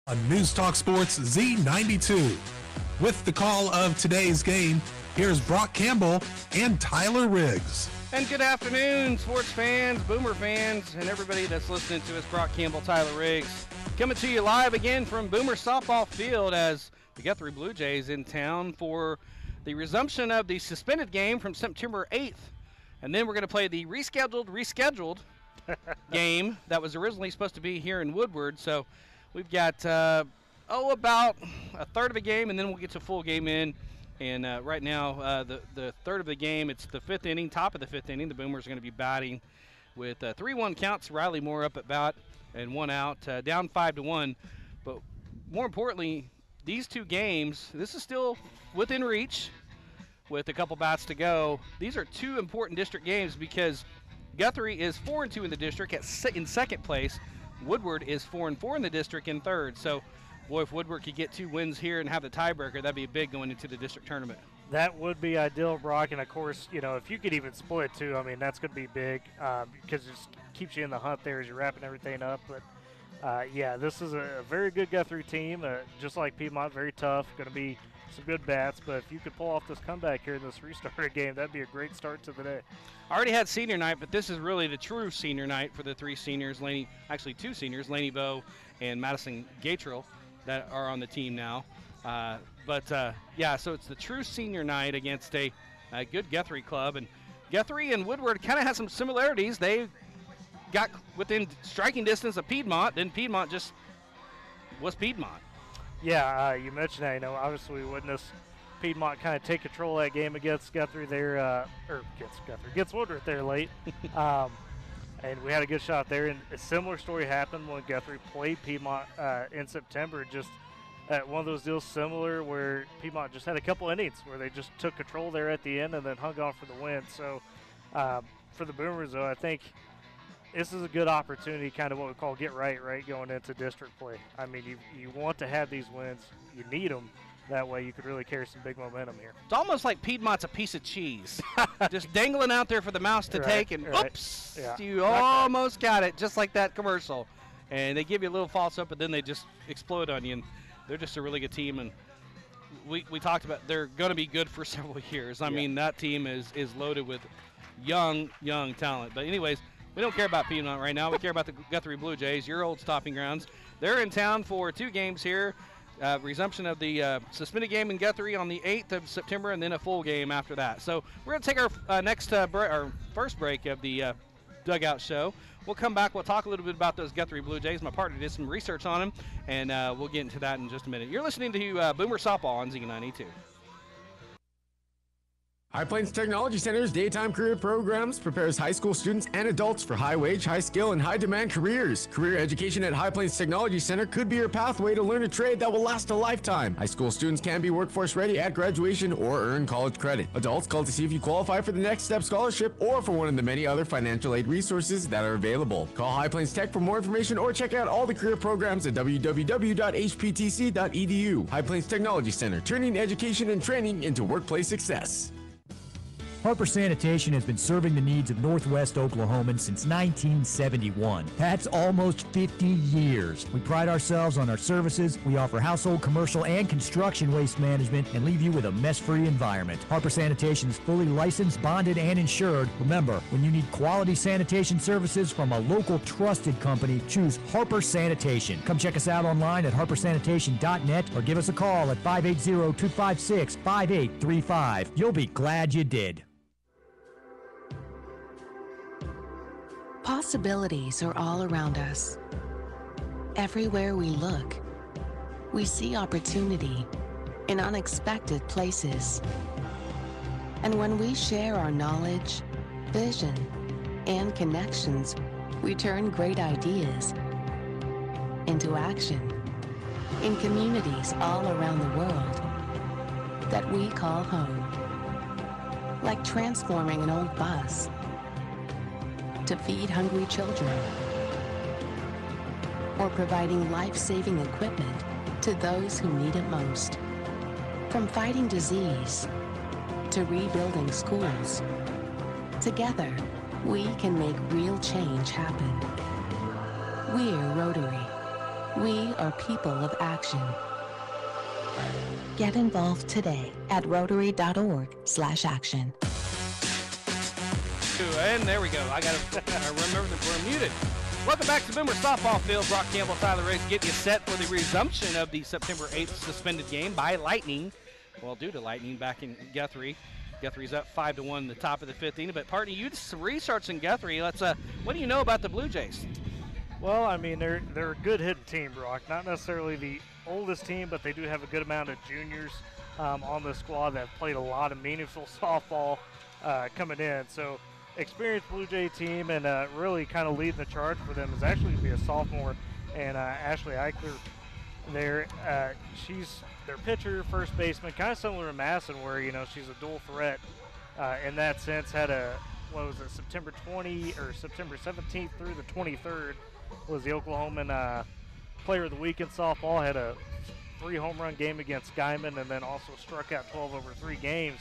On News Talk Sports Z92. With the call of today's game, here's Brock Campbell and Tyler Riggs. And good afternoon, sports fans, Boomer fans, and everybody that's listening to us. Brock Campbell, Tyler Riggs, coming to you live again from Boomer Softball Field as the Guthrie Blue Jays in town for the resumption of the suspended game from September 8th. And then we're going to play the rescheduled game that was originally supposed to be here in Woodward. So we've got, about a third of a game, and then we'll get to a full game in. And right now, the third of the game, it's the fifth inning, top of the fifth inning. The Boomers are going to be batting with 3-1 counts. Riley Moore up at bat and one out, down 5-1. But more importantly, these two games, this is still within reach with a couple bats to go. These are two important district games because Guthrie is 4-2 in the district in second place. Woodward is 4-4 in the district in third. So, boy, if Woodward could get 2 wins here and have the tiebreaker, that'd be big going into the district tournament. That would be ideal, Brock. And, of course, if you could even split, too, I mean, that's going to be big because it just keeps you in the hunt there as you're wrapping everything up. But, yeah, this is a very good Guthrie team, just like Piedmont, very tough, going to be some good bats. But if you could pull off this comeback here in this restarted game, that'd be a great start to the day. I already had senior night, but this is really the true senior night for the 3 seniors, 2 seniors, Laney Bowe and Madison Gatrell, that are on the team now. Yeah, so it's the true senior night against a good Guthrie club. And Guthrie and Woodward kind of have some similarities. They got within striking distance of Piedmont, then Piedmont just was Piedmont. Yeah, you mentioned that. Obviously we witnessed Piedmont kind of take control of that game against Guthrie there, against Woodward there late. And we had a good shot there. And a similar story happened when Guthrie played Piedmont in September. Just one of those deals similar where Piedmont just had a couple innings where they just took control there at the end and then hung on for the win. So for the Boomers, though, I think this is a good opportunity, kind of what we call get right, going into district play. I mean, you want to have these wins. You need them. That way you could really carry some big momentum here. It's almost like Piedmont's a piece of cheese. Just dangling out there for the mouse to take, and oops, you almost got it, just like that commercial. And they give you a little false hope, but then they just explode on you. And they're just a really good team. And we talked about they're going to be good for several years. I mean, that team is loaded with young talent. But anyways, we don't care about Piedmont right now. We care about the Guthrie Blue Jays, your old stomping grounds. They're in town for 2 games here. Resumption of the suspended game in Guthrie on the 8th of September, and then a full game after that. So we're going to take our first break of the Dugout Show. We'll come back. We'll talk a little bit about those Guthrie Blue Jays. My partner did some research on them, and we'll get into that in just a minute. You're listening to Boomer Softball on Z92. High Plains Technology Center's daytime career programs prepares high school students and adults for high-wage, high-skill, and high-demand careers. Career education at High Plains Technology Center could be your pathway to learn a trade that will last a lifetime. High school students can be workforce ready at graduation or earn college credit. Adults, call to see if you qualify for the Next Step Scholarship or for one of the many other financial aid resources that are available. Call High Plains Tech for more information or check out all the career programs at www.hptc.edu. High Plains Technology Center, turning education and training into workplace success. Harper Sanitation has been serving the needs of Northwest Oklahomans since 1971. That's almost 50 years. We pride ourselves on our services. We offer household, commercial, and construction waste management and leave you with a mess-free environment. Harper Sanitation is fully licensed, bonded, and insured. Remember, when you need quality sanitation services from a local trusted company, choose Harper Sanitation. Come check us out online at harpersanitation.net or give us a call at 580-256-5835. You'll be glad you did. Possibilities are all around us. Everywhere we look, we see opportunity in unexpected places. And when we share our knowledge, vision, and connections, we turn great ideas into action in communities all around the world that we call home. Like transforming an old bus to feed hungry children, or providing life-saving equipment to those who need it most. From fighting disease to rebuilding schools, together we can make real change happen. We're Rotary. We are people of action. Get involved today at rotary.org/action. And there we go. I remember that we're muted. Welcome back to Boomer Softball Field. Brock Campbell, Tyler Riggs, getting you set for the resumption of the September 8th suspended game by lightning. Well, due to lightning back in Guthrie. Guthrie's up 5-1 in the top of the 5th inning. But, partner, you did some research in Guthrie. What do you know about the Blue Jays? Well, I mean, they're a good hitting team, Brock. Not necessarily the oldest team, but they do have a good amount of juniors on the squad that have played a lot of meaningful softball coming in. So, experienced Blue Jay team, and really kind of leading the charge for them is actually to be a sophomore, and Ashley Eichler there. She's their pitcher, first baseman, kind of similar to Masson, where she's a dual threat in that sense. Had September 17th through the 23rd was the Oklahoman Player of the Week in softball. Had a 3 home run game against Guyman, and then also struck out 12 over 3 games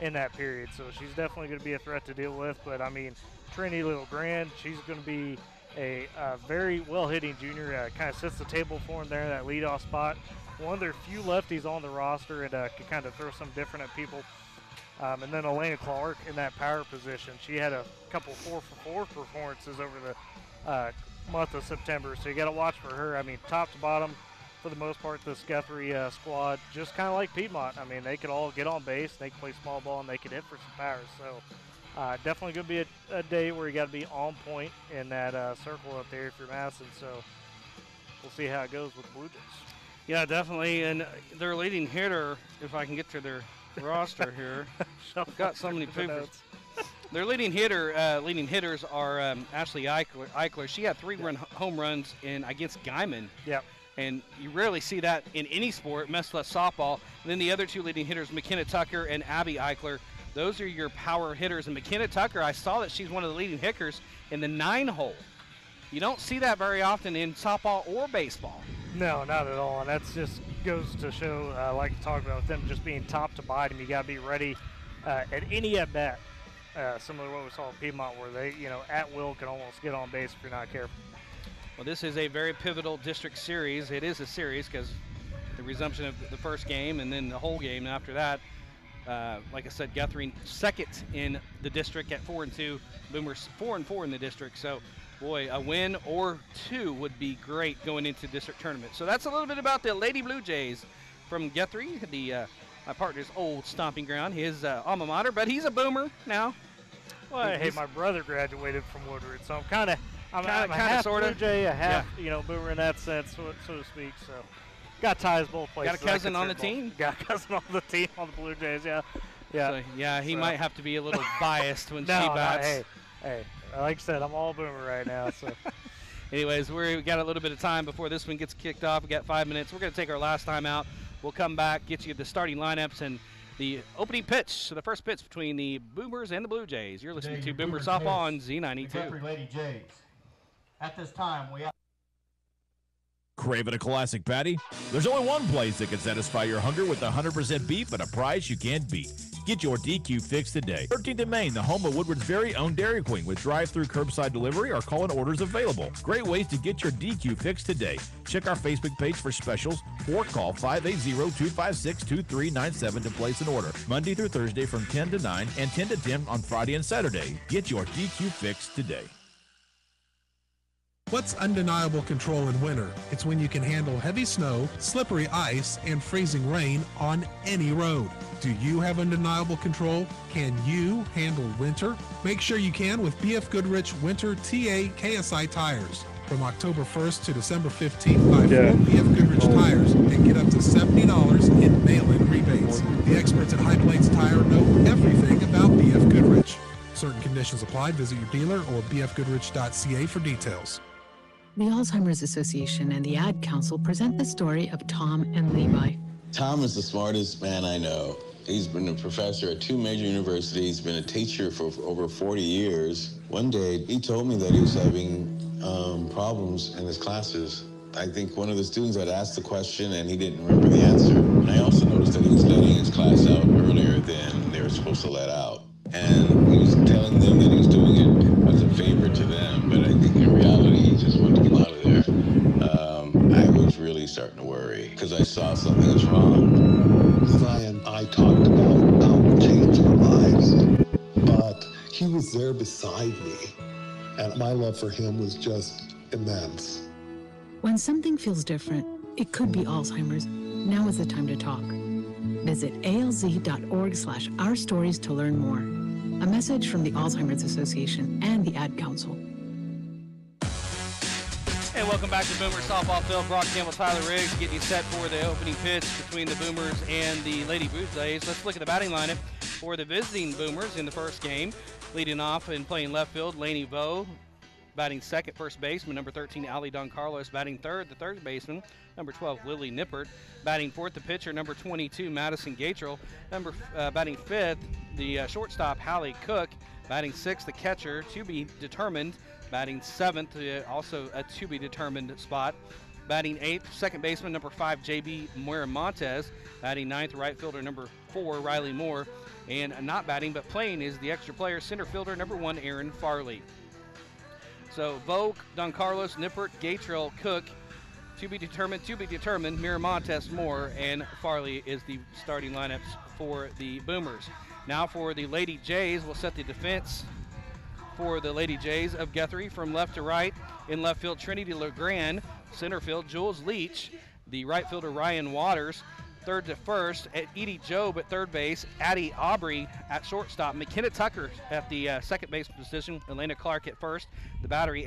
in that period. So she's definitely going to be a threat to deal with. But I mean, Trinity Little Grand, she's going to be a very well-hitting junior. Kind of sets the table for them there in that leadoff spot. One of their few lefties on the roster, and can kind of throw some different at people. And then Elena Clark in that power position. She had a couple 4-for-4 performances over the month of September. So you got to watch for her. I mean, top to bottom, for the most part, this Guthrie squad, just kind of like Piedmont. I mean, they could all get on base, they can play small ball, and they could hit for some power. So definitely going to be a day where you got to be on point in that circle up there if you're Madison. So we'll see how it goes with the Blue Jays. Yeah, definitely. And their leading hitter, if I can get to their roster here, got so many papers. Their leading hitters are Ashley Eichler. She had 3 home runs against Guyman. Yep. And you rarely see that in any sport, much less softball. And then the other 2 leading hitters, McKenna Tucker and Abby Eichler. Those are your power hitters. And McKenna Tucker, I saw that she's one of the leading hitters in the 9-hole. You don't see that very often in softball or baseball. No, not at all. And that just goes to show, like I talked about, them just being top to bottom. You got to be ready at any at-bat, similar to what we saw at Piedmont, where they, at will can almost get on base if you're not careful. Well, this is a very pivotal district series. It is a series because the resumption of the first game and then the whole game after that. Like I said, Guthrie second in the district at 4-2. Boomers 4-4 in the district. So, boy, a win or 2 would be great going into district tournament. So that's a little bit about the Lady Blue Jays from Guthrie, my partner's old stomping ground, his alma mater. But he's a Boomer now. Well, hey, my brother graduated from Woodward, so I'm kind of half Blue Jay, a half Boomer in that sense, so to speak. So got ties both places. Got a cousin on the team. Got a cousin on the team on the Blue Jays. Yeah. So, he might have to be a little biased when she bats. Hey, like I said, I'm all Boomer right now. So, anyways, we've got a little bit of time before this one gets kicked off. We got 5 minutes. We're going to take our last time out. We'll come back, get you the starting lineups and the opening pitch. So the first pitch between the Boomers and the Blue Jays. You're listening to Boomer Softball on Z92. Guthrie Lady Jays. At this time, we have Craving a classic patty? There's only one place that can satisfy your hunger with 100% beef at a price you can't beat. Get your DQ fix today. 13th and Main, the home of Woodward's very own Dairy Queen, with drive-through curbside delivery or call-in orders available. Great ways to get your DQ fix today. Check our Facebook page for specials or call 580-256-2397 to place an order. Monday through Thursday from 10 to 9 and 10 to 10 on Friday and Saturday. Get your DQ fix today. What's undeniable control in winter? It's when you can handle heavy snow, slippery ice, and freezing rain on any road. Do you have undeniable control? Can you handle winter? Make sure you can with B.F. Goodrich Winter TA KSI tires. From October 1st to December 15th, buy 4 B.F. Goodrich tires and get up to $70 in mail-in rebates. The experts at High Plains Tire know everything about B.F. Goodrich. Certain conditions apply. Visit your dealer or bfgoodrich.ca for details. The Alzheimer's Association and the Ad Council present the story of Tom and Levi. Tom is the smartest man I know. He's been a professor at 2 major universities, been a teacher for over 40 years. One day, he told me that he was having problems in his classes. I think one of the students had asked the question and he didn't remember the answer. And I also noticed that he was letting his class out earlier than they were supposed to let out. And he was telling them that he was doing it as a favor to them, but I think in reality he just wanted to get out of there. I was wrong. Levi and I talked about how to change our lives, but he was there beside me, and my love for him was just immense. When something feels different, it could be Alzheimer's. Now is the time to talk. Visit alz.org/ourstories to learn more. A message from the Alzheimer's Association and the Ad Council. And welcome back to Boomer Softball Field. Brock Campbell, Tyler Riggs getting you set for the opening pitch between the Boomers and the Lady Blue Jays. Let's look at the batting lineup for the visiting Boomers in the first game. Leading off and playing left field, Lainey Vo. Batting second, first baseman, number 13, Ali Don Carlos. Batting third, the third baseman, number 12, Lily Nippert. Batting fourth, the pitcher, number 22, Madison Gatrell. Batting fifth, the shortstop, Hallie Cook. Batting sixth, the catcher, to be determined. Batting seventh, also a to be determined spot. Batting eighth, second baseman, number 5, J.B. Montez. Batting ninth, right fielder, number 4, Riley Moore. And not batting but playing is the extra player, center fielder, number 1, Aaron Farley. So Vogue, Don Carlos, Nippert, Gatrell, Cook, to be determined, Miramontes, Moore, and Farley is the starting lineups for the Boomers. Now for the Lady Jays, we'll set the defense for the Lady Jays of Guthrie from left to right. In left field, Trinity LeGrand. Center field, Jules Leach. The right fielder, Ryan Waters. Third to first, Edie Jobe at third base, Addie Aubry at shortstop, McKenna Tucker at the second base position, Elena Clark at first, the battery,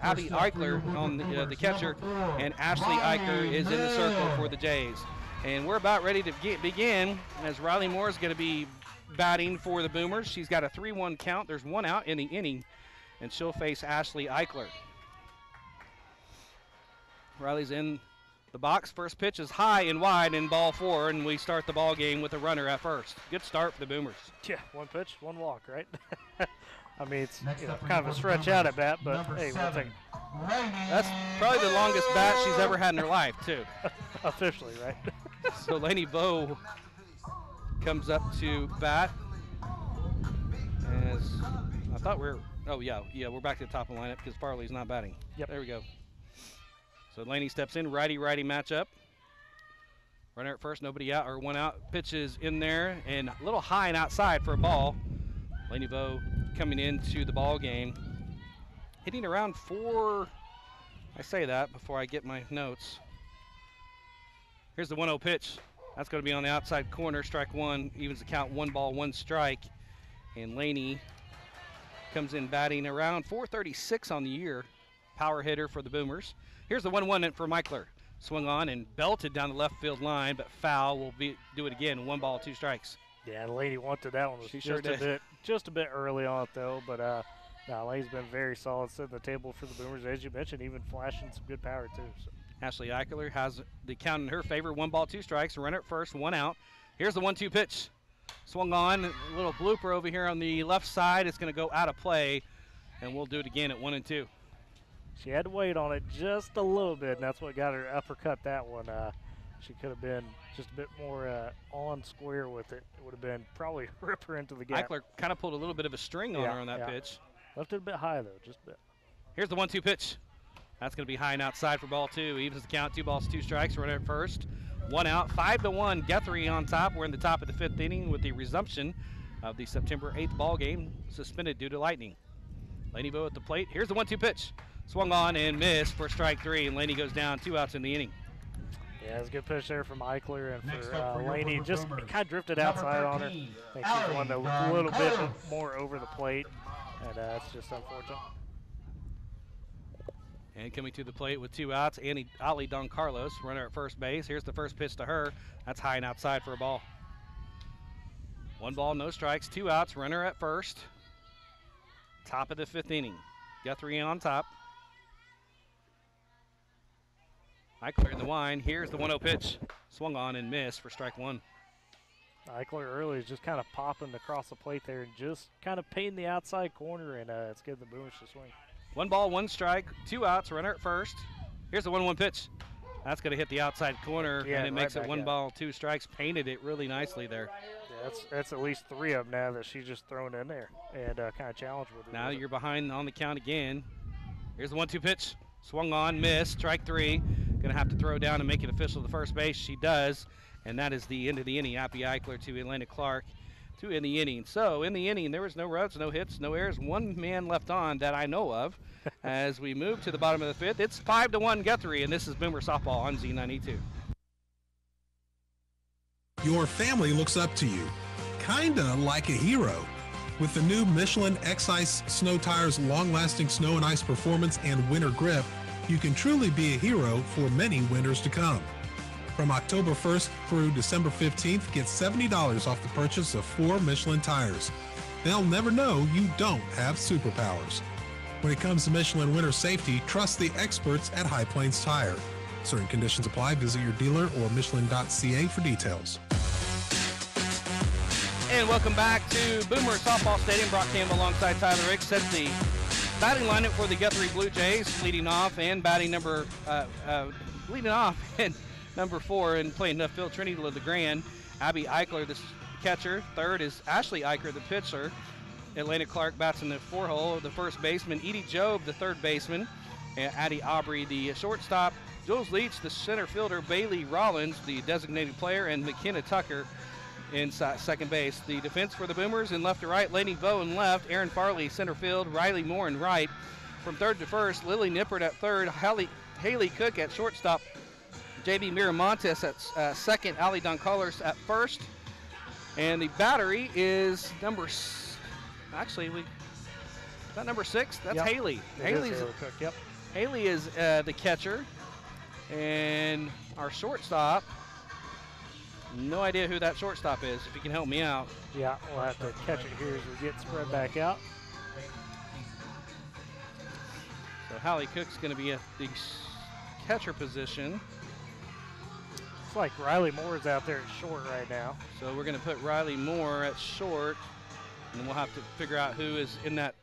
Addie Eichler on the catcher, and Ashley Eichler is in the circle for the Jays. And we're about ready to begin as Riley Moore is going to be batting for the Boomers. She's got a 3-1 count. There's one out in the inning, and she'll face Ashley Eichler. Riley's in the box. First pitch is high and wide in ball 4, and we start the ball game with a runner at first. Good start for the Boomers. Yeah, one pitch, one walk, right? I mean, it's kind of a stretch out at bat, but hey, we'll take it. That's probably the longest bat she's ever had in her life, too. Officially, right? So Lainey Bowe comes up to bat. As I thought we're we're back to the top of the lineup because Farley's not batting. Yep. There we go. So Lainey steps in, righty-righty matchup. Runner at first, nobody out, or one out. Pitches in there, and a little high and outside for a ball. Lainey Bowe coming into the ball game. Hitting around 4, I say that before I get my notes. Here's the 1-0 pitch. That's going to be on the outside corner, strike 1, evens the count, 1 ball, 1 strike. And Lainey comes in batting around 436 on the year. Power hitter for the Boomers. Here's the 1-1 for Eichler. Swung on and belted down the left field line, but foul. Will do it again. 1 ball, 2 strikes. Yeah, the lady wanted that one. She sure did. Just a bit early on it, though. But Lainey's been very solid, setting the table for the Boomers, as you mentioned, even flashing some good power, too. So. Ashley Eichler has the count in her favor. 1 ball, 2 strikes. Runner at first, 1 out. Here's the 1-2 pitch. Swung on. A little blooper over here on the left side. It's going to go out of play, and we'll do it again at 1-2. She had to wait on it just a little bit, and that's what got her uppercut that one. She could have been just a bit more on square with it. It would have been probably rip her into the gap. Eichler kind of pulled a little bit of a string on her on that pitch. Left it a bit high, though, just a bit. Here's the 1-2 pitch. That's going to be high and outside for ball 2. Evens the count, 2 balls, 2 strikes. Runner at first, 1 out. 5-1, Guthrie on top. We're in the top of the 5th inning with the resumption of the September 8th ball game, suspended due to lightning. Lainey Bowe at the plate. Here's the 1-2 pitch. Swung on and missed for strike 3, and Lainey goes down, 2 outs in the inning. Yeah, it was a good pitch there from Eichler, and for Lainey, just kind of drifted outside on her. I think she's wanted a little bit more over the plate, and that's just unfortunate. And coming to the plate with 2 outs, Ali Don Carlos, runner at first base. Here's the first pitch to her. That's high and outside for a ball. 1 ball, no strikes, 2 outs, runner at first. Top of the 5th inning. Guthrie on top. Eichler in the wind. Here's the 1-0 pitch. Swung on and missed for strike 1. Eichler early is just kind of popping across the plate there and just kind of painting the outside corner, and it's giving the Boomers to swing. 1 ball, 1 strike, 2 outs, runner at first. Here's the 1-1 pitch. That's going to hit the outside corner, and it makes it 1 ball, 2 strikes. Painted it really nicely there. Yeah, that's at least 3 of them now that she's just thrown in there and kind of challenged with it. Now you're behind on the count again. Here's the 1-2 pitch. Swung on, missed, strike 3. Going to have to throw down and make it official to first base. She does, And that is the end of the inning. Addie Eichler to Elena Clark to end the inning. So in the inning, there was no runs, no hits, no errors. One man left on that I know of. As we move to the bottom of the fifth, it's 5-1 Guthrie, and this is Boomer Softball on Z92. Your family looks up to you, kinda like a hero. With the new Michelin X-Ice snow tires' long-lasting snow and ice performance and winter grip, you can truly be a hero for many winters to come. From October 1st through December 15th, get $70 off the purchase of 4 Michelin tires. They'll never know you don't have superpowers. When it comes to Michelin winter safety, trust the experts at High Plains Tire. Certain conditions apply. Visit your dealer or Michelin.ca for details. And welcome back to Boomer Softball Stadium. Brock Campbell alongside Tyler Riggs set the batting lineup for the Guthrie Blue Jays, leading off and number 4 and playing left field, Trinity LeGrand. Addie Eichler, the catcher. Third is Ashley Eichler, the pitcher. Elena Clark bats in the 4-hole, the first baseman. Edie Job, the third baseman. And Addie Aubry, the shortstop. Jules Leach, the center fielder. Bailey Rollins, the designated player. And McKenna Tucker in second base. The defense for the Boomers in left to right. Lainey Bowe in left. Aaron Farley, center field. Riley Moore in right. From third to first, Lily Nippert at third. Haley Cook at shortstop. J.B. Miramontes at second. Allie Doncollars at first. And the battery is number 6. That's yep. Haley. Haley's Cook, yep. Haley is the catcher. And our shortstop, no idea who that shortstop is, if you can help me out. Yeah, we'll have to catch it here as we get spread back out. So Hallie Cook's going to be at the catcher position. It's like Riley Moore is out there at short right now. So we're going to put Riley Moore at short, and then we'll have to figure out who is in that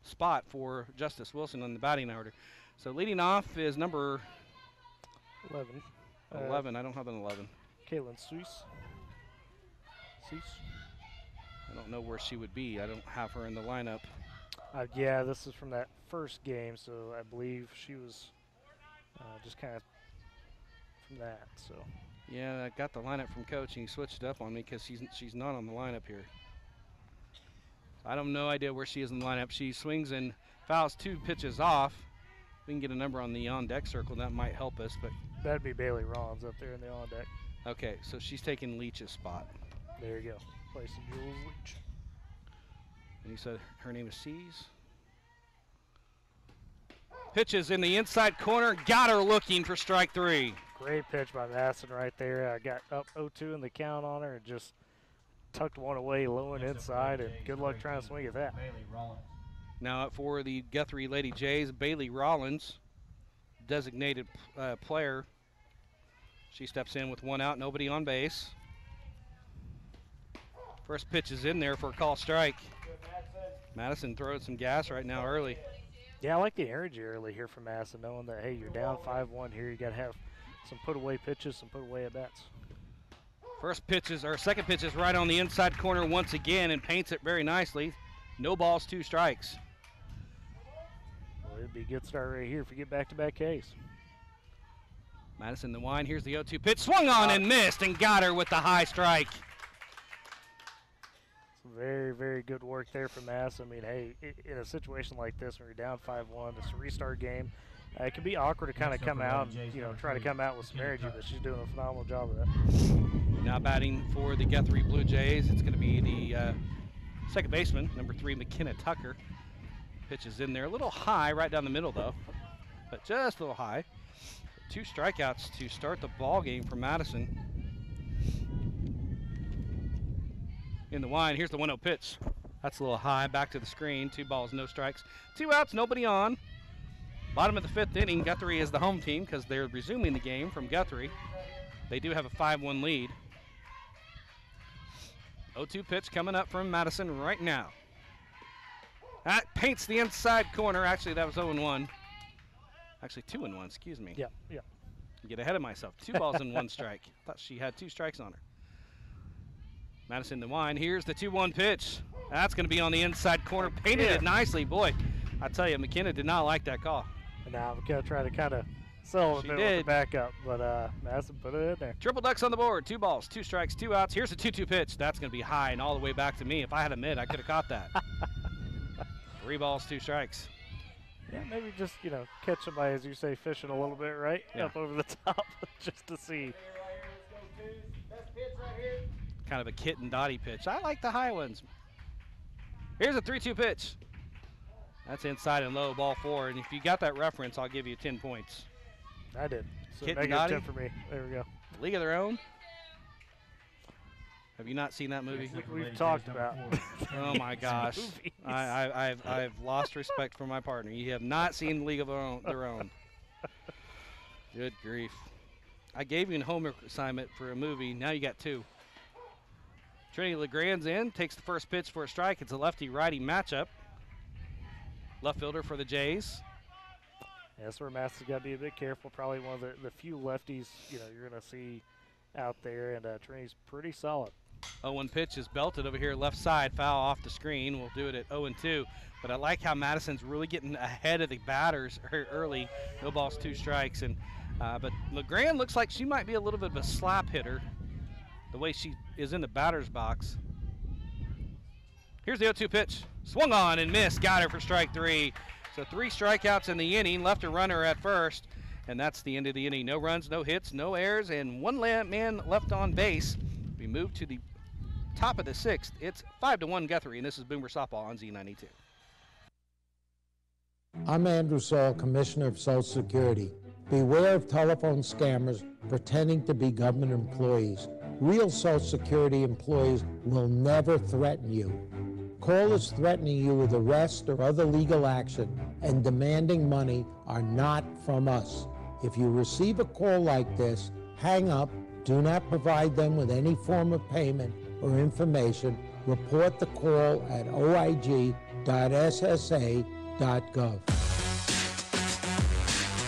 spot for Justice Wilson on the batting order. So leading off is number 11. 11. I don't have an 11. Caitlin Suisse. I don't know where she would be. I don't have her in the lineup. Yeah, this is from that first game, so I believe she was just kind of from that. So. Yeah, I got the lineup from Coach, and he switched it up on me because she's not on the lineup here. I have no idea where she is in the lineup. She swings and fouls 2 pitches off. We can get a number on the on-deck circle. That might help us. But that'd be Bailey Rollins up there in the on-deck. Okay, so she's taking Leach's spot. There you go. Placing Jules Leach. And you said her name is C's. Pitches in the inside corner. Got her looking for strike 3. Great pitch by Madison right there. I got up 0-2 in the count on her and just tucked one away low and inside, and good luck trying to swing at that. Now up for the Guthrie Lady Jays, Bailey Rollins, designated player. She steps in with 1 out, nobody on base. First pitch is in there for a call strike. Madison throwing some gas right now early. Yeah, I like the energy early here from Madison, knowing that, hey, you're down 5-1 here. You got to have some put-away pitches, some put-away at-bats. Second pitch is right on the inside corner once again and paints it very nicely. No balls, 2 strikes. Well, it'd be a good start right here if we get back-to-back Ks. Madison the wine. Here's the 0-2 pitch. Swung on and missed and got her with the high strike. Very, very good work there from Madison. I mean, hey, in a situation like this when you're down 5-1, it's a restart game. It can be awkward to kind of come out and, try to come out with some energy, but she's doing a phenomenal job of that. Now batting for the Guthrie Blue Jays, it's going to be the second baseman, number 3, McKenna Tucker. Pitch is in there. A little high right down the middle, though, but just a little high. 2 strikeouts to start the ball game for Madison. In the wine, here's the 1-0 pitch. That's a little high, back to the screen. 2 balls, no strikes. 2 outs, nobody on. Bottom of the 5th inning, Guthrie is the home team because they're resuming the game from Guthrie. They do have a 5-1 lead. 0-2 pitch coming up from Madison right now. That paints the inside corner. Actually, that was 0-1. Actually, 2-1, excuse me. Yeah. Get ahead of myself. 2 balls and 1 strike. Thought she had 2 strikes on her. Madison the wine. Here's the 2-1 pitch. That's going to be on the inside corner. Painted it nicely. Boy, I tell you, McKenna did not like that call. And now McKenna trying to kind of So She with did. the backup, but Madison put it in there. Triple ducks on the board. 2 balls, 2 strikes, 2 outs. Here's a 2-2 pitch. That's going to be high and all the way back to me. If I had a mid, I could have caught that. 3 balls, 2 strikes. Yeah, maybe just, catch somebody, as you say, fishing a little bit, right? Yeah. Up over the top just to see. Kind of a Kit and Dottie pitch. I like the high ones. Here's a 3-2 pitch. That's inside and low, ball 4. And if you got that reference, I'll give you 10 points. I did. So Kit and negative Dottie? 10 for me. There we go. League of Their Own. Have you not seen that movie? We've talked about. Oh my gosh. I've lost respect for my partner. You have not seen League of Their Own. Good grief. I gave you a homework assignment for a movie. Now you got 2. Trinity LeGrand's in, takes the first pitch for a strike. It's a lefty-righty matchup. Left fielder for the Jays. Yeah, that's where Madison's got to be a bit careful. Probably one of the few lefties you're going to see out there, and Trinity's pretty solid. 0-1 pitch is belted over here left side, foul off the screen. We'll do it at 0-2. But I like how Madison's really getting ahead of the batters early. No balls, 2 strikes. And but LeGrand looks like she might be a little bit of a slap hitter, the way she is in the batter's box. Here's the 0-2 pitch. Swung on and missed. Got her for strike 3. So 3 strikeouts in the inning. Left a runner at first. And that's the end of the inning. No runs, no hits, no errors, and 1 man left on base. We move to the top of the 6th. It's 5-1 Guthrie, and this is Boomer Softball on Z92. I'm Andrew Saul, Commissioner of Social Security. Beware of telephone scammers pretending to be government employees. Real Social Security employees will never threaten you. Callers threatening you with arrest or other legal action and demanding money are not from us. If you receive a call like this, hang up, do not provide them with any form of payment or information. Report the call at oig.ssa.gov.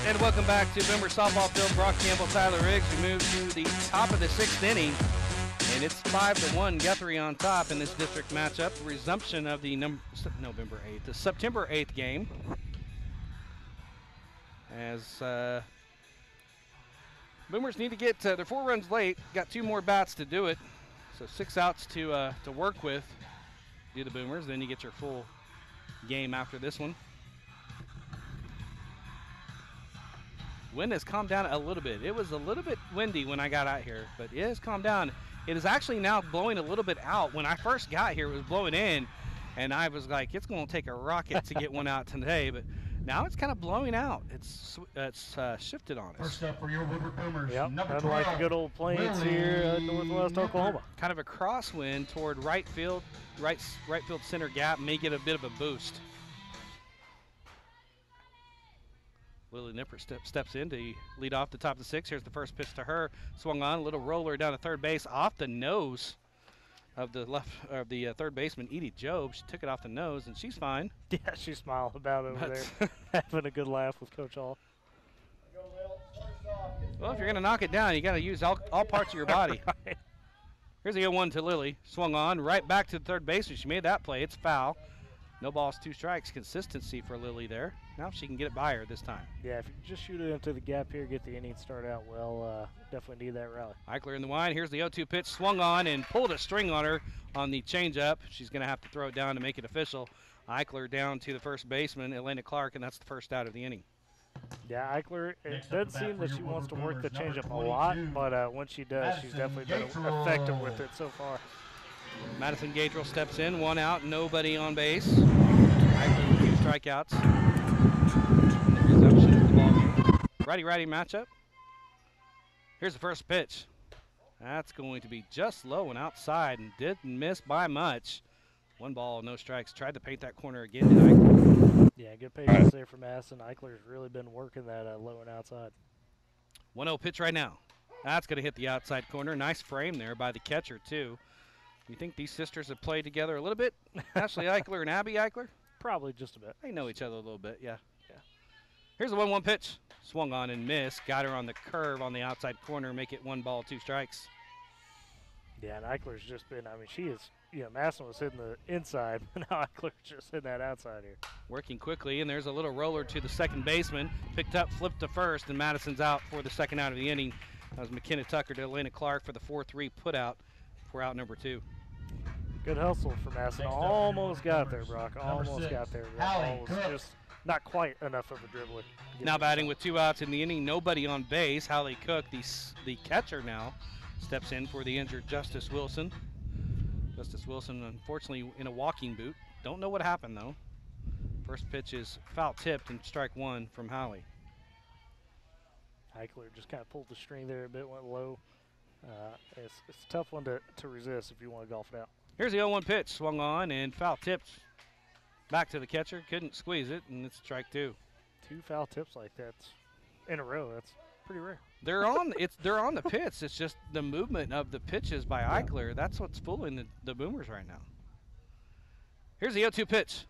And welcome back to Boomer Softball Field. Brock Campbell, Tyler Riggs. We move to the top of the 6th inning, and it's 5-1 Guthrie on top in this district matchup. Resumption of the the September 8th game. As Boomers need to get they're 4 runs late. Got 2 more bats to do it, so 6 outs to work with. Do the Boomers, then you get your full game after this one. Wind has calmed down a little bit. It was a little bit windy when I got out here, but it has calmed down. It is actually now blowing a little bit out. When I first got here, it was blowing in, and I was like, it's going to take a rocket to get one out today, but now it's kind of blowing out. It's shifted on us. First up for your Woodward Boomers. Yep, Number kind of 12, like the good old Plains here, northwest Oklahoma. Kind of a crosswind toward right field center gap, may get a bit of a boost. Lily Nipper steps in to lead off the top of the 6th. Here's the first pitch to her. Swung on, a little roller down to third base, off the nose of the third baseman, Edie Job. She took it off the nose, and she's fine. Yeah, she smiled about it over there, having a good laugh with Coach Hall. Well, if you're going to knock it down, you got to use all parts of your body. Right. Here's the 0-1 to Lily. Swung on, right back to the third baseman. She made that play. It's foul. No balls, 2 strikes. Consistency for Lily there. Now she can get it by her this time. Yeah, if you just shoot it into the gap here, get the inning started out well, definitely need that rally. Eichler in the line. Here's the 0-2 pitch. Swung on and pulled a string on her on the changeup. She's going to have to throw it down to make it official. Eichler down to the first baseman, Elena Clark, and that's the first out of the inning. Yeah, Eichler, it does seem that she wants to work the changeup a lot, but when she does, she's definitely been effective with it so far. Madison Gatrell steps in, 1 out, nobody on base. Eichler with 2 strikeouts. The resumption of the ball game. Righty-righty matchup. Here's the first pitch. That's going to be just low and outside, and didn't miss by much. 1 ball, no strikes. Tried to paint that corner again. Eichler. Yeah, good patience there from Madison. Eichler's really been working that low and outside. 1-0 pitch right now. That's going to hit the outside corner. Nice frame there by the catcher, too. You think these sisters have played together a little bit? Ashley Eichler and Abby Eichler? Probably just a bit. They know each other a little bit, yeah. Here's the 1-1 pitch. Swung on and missed. Got her on the curve on the outside corner. Make it 1 ball, 2 strikes. Yeah, and Eichler's just been, I mean, she is, Madison was hitting the inside, but now Eichler's just hitting that outside here. Working quickly, and there's a little roller to the second baseman. Picked up, flipped to first, and Madison's out for the second out of the inning. That was McKenna Tucker to Elena Clark for the 4-3 put out for out number 2. Good hustle for Madison. Almost got there, Brock. Almost got there. That ball was just not quite enough of a dribbler. Now batting with 2 outs in the inning, nobody on base. Hallie Cook, the catcher now, steps in for the injured Justice Wilson. Justice Wilson, unfortunately, in a walking boot. Don't know what happened, though. First pitch is foul tipped and strike 1 from Hallie. Eichler just kind of pulled the string there a bit, went low. It's a tough one to resist if you want to golf it out. Here's the 0-1 pitch, swung on and foul tipped back to the catcher. Couldn't squeeze it, and it's strike 2. 2 foul tips like that in a row. That's pretty rare. They're on the pitch. It's just the movement of the pitches by Eichler. That's what's fooling the Boomers right now. Here's the 0-2 pitch.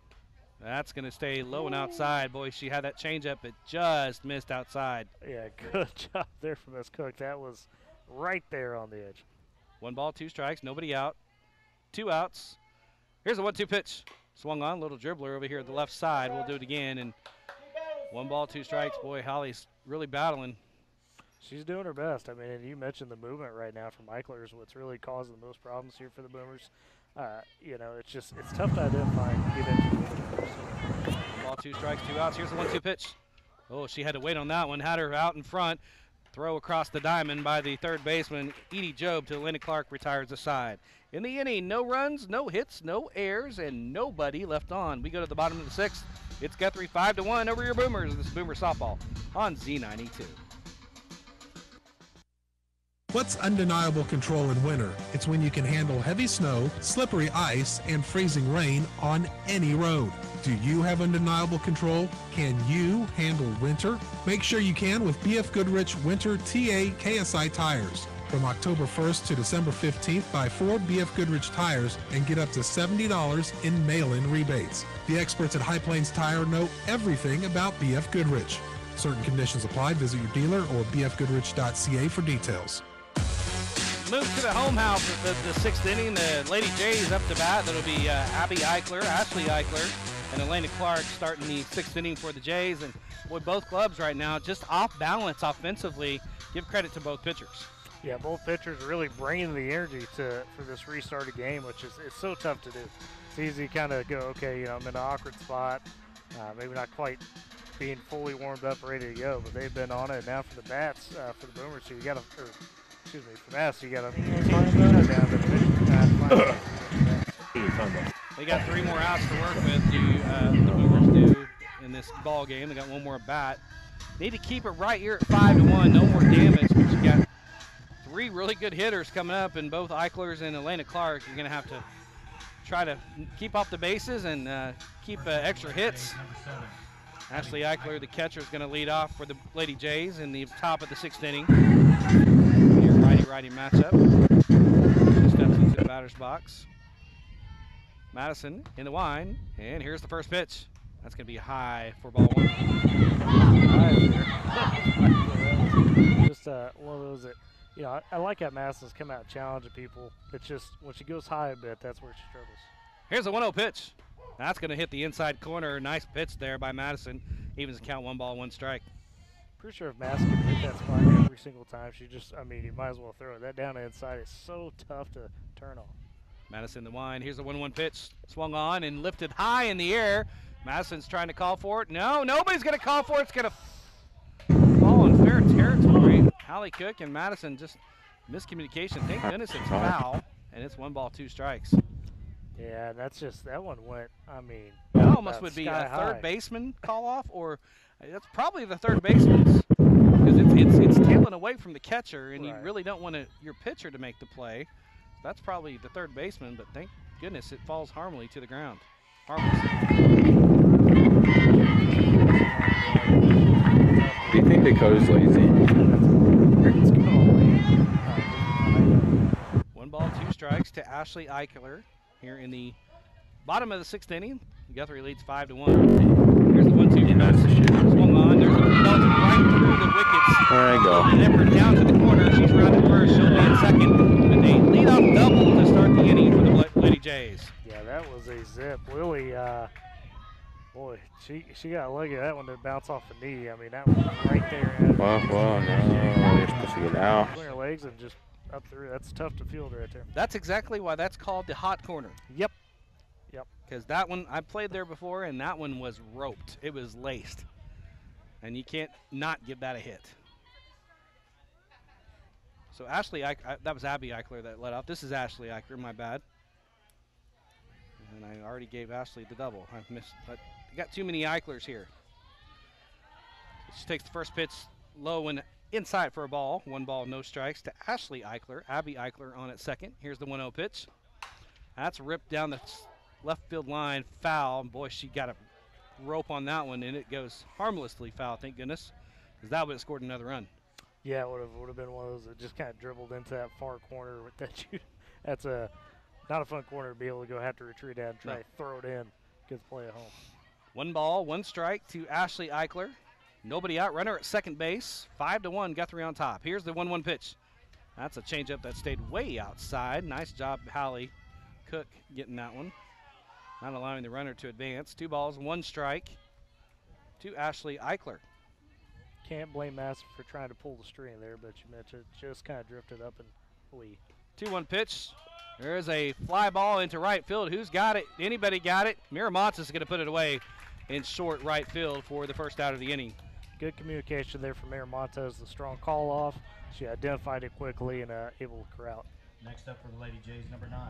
That's going to stay low and outside. Boy, she had that changeup. It just missed outside. Yeah, good job there from Miss Cook. That was right there on the edge. 1 ball, 2 strikes, nobody out. 2 outs. Here's a 1-2 pitch. Swung on, little dribbler over here at the left side. We'll do it again. And 1 ball, 2 strikes. Boy, Hallie's really battling. She's doing her best. I mean, and you mentioned the movement right now from Eichler is what's really causing the most problems here for the Boomers. It's tough to identify and get into the movement. Ball, 2 strikes, 2 outs. Here's the 1-2 pitch. Oh, she had to wait on that one. Had her out in front. Throw across the diamond by the third baseman, Edie Job, to Elena Clark, retires the side. In the inning, no runs, no hits, no errors, and nobody left on. We go to the bottom of the 6th. It's Guthrie 5-1 over your Boomers. This is Boomer Softball on Z92. What's undeniable control in winter? It's when you can handle heavy snow, slippery ice, and freezing rain on any road. Do you have undeniable control? Can you handle winter? Make sure you can with BF Goodrich Winter TA KSI tires. From October 1st to December 15th, buy 4 BF Goodrich tires and get up to $70 in mail-in rebates. The experts at High Plains Tire know everything about BF Goodrich. Certain conditions apply. Visit your dealer or bfgoodrich.ca for details. Move to the home house of the 6th inning. The Lady Jays up to bat. That'll be Abby Eichler, Ashley Eichler, and Elena Clark starting the 6th inning for the Jays. And boy, both clubs right now just off balance offensively. Give credit to both pitchers. Yeah, both pitchers really bringing the energy for this restarted game, which is it's so tough to do. It's easy to kind of go, okay, I'm in an awkward spot, maybe not quite being fully warmed up, ready to go, but they've been on it. Now for the bats, for the Boomers, so you got to, for Mass, you got to They got 3 more outs to work with. The Boomers do in this ball game. They got 1 more at bat. Need to keep it right here at 5-1. No more damage, but you got 3 really good hitters coming up, and both Eichlers and Elena Clark. You're going to have to try to keep off the bases and keep extra hits. Ashley Eichler, the catcher, is going to lead off for the Lady Jays in the top of the 6th inning. Your righty-righty matchup. She steps into the batter's box. Madison in the wind, and here's the first pitch. That's going to be high for ball 1. Just one of those that, I like how Madison's come out challenging people. It's just when she goes high a bit, that's where she struggles. Here's a 1-0 pitch. That's going to hit the inside corner. Nice pitch there by Madison. Evens the count, 1 ball, 1 strike. Pretty sure if Madison can hit that spot every single time, you might as well throw it. That down the inside is so tough to turn on. Madison the wind. Here's the 1-1 pitch. Swung on and lifted high in the air. Madison's trying to call for it. No, nobody's going to call for it. It's going to fall in fair territory. Hallie Cook and Madison just miscommunication. Thank goodness it's foul, and it's 1 ball, 2 strikes. Yeah, that one went, that almost would be a third baseman call off, or that's probably the third baseman's, because it's tailing away from the catcher, and you really don't want your pitcher to make the play. That's probably the third baseman, but thank goodness it falls harmlessly to the ground. Do you think the coach's lazy? 1 ball, 2 strikes to Ashley Eichler here in the bottom of the 6th inning. Guthrie leads 5-1. Here's the 1-2 pitch. Swung on. There's a ball right through the wickets There you go. Nippert down to the corner. She's rounded first. She'll be in second with a leadoff double to start the inning for the Lady Jays. Yeah, that was a zip. Lily, boy, she got lucky. That one didn't bounce off the knee. I mean, that was right there. Well, no. They're supposed to get out. Between her legs and just up through. That's tough to field right there. That's exactly why that's called the hot corner. Yep. Because that one, I played there before, and that one was roped. It was laced. And you can't not give that a hit. So Ashley, that was Abby Eichler that led off. This is Ashley Eichler, my bad. And I already gave Ashley the double. I've missed, but you got too many Eichlers here. She takes the first pitch low and inside for a ball. 1 ball, no strikes to Ashley Eichler. Abby Eichler on at second. Here's the 1-0 pitch. That's ripped down the left field line, foul. Boy, she got a rope on that one, and it goes harmlessly foul, thank goodness, because that would have scored another run. Yeah, it would have been one of those that just kind of dribbled into that far corner. With that, that's not a fun corner to be able to have to retreat out and try to throw it in. Good play at home. 1 ball, 1 strike to Ashley Eichler. Nobody out. Runner at second base. 5-1, Guthrie on top. Here's the 1-1 pitch. That's a changeup that stayed way outside. Nice job, Hallie Cook, getting that one. Not allowing the runner to advance. 2 balls, 1 strike to Ashley Eichler. Can't blame Madison for trying to pull the string there, but you mentioned it just kind of drifted up and lee. 2-1 pitch. There is a fly ball into right field. Who's got it? Anybody got it? Miramontes is going to put it away in short right field for the first out of the inning. Good communication there from Miramontes. The strong call off. She identified it quickly and able to corral. Next up for the Lady Jays, number 9.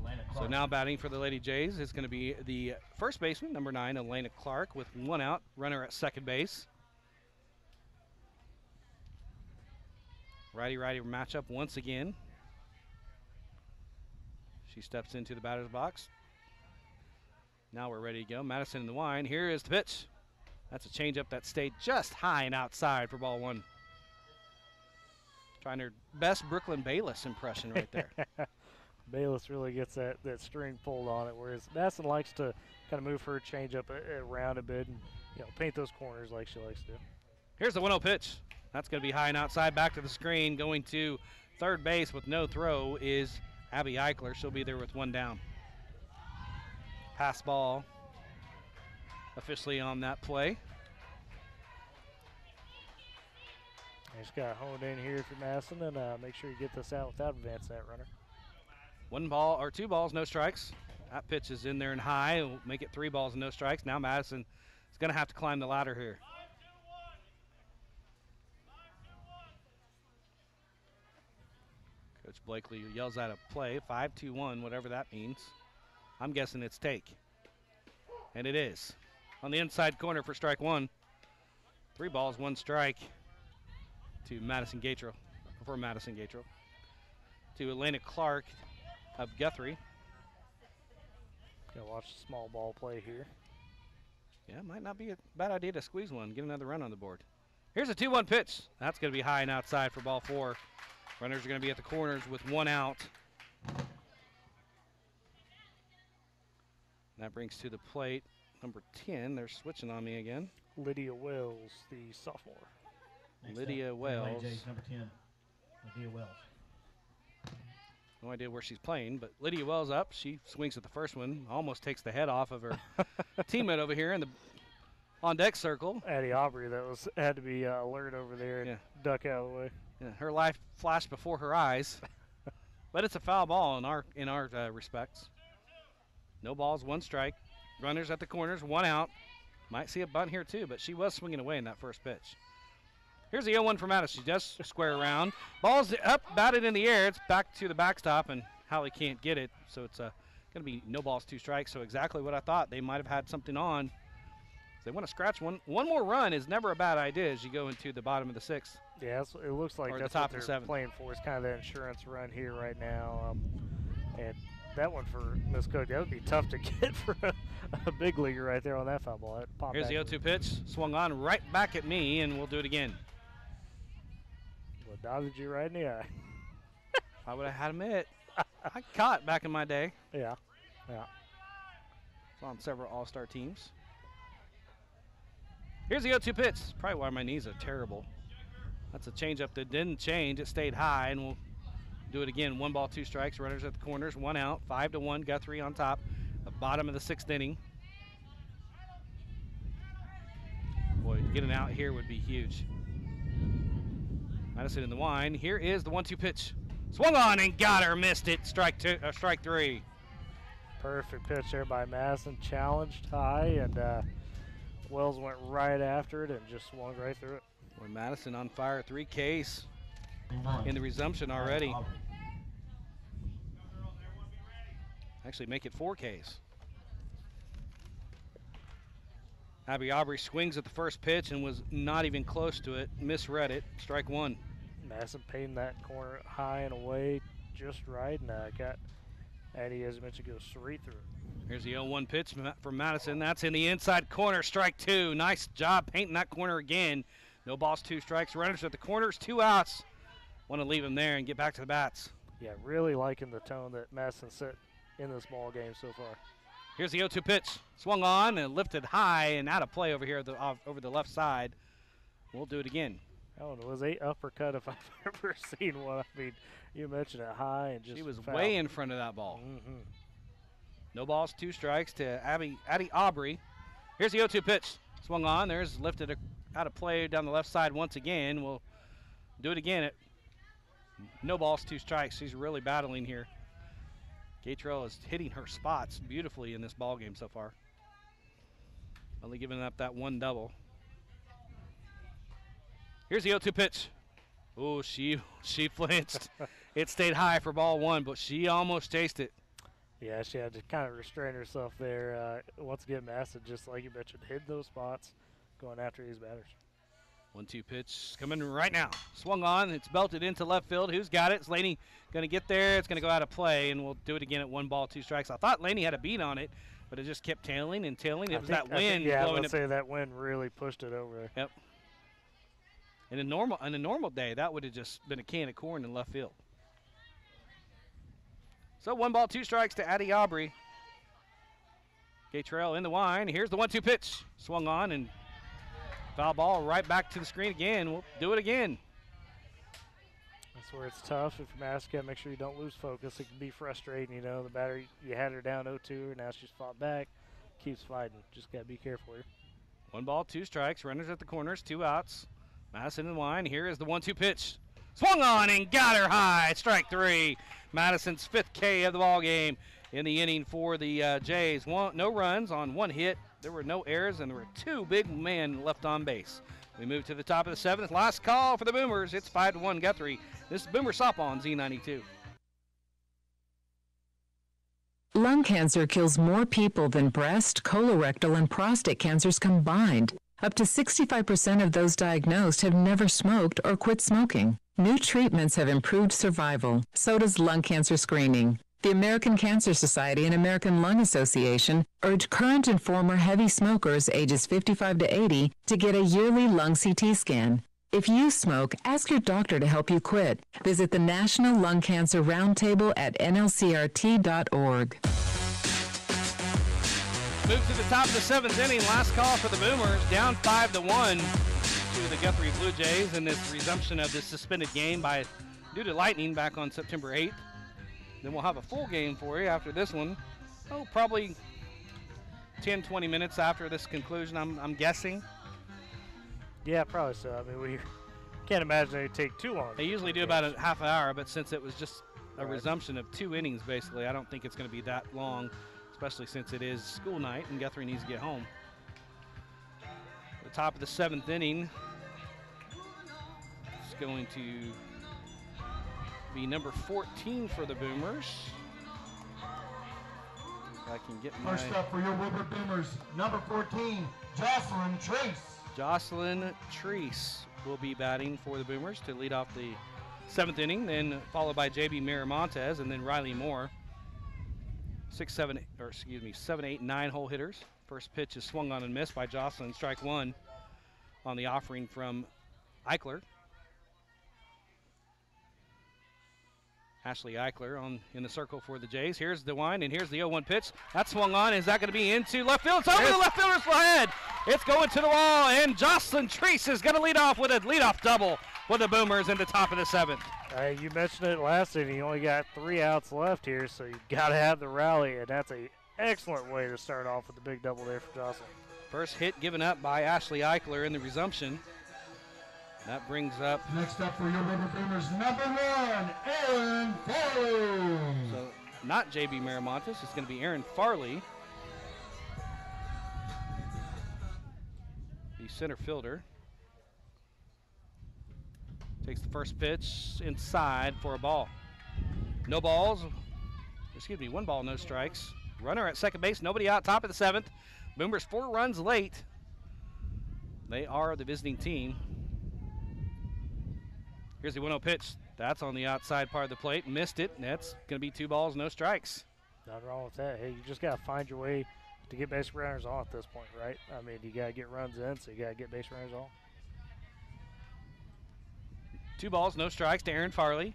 Elena Clark. So now batting for the Lady Jays is going to be the first baseman, number 9, Elena Clark, with 1 out, runner at second base. Righty-righty matchup once again. She steps into the batter's box. Now we're ready to go. Madison in the line. Here is the pitch. That's a changeup that stayed just high and outside for ball 1. Trying her best Brooklyn Bayless impression right there. Bayless really gets that string pulled on it, whereas Madison likes to kind of move her changeup around a bit and paint those corners like she likes to do. Here's the 1-0 pitch. That's going to be high and outside, back to the screen. Going to third base with no throw is Abby Eichler. She'll be there with 1 down. Pass ball officially on that play. Just got to hone in here if you're Madison and make sure you get this out without advancing that runner. 1 ball or 2 balls, no strikes. That pitch is in there and high. We'll make it 3 balls and no strikes. Now Madison is going to have to climb the ladder here. Coach Blakely yells out a play, 5-2-1, whatever that means. I'm guessing it's take. And it is. On the inside corner for strike 1. 3 balls, 1 strike to Madison Gatro, for Madison Gatro. To Elena Clark of Guthrie. Gonna watch the small ball play here. Yeah, might not be a bad idea to squeeze one, get another run on the board. Here's a 2-1 pitch. That's going to be high and outside for ball 4. Runners are going to be at the corners with 1 out. That brings to the plate number 10. They're switching on me again. Lydia Wells, the sophomore. Lydia Wells. Number 10, Lydia Wells. No idea where she's playing, but Lydia Wells up. She swings at the first one, almost takes the head off of her teammate over here in the on-deck circle. Addie Aubry, that had to be alert over there and duck out of the way. Yeah, her life flashed before her eyes, but it's a foul ball in our respects. No balls, 1 strike. Runners at the corners, 1 out. Might see a bunt here too, but she was swinging away in that first pitch. Here's the 0-1 for Madison. She does square around. Ball's up, batted in the air. It's back to the backstop, and Hallie can't get it. So it's going to be no balls, 2 strikes. So exactly what I thought. They might have had something on. They want to scratch one. One more run is never a bad idea as you go into the bottom of the 6th. Yeah, it looks like that's top what of they're the 7th. playing for. It's kind of that insurance run here right now. And that one for Miss Cook, that would be tough to get for a big leaguer right there on that foul ball. Here's the 0-2 pitch. Swung on right back at me, and we'll do it again. Well, dodged you right in the eye. I would have had him hit. I caught back in my day. Yeah. On several all-star teams. Here's the 0-2 pitch. Probably why my knees are terrible. That's a changeup that didn't change. It stayed high, and we'll do it again. 1 ball, 2 strikes. Runners at the corners, 1 out. 5-1. Guthrie on top. The bottom of the 6th inning. Boy, to get an out here would be huge. Madison in the wind. Here is the 1-2 pitch. Swung on and got her. Missed it. Strike 3. Perfect pitch there by Madison. Challenged high, and Wells went right after it and just swung right through it. Boy, Madison on fire. 3 Ks in the resumption already. Actually make it 4 Ks. Addie Aubry swings at the first pitch and was not even close to it. Misread it. Strike 1. Madison painting that corner high and away just right, and got Addie, as mentioned, goes straight through it. Here's the 0-1 pitch from Madison. That's in the inside corner. Strike 2. Nice job painting that corner again. No balls, 2 strikes. Runners at the corners, 2 outs. Want to leave him there and get back to the bats. Yeah, really liking the tone that Madison set in this ball game so far. Here's the 0-2 pitch. Swung on and lifted high and out of play over here over the left side. We'll do it again. Oh, it was a uppercut if I've ever seen one. I mean, you mentioned it high and just she was foul. way in front of that ball. Mm-hmm. No balls, 2 strikes to Addie Aubry. Here's the 0-2 pitch. Swung on. There's lifted out of play down the left side once again. We'll do it again. No balls, 2 strikes. She's really battling here. Gatrell is hitting her spots beautifully in this ball game so far. Only giving up that 1 double. Here's the 0-2 pitch. Oh, she flinched. It stayed high for ball 1, but she almost chased it. Yeah, she had to kind of restrain herself there. Once again, Madison, just like you mentioned, hid those spots, going after these batters. 1-2 pitch coming right now. Swung on. It's belted into left field. Who's got it? Is Laney going to get there? It's going to go out of play, and we'll do it again at 1 ball, 2 strikes. I thought Laney had a beat on it, but it just kept tailing and tailing. It was that wind yeah, blowing I would say that wind really pushed it over there. Yep. In a normal day, that would have just been a can of corn in left field. So 1 ball, 2 strikes to Addie Aubry. Gatrell in the wind. Here's the 1-2 pitch. Swung on and foul ball right back to the screen again. We'll do it again. That's where it's tough. If you're Madison, make sure you don't lose focus. It can be frustrating, you know. The batter, you had her down 0-2, and now she's fought back. Keeps fighting. Just got to be careful here. 1 ball, 2 strikes. Runners at the corners, 2 outs. Madison in the line. Here is the 1-2 pitch. Swung on and got her high. Strike 3. Madison's 5th K of the ball game in the inning for the Jays. No runs on 1 hit. There were no errors, and there were 2 big men left on base. We move to the top of the 7th. Last call for the Boomers. It's 5-1 Guthrie. This is Boomer Softball on Z92. Lung cancer kills more people than breast, colorectal, and prostate cancers combined. Up to 65% of those diagnosed have never smoked or quit smoking. New treatments have improved survival. So does lung cancer screening. The American Cancer Society and American Lung Association urge current and former heavy smokers ages 55 to 80 to get a yearly lung CT scan. If you smoke, ask your doctor to help you quit. Visit the National Lung Cancer Roundtable at nlcrt.org. Move to the top of the 7th inning. Last call for the Boomers. Down 5-1 to the Guthrie Blue Jays in this resumption of this suspended game due to lightning back on September 8th. Then we'll have a full game for you after this one. Oh, probably 10, 20 minutes after this conclusion, I'm guessing. Yeah, probably so. I mean, we can't imagine they take too long. They usually do about a half an hour, but since it was just a resumption of 2 innings, basically, I don't think it's going to be that long, especially since it is school night and Guthrie needs to get home. The top of the 7th inning is going to be number 14 for the Boomers. If I can get First up for your Woodward Boomers, number 14, Jocelyn Trace. Jocelyn Treese will be batting for the Boomers to lead off the 7th inning, then followed by JB Miramontes and then Riley Moore. 7, 8, 9 hole hitters. First pitch is swung on and missed by Jocelyn. Strike 1 on the offering from Eichler. Ashley Eichler in the circle for the Jays. Here's the wind, and here's the 0-1 pitch. That swung on. Is that going to be into left field? It's over the left fielder's head. It's going to the wall, and Jocelyn Treese is going to lead off with a leadoff double. for the Boomers in the top of the 7th. You mentioned it last inning. You only got 3 outs left here, so you got to have the rally, and that's an excellent way to start off with the big double there for Jocelyn. First hit given up by Ashley Eichler in the resumption. That brings up. Next up for your River Boomers, number 1, Aaron Farley. So not JB Miramontes, it's going to be Aaron Farley, the center fielder. Takes the first pitch inside for a ball. No balls. Excuse me, 1 ball, no strikes. Runner at second base, nobody out, top of the 7th. Boomers 4 runs late. They are the visiting team. Here's the 1-0 pitch. That's on the outside part of the plate. Missed it. That's going to be 2 balls, no strikes. Nothing wrong with that. Hey, you just got to find your way to get base runners on at this point, right? I mean, you got to get runs in, so you got to get base runners on. 2 balls, no strikes to Aaron Farley.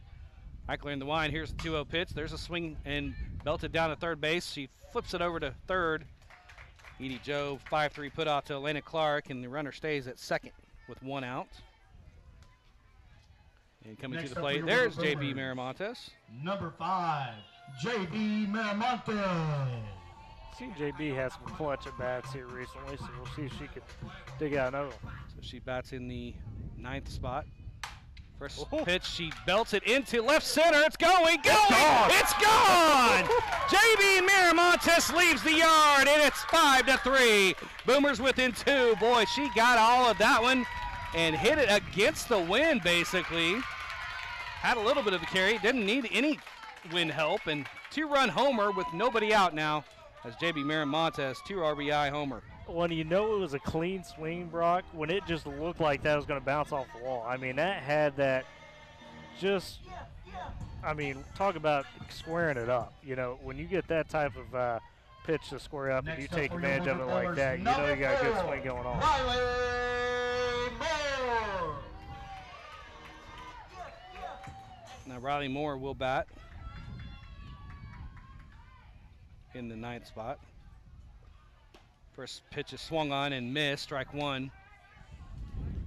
Eichler in the line. Here's the 2-0 pitch. There's a swing and belted down to third base. She flips it over to third. Edie Joe, 5-3 put out to Elena Clark, and the runner stays at second with 1 out. And coming to the plate, there's JB Miramontes. Number 5, JB Miramontes. Seen JB has some clutch at bats here recently, so we'll see if she can dig out another one. So she bats in the 9th spot. First pitch, she belts it into left center. It's going! It's gone! JB Miramontes leaves the yard, and it's 5-3. Boomers within 2. Boy, she got all of that one and hit it against the wind, basically. Had a little bit of a carry. Didn't need any wind help, and 2-run homer with nobody out now as JB Miramontes, 2 RBI homer. When you know it was a clean swing, Brock, when it just looked like that was going to bounce off the wall. I mean, that had that just, I mean, talk about squaring it up. You know, when you get that type of pitch to square up and you take advantage of it like that, you know you got a good swing going on. Now Riley Moore will bat in the 9th spot. First pitch is swung on and missed, strike 1.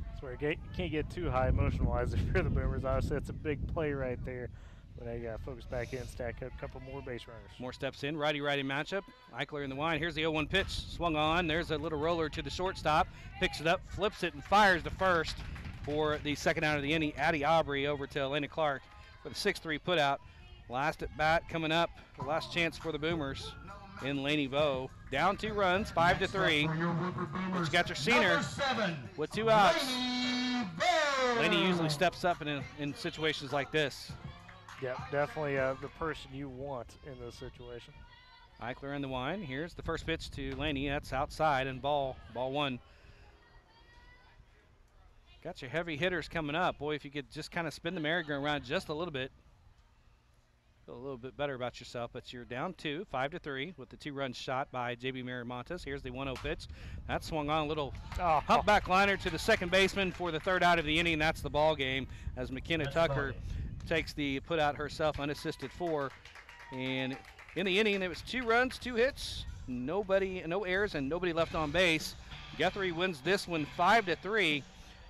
That's where you can't get too high emotion-wise if you're the Boomers. Obviously, it's a big play right there. But they got to focus back in, stack up a couple more base runners. More steps in, righty-righty matchup. Eichler in the line. Here's the 0-1 pitch, swung on. There's a little roller to the shortstop. Picks it up, flips it, and fires to first for the 2nd out of the inning. Addie Aubry over to Elena Clark for the 6-3 putout. Last at bat coming up. The last chance for the Boomers in Laney Vo. Down 2 runs, 5-3. But you got your senior with 2 outs. Laney usually steps up in situations like this. Yep, definitely the person you want in this situation. Eichler in the line. Here's the first pitch to Laney. That's outside and ball 1. Got your heavy hitters coming up. Boy, if you could just kind of spin the merry-go-round just a little bit, feel a little bit better about yourself. But you're down 2, 5-3 with the 2-run shot by JB Miramontes. Here's the 1-0 pitch. That swung on a little humpback liner to the second baseman for the 3rd out of the inning. That's the ball game as McKenna Tucker takes the put out herself, unassisted 4. And in the inning, it was 2 runs, 2 hits, no errors, and nobody left on base. Guthrie wins this one 5-3.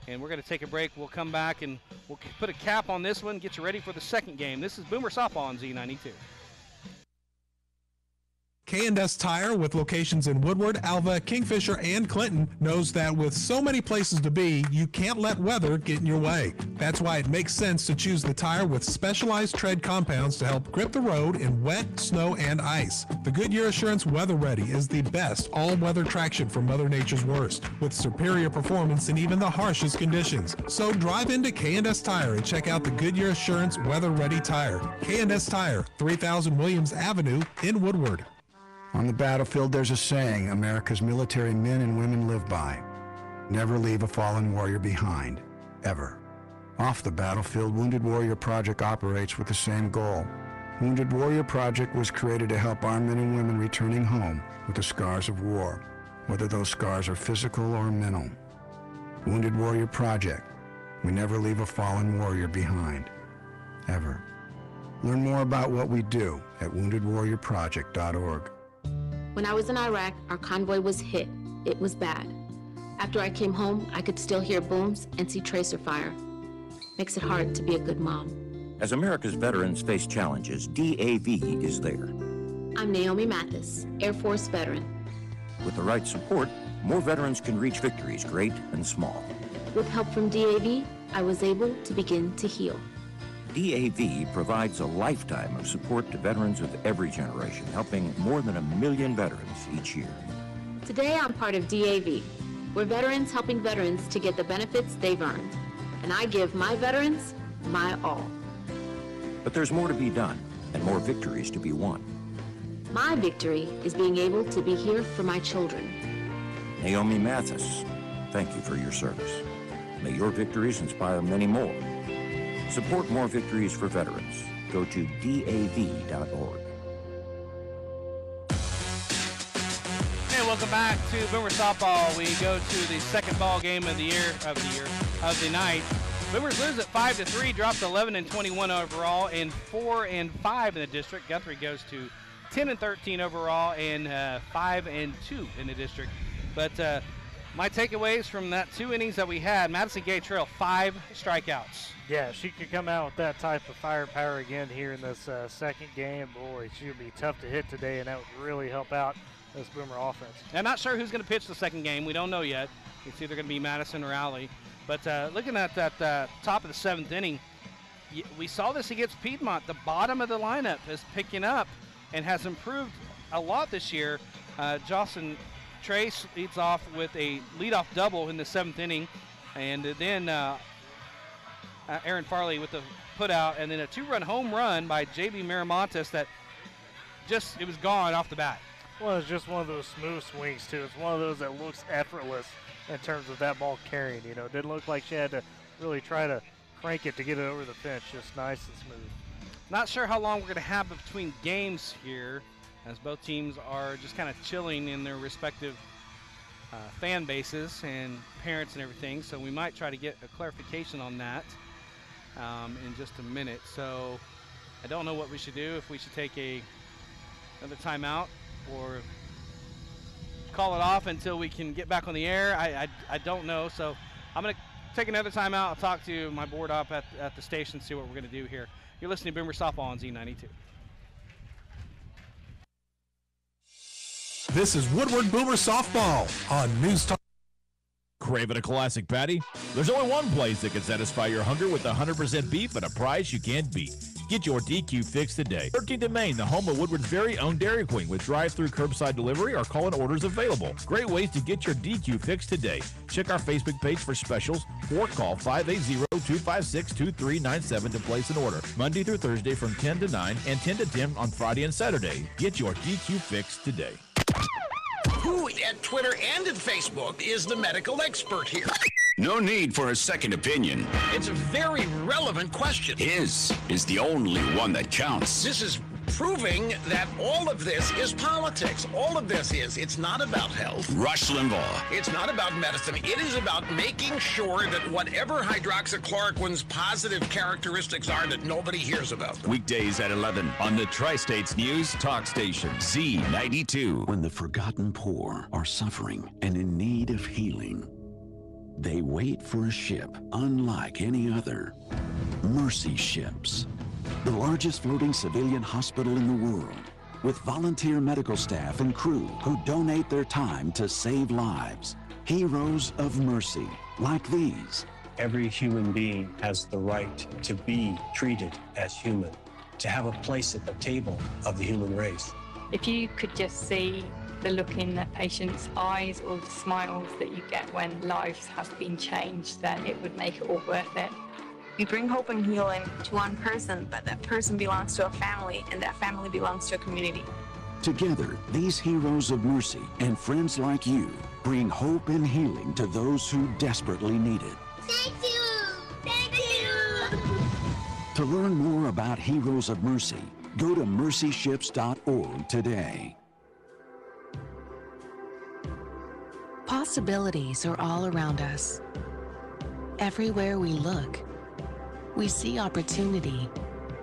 And we're going to take a break. We'll come back and we'll put a cap on this one, get you ready for the 2nd game. This is Boomer Softball on Z92. K&S Tire, with locations in Woodward, Alva, Kingfisher, and Clinton, knows that with so many places to be, you can't let weather get in your way. That's why it makes sense to choose the tire with specialized tread compounds to help grip the road in wet, snow, and ice. The Goodyear Assurance Weather Ready is the best all-weather traction for Mother Nature's worst, with superior performance in even the harshest conditions. So drive into K&S Tire and check out the Goodyear Assurance Weather Ready tire. K&S Tire, 3000 Williams Avenue in Woodward. On the battlefield, there's a saying America's military men and women live by. Never leave a fallen warrior behind, ever. Off the battlefield, Wounded Warrior Project operates with the same goal. Wounded Warrior Project was created to help our men and women returning home with the scars of war, whether those scars are physical or mental. Wounded Warrior Project. We never leave a fallen warrior behind, ever. Learn more about what we do at woundedwarriorproject.org. When I was in Iraq, our convoy was hit. It was bad. After I came home, I could still hear booms and see tracer fire. makes it hard to be a good mom. As America's veterans face challenges, DAV is there. I'm Naomi Mathis, Air Force veteran. With the right support, more veterans can reach victories, great and small. With help from DAV, I was able to begin to heal. DAV provides a lifetime of support to veterans of every generation, helping more than 1 million veterans each year. Today, I'm part of DAV. We're veterans helping veterans to get the benefits they've earned. And I give my veterans my all. But there's more to be done and more victories to be won. My victory is being able to be here for my children. Naomi Mathis, thank you for your service. May your victories inspire many more. Support more victories for veterans. Go to DAV.org. Hey, welcome back to Boomer Softball. We go to the second ball game of the night. Boomers lose at 5-3, dropped 11-21 overall and 4-5 in the district. Guthrie goes to 10-13 overall and 5-2 in the district. But my takeaways from that 2 innings that we had, Madison Gay Trail, 5 strikeouts. Yeah, she could come out with that type of firepower again here in this second game. Boy, she would be tough to hit today, and that would really help out this Boomer offense. I'm not sure who's going to pitch the second game. We don't know yet. It's either going to be Madison or Alley. But looking at that top of the 7th inning, we saw this against Piedmont. The bottom of the lineup is picking up and has improved a lot this year. Jocelyn Trace leads off with a leadoff double in the 7th inning. And then Aaron Farley with the putout, and then a 2-run home run by J.B. Miramontes that it was gone off the bat. Well, it's just one of those smooth swings, too. It's one of those that looks effortless in terms of that ball carrying. You know, it didn't look like she had to really try to crank it to get it over the fence. Just nice and smooth. Not sure how long we're going to have between games here, as both teams are just kind of chilling in their respective fan bases and parents and everything. So we might try to get a clarification on that in just a minute. So I don't know what we should do, if we should take another timeout or call it off until we can get back on the air. I don't know. So I'm going to take another timeout. I'll talk to my board op at the station, see what we're going to do here. You're listening to Boomer Softball on Z92. This is Woodward Boomer Softball on News Talk. Craving a classic patty? There's only one place that can satisfy your hunger with 100% beef at a price you can't beat. Get your DQ fix today. 13th and Main, the home of Woodward's very own Dairy Queen, with drive-through curbside delivery or call-in orders available. Great ways to get your DQ fix today. Check our Facebook page for specials or call 580-256-2397 to place an order. Monday through Thursday from 10 to 9 and 10 to 10 on Friday and Saturday. Get your DQ fix today. Who at Twitter and at Facebook is the medical expert here? No need for a second opinion. It's a very relevant question. His is the only one that counts. This is proving that all of this is politics. All of this it's not about health. Rush Limbaugh. It's not about medicine. It is about making sure that whatever hydroxychloroquine's positive characteristics are that nobody hears about them. Weekdays at 11 on the Tri-States News Talk Station, Z92. When the forgotten poor are suffering and in need of healing, they wait for a ship unlike any other. Mercy Ships. The largest floating civilian hospital in the world, with volunteer medical staff and crew who donate their time to save lives. Heroes of mercy, like these. Every human being has the right to be treated as human, to have a place at the table of the human race. If you could just see the look in the patient's eyes or the smiles that you get when lives have been changed, then it would make it all worth it. We bring hope and healing to one person, but that person belongs to a family, and that family belongs to a community. Together, these heroes of mercy and friends like you bring hope and healing to those who desperately need it. Thank you! Thank you! To learn more about Heroes of Mercy, go to mercyships.org today. Possibilities are all around us. Everywhere we look, we see opportunity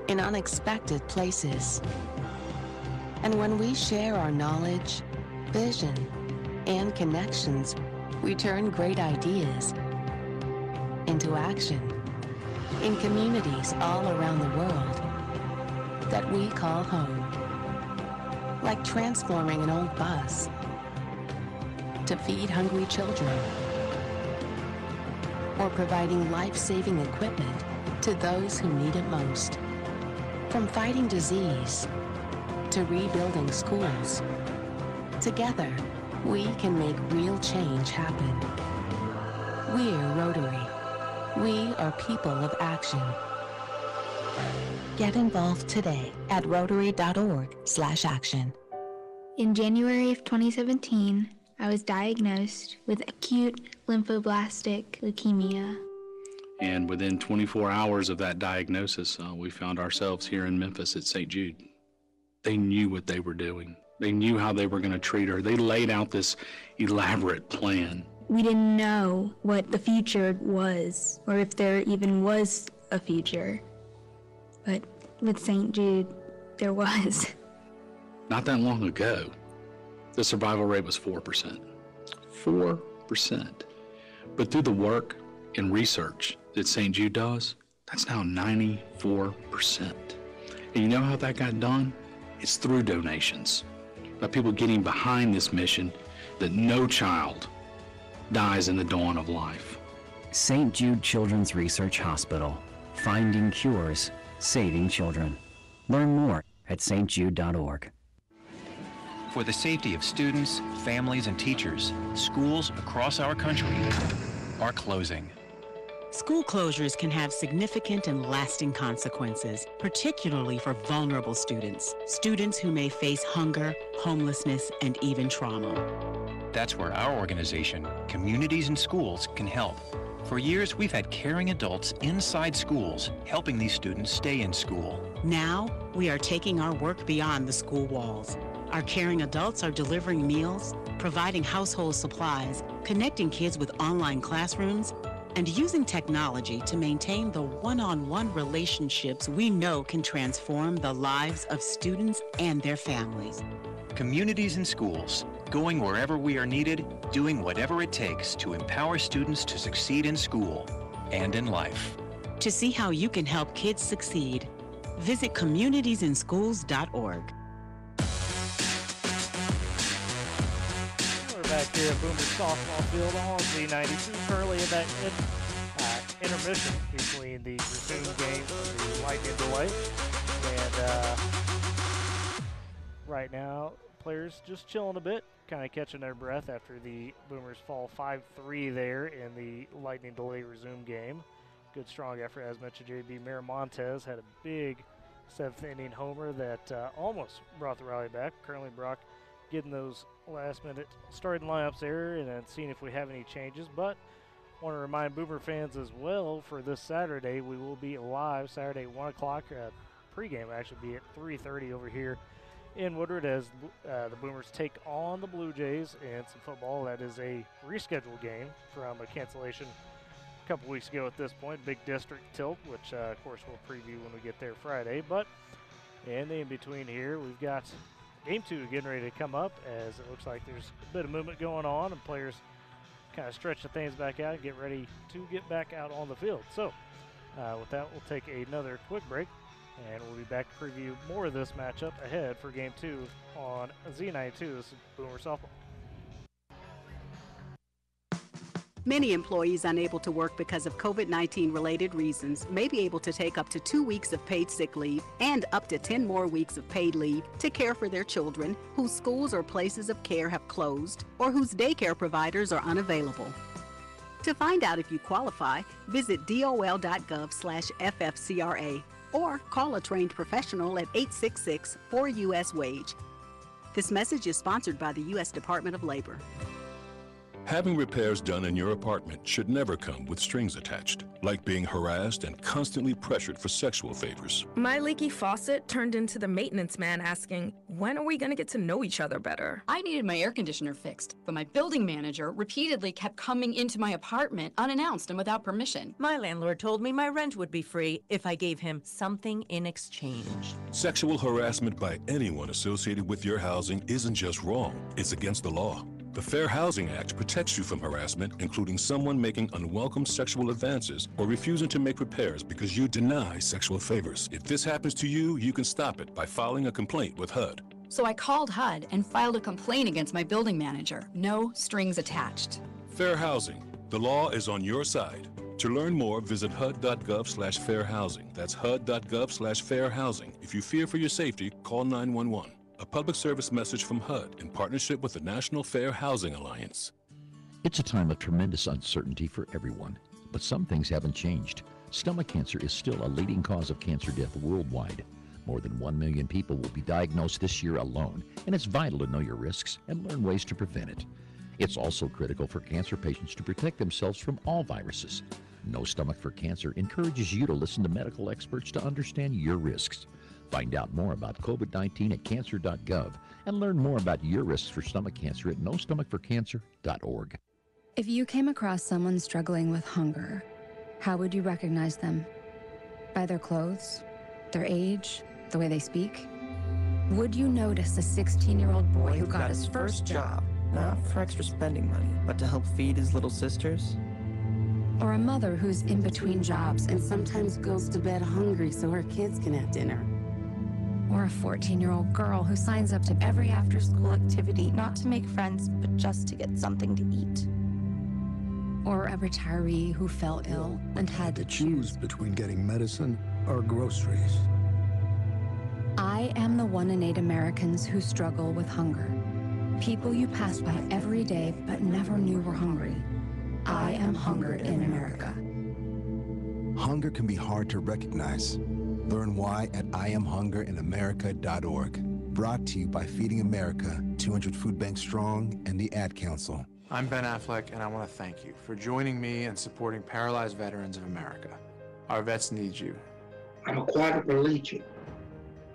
in unexpected places. And when we share our knowledge, vision, and connections, we turn great ideas into action. in communities all around the world that we call home. Like transforming an old bus to feed hungry children, or providing life-saving equipment to those who need it most. From fighting disease to rebuilding schools, together we can make real change happen. We're Rotary. We are people of action. Get involved today at rotary.org/action. In January of 2017, I was diagnosed with acute lymphoblastic leukemia. And within 24 hours of that diagnosis, we found ourselves here in Memphis at St. Jude. They knew what they were doing. They knew how they were going to treat her. They laid out this elaborate plan. We didn't know what the future was, or if there even was a future. But with St. Jude, there was. Not that long ago, the survival rate was 4%. 4%. But through the work and research that St. Jude does, that's now 94%. And you know how that got done? It's through donations, by people getting behind this mission that no child dies in the dawn of life. St. Jude Children's Research Hospital, finding cures, saving children. Learn more at stjude.org. For the safety of students, families, and teachers, schools across our country are closing. School closures can have significant and lasting consequences, particularly for vulnerable students, students who may face hunger, homelessness, and even trauma. That's where our organization, Communities in Schools, can help. For years, we've had caring adults inside schools, helping these students stay in school. Now, we are taking our work beyond the school walls. Our caring adults are delivering meals, providing household supplies, connecting kids with online classrooms, and using technology to maintain the one-on-one relationships we know can transform the lives of students and their families. Communities in Schools, going wherever we are needed, doing whatever it takes to empower students to succeed in school and in life. To see how you can help kids succeed, visit communitiesInschools.org. Back here at Boomer Softball Field on Z92, currently in that intermission between the resume game and the Lightning delay. And right now, players just chilling a bit, kind of catching their breath after the Boomers fall 5-3 there in the Lightning delay resume game. Good strong effort, as mentioned. JB Miramontes had a big 7th inning homer that almost brought the rally back. Currently, Brock getting those last-minute starting lineups there and then seeing if we have any changes. But want to remind Boomer fans as well, for this Saturday, we will be live Saturday 1 o'clock. Pregame will actually be at 3:30 over here in Woodward as the Boomers take on the Blue Jays and some football. That is a rescheduled game from a cancellation a couple weeks ago at this point. Big district tilt, which of course we'll preview when we get there Friday. But in the in-between here, we've got Game 2 getting ready to come up, as it looks like there's a bit of movement going on and players kind of stretch the things back out and get ready to get back out on the field. So with that, we'll take another quick break, and we'll be back to preview more of this matchup ahead for Game 2 on Z92. This is Boomer Softball. Many employees unable to work because of COVID-19 related reasons may be able to take up to 2 weeks of paid sick leave and up to 10 more weeks of paid leave to care for their children whose schools or places of care have closed or whose daycare providers are unavailable. To find out if you qualify, visit dol.gov/FFCRA or call a trained professional at 866-4US-WAGE. This message is sponsored by the U.S. Department of Labor. Having repairs done in your apartment should never come with strings attached, like being harassed and constantly pressured for sexual favors. My leaky faucet turned into the maintenance man asking, when are we going to get to know each other better? I needed my air conditioner fixed, but my building manager repeatedly kept coming into my apartment unannounced and without permission. My landlord told me my rent would be free if I gave him something in exchange. Sexual harassment by anyone associated with your housing isn't just wrong, it's against the law. The Fair Housing Act protects you from harassment, including someone making unwelcome sexual advances or refusing to make repairs because you deny sexual favors. If this happens to you, you can stop it by filing a complaint with HUD. So I called HUD and filed a complaint against my building manager. No strings attached. Fair housing. The law is on your side. To learn more, visit hud.gov/fairhousing. That's hud.gov/fairhousing. If you fear for your safety, call 911. A public service message from HUD in partnership with the National Fair Housing Alliance. It's a time of tremendous uncertainty for everyone, but some things haven't changed. Stomach cancer is still a leading cause of cancer death worldwide. More than 1 million people will be diagnosed this year alone, and it's vital to know your risks and learn ways to prevent it. It's also critical for cancer patients to protect themselves from all viruses. No Stomach for Cancer encourages you to listen to medical experts to understand your risks. Find out more about COVID-19 at cancer.gov and learn more about your risks for stomach cancer at nostomachforcancer.org. If you came across someone struggling with hunger, how would you recognize them? By their clothes, their age, the way they speak? Would you notice a 16-year-old boy who got his first job, not for extra spending money, but to help feed his little sisters? Or a mother who's in between jobs and sometimes goes to bed hungry so her kids can have dinner? Or a 14-year-old girl who signs up to every after-school activity not to make friends, but just to get something to eat? Or a retiree who fell ill and had to choose between getting medicine or groceries. I am the 1 in 8 Americans who struggle with hunger. People you pass by every day but never knew were hungry. I am hunger in America. Hunger can be hard to recognize. Learn why at IamHungerInAmerica.org. Brought to you by Feeding America, 200 Food Banks Strong, and the Ad Council. I'm Ben Affleck, and I want to thank you for joining me and supporting Paralyzed Veterans of America. Our vets need you. I'm a quadriplegic.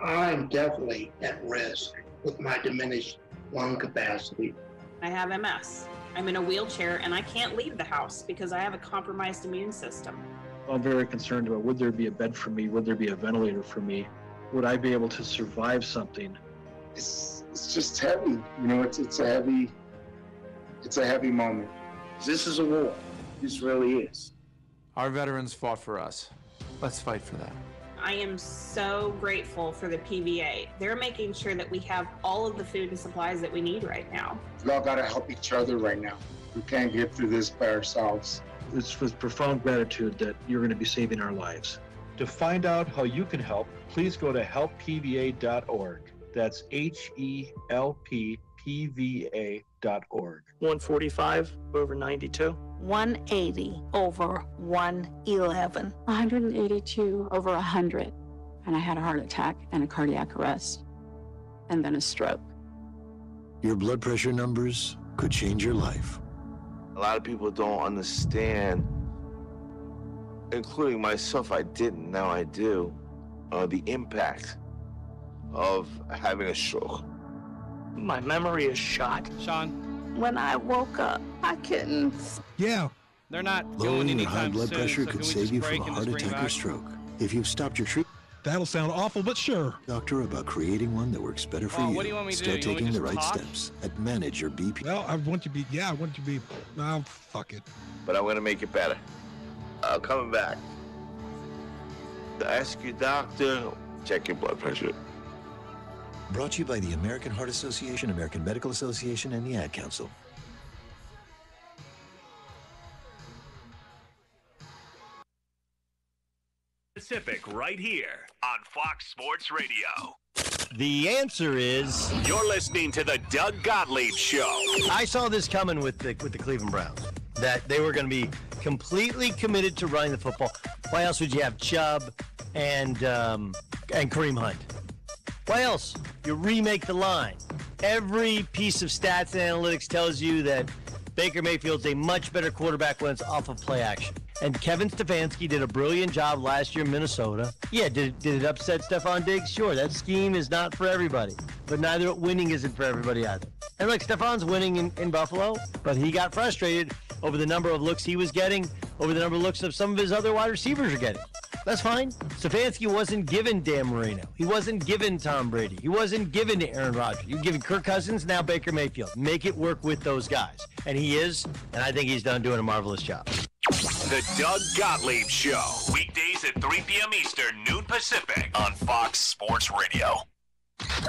I'm definitely at risk with my diminished lung capacity. I have MS. I'm in a wheelchair and I can't leave the house because I have a compromised immune system. I'm very concerned about, would there be a bed for me? Would there be a ventilator for me? Would I be able to survive something? It's just heavy. You know, it's a heavy moment. This is a war. This really is. Our veterans fought for us. Let's fight for them. I am so grateful for the PVA. They're making sure that we have all of the food and supplies that we need right now. We all gotta help each other right now. We can't get through this by ourselves. It's with profound gratitude that you're going to be saving our lives. To find out how you can help, please go to helppva.org. That's HELPPVA.org. 145 over 92. 180 over 111. 182 over 100. And I had a heart attack and a cardiac arrest. And then a stroke. Your blood pressure numbers could change your life. A lot of people don't understand, including myself, I didn't, now I do, the impact of having a stroke. My memory is shot. Sean? When I woke up, I couldn't. Yeah. They're not Lowering going your high anytime blood soon, pressure so could can we save just you break from a and heart just bring attack it or back? stroke. If you've stopped your treatment, that'll sound awful, but sure. Doctor about creating one that works better for you. What do you want me to Start do? You want me taking to the just right talk? steps and manage your BP. Well, I want you to be, oh, fuck it. But I'm gonna make it better. Coming back. Ask your doctor, check your blood pressure. Brought to you by the American Heart Association, American Medical Association, and the Ad Council. Pacific right here on Fox Sports Radio. The answer is... You're listening to the Doug Gottlieb Show. I saw this coming with the Cleveland Browns, that they were going to be completely committed to running the football. Why else would you have Chubb and Kareem Hunt? Why else? You remake the line. Every piece of stats and analytics tells you that Baker Mayfield's a much better quarterback when it's off of play action. And Kevin Stefanski did a brilliant job last year in Minnesota. Yeah, did it upset Stephon Diggs? Sure, that scheme is not for everybody. But neither winning isn't for everybody either. And look, Stephon's winning in Buffalo, but he got frustrated over the number of looks he was getting, over the number of looks of some of his other wide receivers are getting. That's fine. Stefanski wasn't given Dan Marino. He wasn't given Tom Brady. He wasn't given to Aaron Rodgers. You're giving Kirk Cousins, now Baker Mayfield. Make it work with those guys. And he is, and I think he's done doing a marvelous job. The Doug Gottlieb Show. Weekdays at 3 p.m. Eastern, noon Pacific on Fox Sports Radio.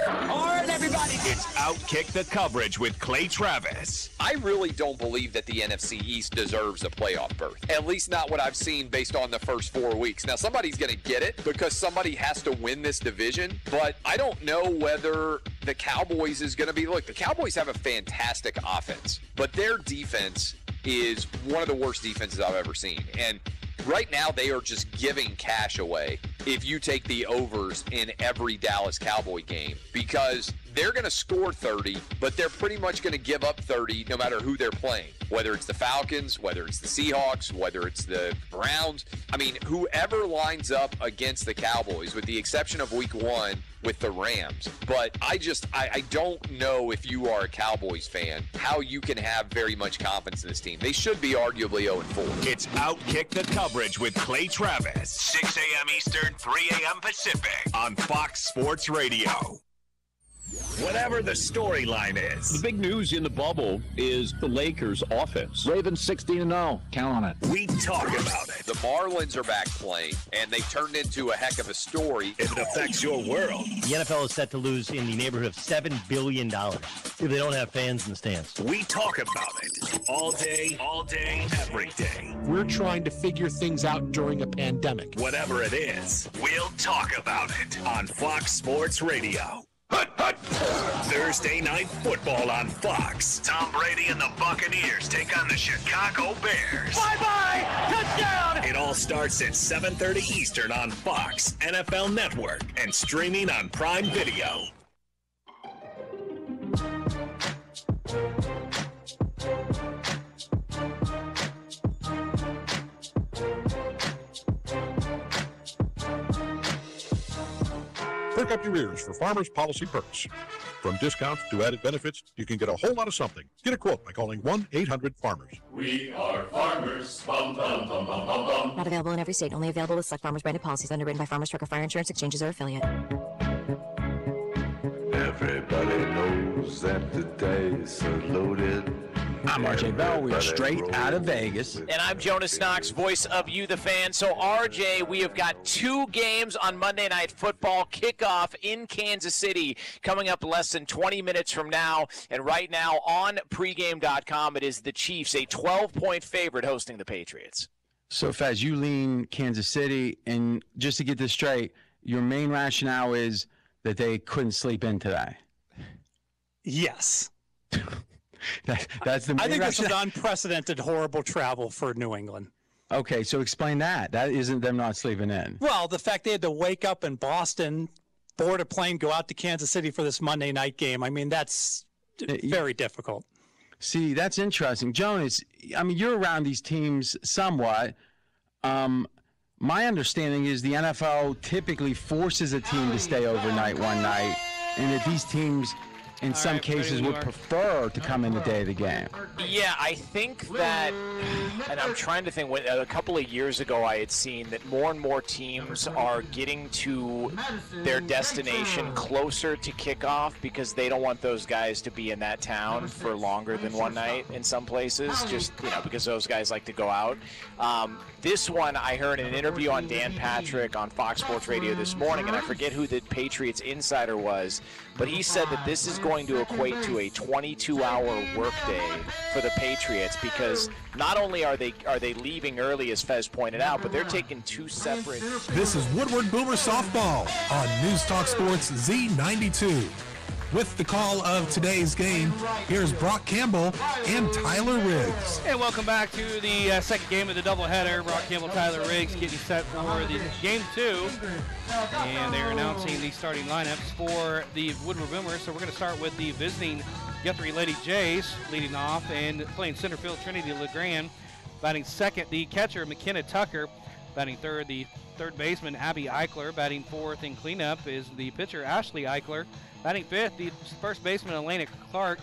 All right, everybody. It's Outkick the Coverage with Clay Travis. I really don't believe that the NFC East deserves a playoff berth. At least not what I've seen based on the first 4 weeks. Now, somebody's going to get it because somebody has to win this division, but I don't know whether the Cowboys is going to be. Look, the Cowboys have a fantastic offense, but their defense is one of the worst defenses I've ever seen. And right now, they are just giving cash away if you take the overs in every Dallas Cowboy game, because they're going to score 30, but they're pretty much going to give up 30 no matter who they're playing, whether it's the Falcons, whether it's the Seahawks, whether it's the Browns. I mean, whoever lines up against the Cowboys, with the exception of week 1 with the Rams. But I don't know, if you are a Cowboys fan, how you can have very much confidence in this team. They should be arguably 0-4. It's Outkick the Coverage with Clay Travis. 6 a.m. Eastern, 3 a.m. Pacific on Fox Sports Radio. Whatever the storyline is. The big news in the bubble is the Lakers' offense. Ravens 16-0. Count on it. We talk about it. The Marlins are back playing, and they turned into a heck of a story. If it affects your world. The NFL is set to lose in the neighborhood of $7 billion if they don't have fans in the stands. We talk about it all day, every day. We're trying to figure things out during a pandemic. Whatever it is, we'll talk about it on Fox Sports Radio. Thursday Night Football on Fox. Tom Brady and the Buccaneers take on the Chicago Bears. Bye-bye! Touchdown! It all starts at 7:30 Eastern on Fox, NFL Network, and streaming on Prime Video. Perk up your ears for Farmers Policy Perks. From discounts to added benefits, you can get a whole lot of something. Get a quote by calling 1-800-FARMERS. We are farmers. Bum, bum, bum, bum, bum, bum. Not available in every state. Only available with select Farmers branded policies underwritten by Farmers Truck or Fire Insurance Exchanges or affiliate. Everybody knows that the dice are loaded. I'm RJ Bell. We are straight out of Vegas. And I'm Jonas Knox, voice of You, the Fan. So, RJ, we have got 2 games on Monday Night Football. Kickoff in Kansas City coming up less than 20 minutes from now. And right now on pregame.com, it is the Chiefs, a 12-point favorite, hosting the Patriots. So, Faz, you lean Kansas City. And just to get this straight, your main rationale is that they couldn't sleep in today. Yes. That's the main I think that's rationale. an unprecedented, horrible travel for New England. Okay, so explain that. That isn't them not sleeping in. Well, the fact they had to wake up in Boston, board a plane, go out to Kansas City for this Monday night game, I mean, that's very difficult. See, that's interesting. Jonas, I mean, you're around these teams somewhat. My understanding is the NFL typically forces a team to stay overnight one night, and that these teams in some cases would prefer to come in the day of the game. Yeah, I think that, and I'm trying to think, a couple of years ago I had seen that more and more teams are getting to their destination closer to kickoff because they don't want those guys to be in that town for longer than one night in some places, just, because those guys like to go out. This one I heard in an interview on Dan Patrick on Fox Sports Radio this morning, and I forget who the Patriots insider was, but he said that this is going to equate to a 22-hour workday for the Patriots because not only are they leaving early, as Fez pointed out, but they're taking 2 separate. This is Woodward Boomer Softball on News Talk Sports Z92. With the call of today's game, here's Brock Campbell and Tyler Riggs. And welcome back to the second game of the doubleheader. Brock Campbell, Tyler Riggs getting set for the game 2. And they're announcing the starting lineups for the Woodward Boomers. So we're going to start with the visiting Guthrie Lady Jays leading off, and playing center field Trinity LeGrand. Batting second, the catcher McKenna Tucker. Batting third, the third baseman Addie Eichler. Batting fourth in cleanup is the pitcher Ashley Eichler. Batting fifth, the first baseman Elena Clark.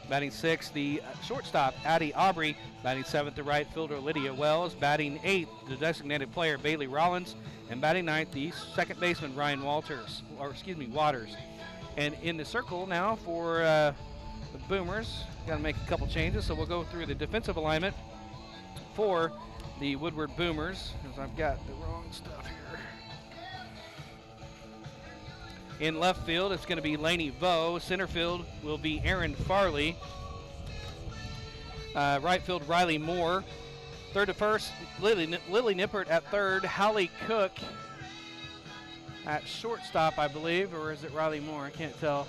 Batting 6th, the shortstop, Addie Aubry. Batting 7th, the right fielder, Lydia Wells. Batting 8th, the designated player, Bailey Rollins. And batting 9th, the second baseman, Ryan Waters. And in the circle now for the Boomers. Got to make a couple changes, so we'll go through the defensive alignment for the Woodward Boomers, because I've got the wrong stuff here. In left field, it's going to be Lainey Vo. Center field will be Aaron Farley. Right field, Riley Moore. Third to first, Lily Nippert at third. Hallie Cook at shortstop, I believe, or is it Riley Moore? I can't tell.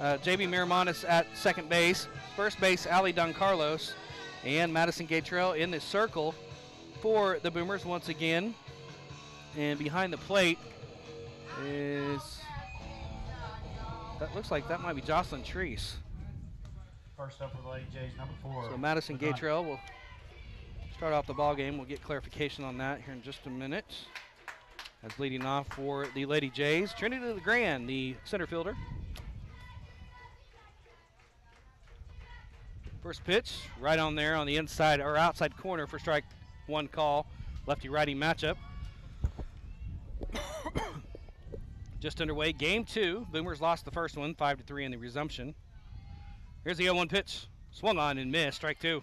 JB Miramontes at second base. First base, Allie Doncarlos. And Madison Gatrell in the circle for the Boomers once again. And behind the plate is... That looks like that might be Jocelyn Treese. First up for the Lady Jays, number 4. So Madison Gatrell will start off the ball game. We'll get clarification on that here in just a minute. As leading off for the Lady Jays, Trinity LeGrand, the center fielder. First pitch, right on there on the inside or outside corner for strike one call. Lefty-righty matchup. Just underway, game 2. Boomers lost the first one, 5-3 in the resumption. Here's the 0-1 pitch. Swung on and missed, strike 2.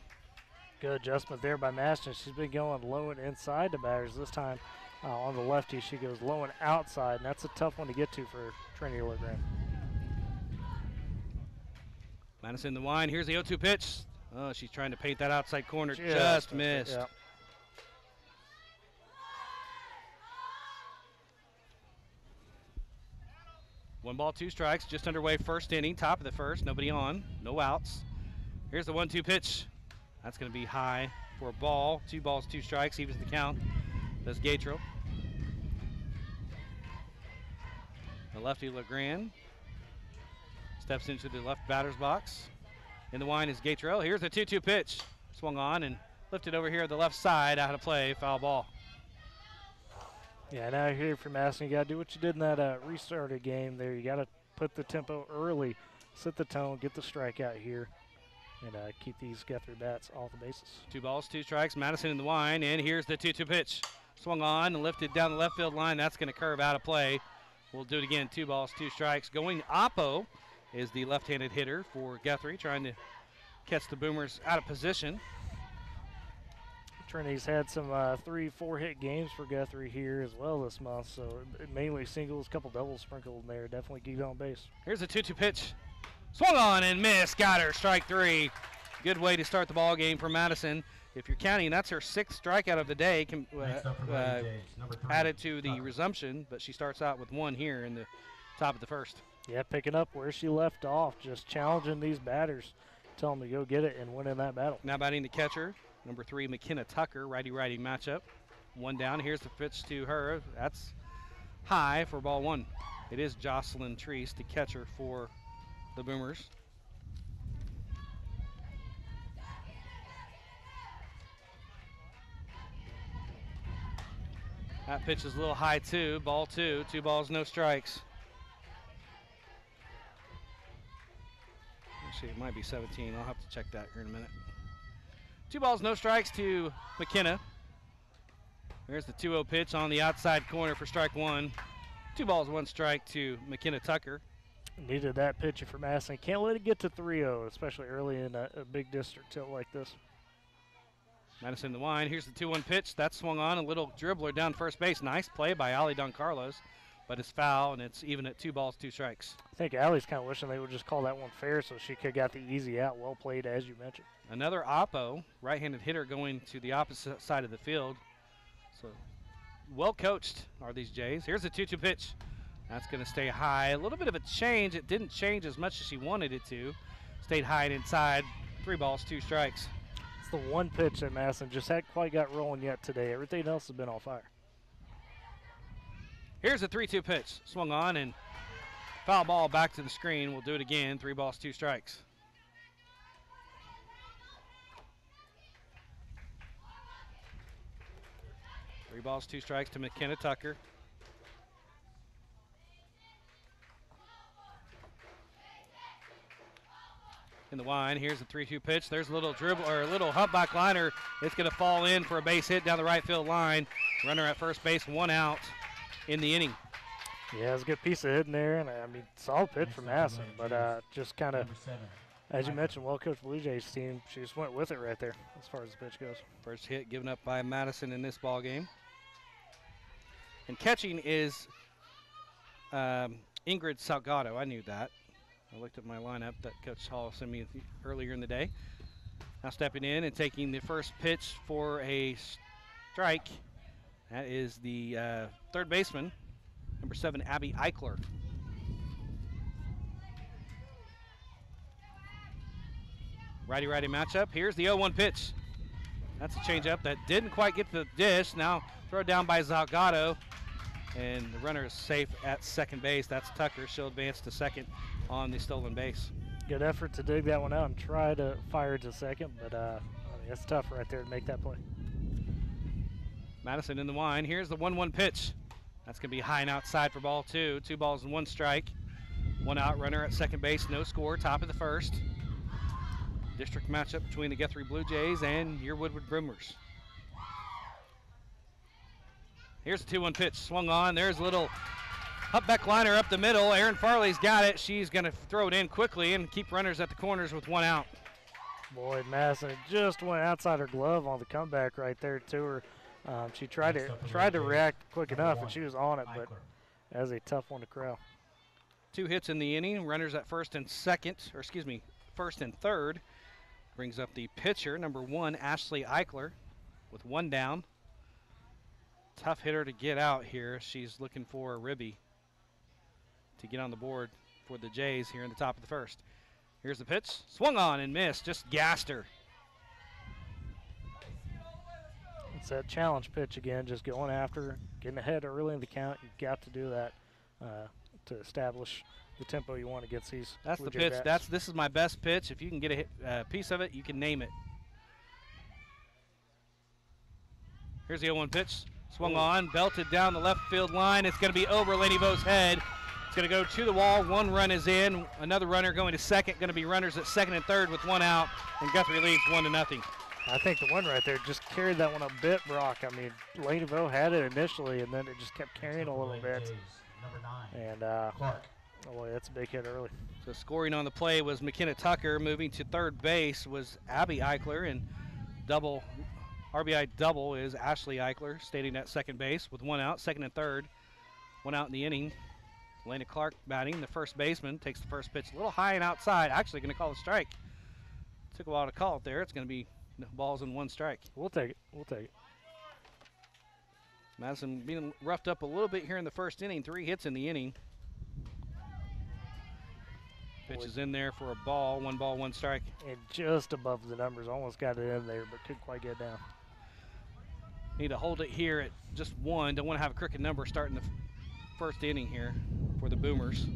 Good adjustment there by Maston. She's been going low and inside the batters. This time on the lefty, she goes low and outside, and that's a tough one to get to for Trinity LeGrand. Madison the line. Here's the 0-2 pitch. Oh, she's trying to paint that outside corner. Just missed. Yeah. One ball, 2 strikes, just underway first inning, top of the first, nobody on, no outs. Here's the 1-2 pitch. That's going to be high for a ball. 2 balls, 2 strikes, evens the count. That's Gatrell. The lefty LeGrand steps into the left batter's box. In the line is Gatrell. Here's the 2-2 pitch. Swung on and lifted over here at the left side, out of play, foul ball. Yeah, now here from Madison, you got to do what you did in that restarted game there. You got to put the tempo early, set the tone, get the strikeout here, and keep these Guthrie bats off the bases. 2 balls, 2 strikes. Madison in the line, and here's the 2-2 pitch. Swung on and lifted down the left field line. That's going to curve out of play. We'll do it again. 2 balls, 2 strikes. Going Oppo is the left-handed hitter for Guthrie, trying to catch the Boomers out of position. Trinity's had some 3-4 hit games for Guthrie here as well this month, so mainly singles, couple doubles sprinkled in there. Definitely keep on base. Here's a 2-2 pitch. Swung on and missed. Got her. Strike 3. Good way to start the ball game for Madison. If you're counting, that's her 6th strikeout of the day, added to the resumption, but she starts out with 1 here in the top of the first. Yeah, picking up where she left off, just challenging these batters, tell them to go get it and win in that battle. Now batting the catcher. Number 3, McKenna Tucker, righty-righty matchup. 1 down. Here's the pitch to her. That's high for ball 1. It is Jocelyn Treese, the catcher for the Boomers. That pitch is a little high too. Ball 2. 2 balls, no strikes. Actually, it might be 17. I'll have to check that here in a minute. 2 balls, no strikes to McKenna. There's the 2-0 pitch on the outside corner for strike 1. 2 balls, 1 strike to McKenna Tucker. Needed that pitch for Madison. Can't let it get to 3-0, especially early in a big district tilt like this. Madison in the line. Here's the 2-1 pitch. That swung on. A little dribbler down first base. Nice play by Allie Doncarlos, but it's foul, and it's even at 2 balls, 2 strikes. I think Allie's kind of wishing they would just call that one fair so she could have got the easy out. Well played, as you mentioned. Another Oppo, right-handed hitter going to the opposite side of the field. So well coached are these Jays. Here's the 2-2 pitch. That's going to stay high. A little bit of a change. It didn't change as much as she wanted it to. Stayed high and inside. 3 balls, 2 strikes. It's the one pitch that Madison just hadn't quite got rolling yet today. Everything else has been on fire. Here's a 3-2 pitch. Swung on and foul ball back to the screen. We'll do it again. 3 balls, 2 strikes. Three balls, 2 strikes to McKenna Tucker. in the wind. Here's the 3-2 pitch. There's a little dribble or a little humpback liner. It's going to fall in for a base hit down the right field line. Runner at first base, 1 out in the inning. Yeah, it was a good piece of hitting there, and I mean, solid pitch from Madison, but just kind of, as you mentioned, well-coached Blue Jays team, she just went with it right there as far as the pitch goes. First hit given up by Madison in this ball game. And catching is Ingrid Salgado. I knew that. I looked at my lineup that Coach Hall sent me earlier in the day. Now stepping in and taking the first pitch for a strike. That is the third baseman, number 7, Addie Eichler. Righty-righty matchup. Here's the 0-1 pitch. That's a changeup that didn't quite get to the dish. Now thrown down by Salgado. And the runner is safe at second base. That's Tucker. She'll advance to second on the stolen base. Good effort to dig that one out and try to fire to second, but I mean, it's tough right there to make that play. Madison in the wind. Here's the 1-1 pitch. That's going to be high and outside for ball 2. 2 balls and 1 strike. 1 out, runner at second base. No score. Top of the first. District matchup between the Guthrie Blue Jays and your Woodward Boomers. Here's the 2-1 pitch. Swung on. There's a little humpback liner up the middle. Erin Farley's got it. She's going to throw it in quickly and keep runners at the corners with 1 out. Boy, Madison just went outside her glove on the comeback right there to her. She tried to react quick enough, and she was on it, but that was a tough one to corral. 2 hits in the inning. Runners at first and third. Brings up the pitcher, number 1, Ashley Eichler, with 1 down. Tough hitter to get out here. She's looking for a ribby to get on the board for the Jays here in the top of the first. Here's the pitch. Swung on and missed. Just gassed her. It's that challenge pitch again, just going after, getting ahead early in the count. You've got to do that to establish the tempo you want against these. That's the pitch. This is my best pitch. If you can get a piece of it, you can name it. Here's the 0-1 pitch. Swung on, belted down the left field line. It's going to be over Lady Vo's head. It's going to go to the wall. 1 run is in. Another runner going to second. Going to be runners at second and third with 1 out. And Guthrie leads 1-0. I think the one right there just carried that one a bit, Brock. I mean, Lady Vo had it initially, and then it just kept carrying a little bit. And, boy, that's a big hit early. So scoring on the play was McKenna Tucker. Moving to third base was Abby Eichler. And RBI double is Ashley Eichler, standing at second base with 1 out, second and third. 1 out in the inning. Elena Clark batting, the first baseman, takes the first pitch a little high and outside. Actually going to call a strike. Took a while to call it there. It's going to be balls and 1 strike. We'll take it. We'll take it. Madison being roughed up a little bit here in the first inning. 3 hits in the inning. Pitch is in there for a ball. 1 ball, 1 strike. And just above the numbers. Almost got it in there, but couldn't quite get down. Need to hold it here at just 1. Don't want to have a crooked number starting the first inning here for the Boomers.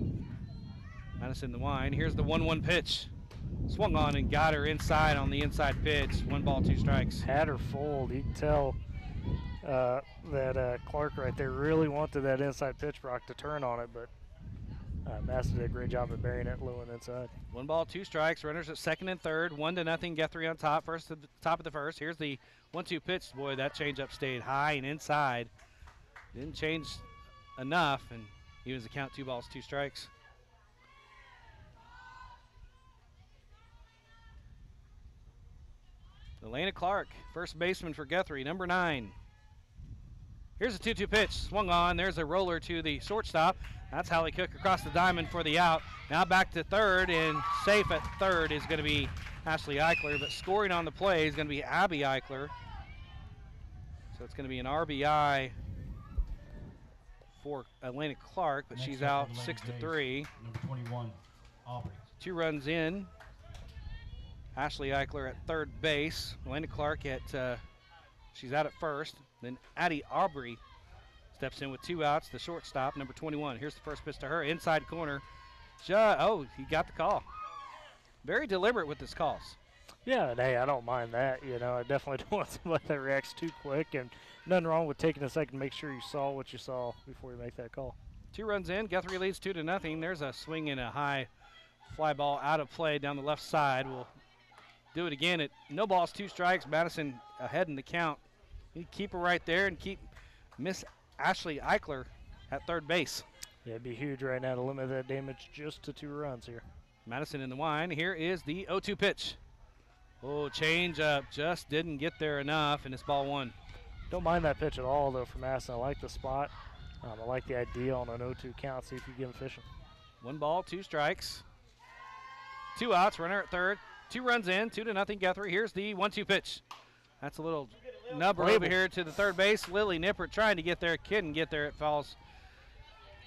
Madison the wind. Here's the 1-1 pitch. Swung on and got her inside on the inside pitch. 1 ball, 2 strikes. Had her fooled. You can tell that Clark right there really wanted that inside pitch, Brock, to turn on it, but Madison did a great job of burying it low and inside. 1 ball, 2 strikes. Runners at second and third. 1-0. Guthrie on top. First to the top of the first. Here's the 1-2 pitch. Boy, that changeup stayed high and inside. Didn't change enough, and evens the count. 2 balls, 2 strikes. Elena Clark, first baseman for Guthrie, number 9. Here's a 2-2 pitch. Swung on. There's a roller to the shortstop. That's Hallie Cook across the diamond for the out. Now back to third, and safe at third is going to be Ashley Eichler, but scoring on the play is going to be Abby Eichler. So it's going to be an RBI for Elena Clark, but she's out 6-3. Number 21, Aubry. 2 runs in. Ashley Eichler at third base. Elena Clark she's out at first. Then Addie Aubry steps in with 2 outs. The shortstop, number 21. Here's the first pitch to her, inside corner. He got the call. Very deliberate with his calls. Yeah, and hey, I don't mind that. You know, I definitely don't want somebody that reacts too quick, and nothing wrong with taking a second to make sure you saw what you saw before you make that call. 2 runs in. Guthrie leads 2-0. There's a swing and a high Fly ball out of play down the left side. We'll do it again at no balls, 2 strikes. Madison ahead in the count. You keep her right there and keep Miss Ashley Eichler at third base. Yeah, it'd be huge right now to limit that damage just to 2 runs here. Madison in the wind. Here is the 0-2 pitch. Oh, change up. Just didn't get there enough, and it's ball 1. Don't mind that pitch at all, though, from Madison. I like the spot. I like the idea on an 0-2 count. See if you get him fishing. 1 ball, 2 strikes. 2 outs, runner at third. 2 runs in, 2-0 Guthrie. Here's the 1-2 pitch. That's a little nubber over here to the third base. Lily Nippert trying to get there. Couldn't get there. It falls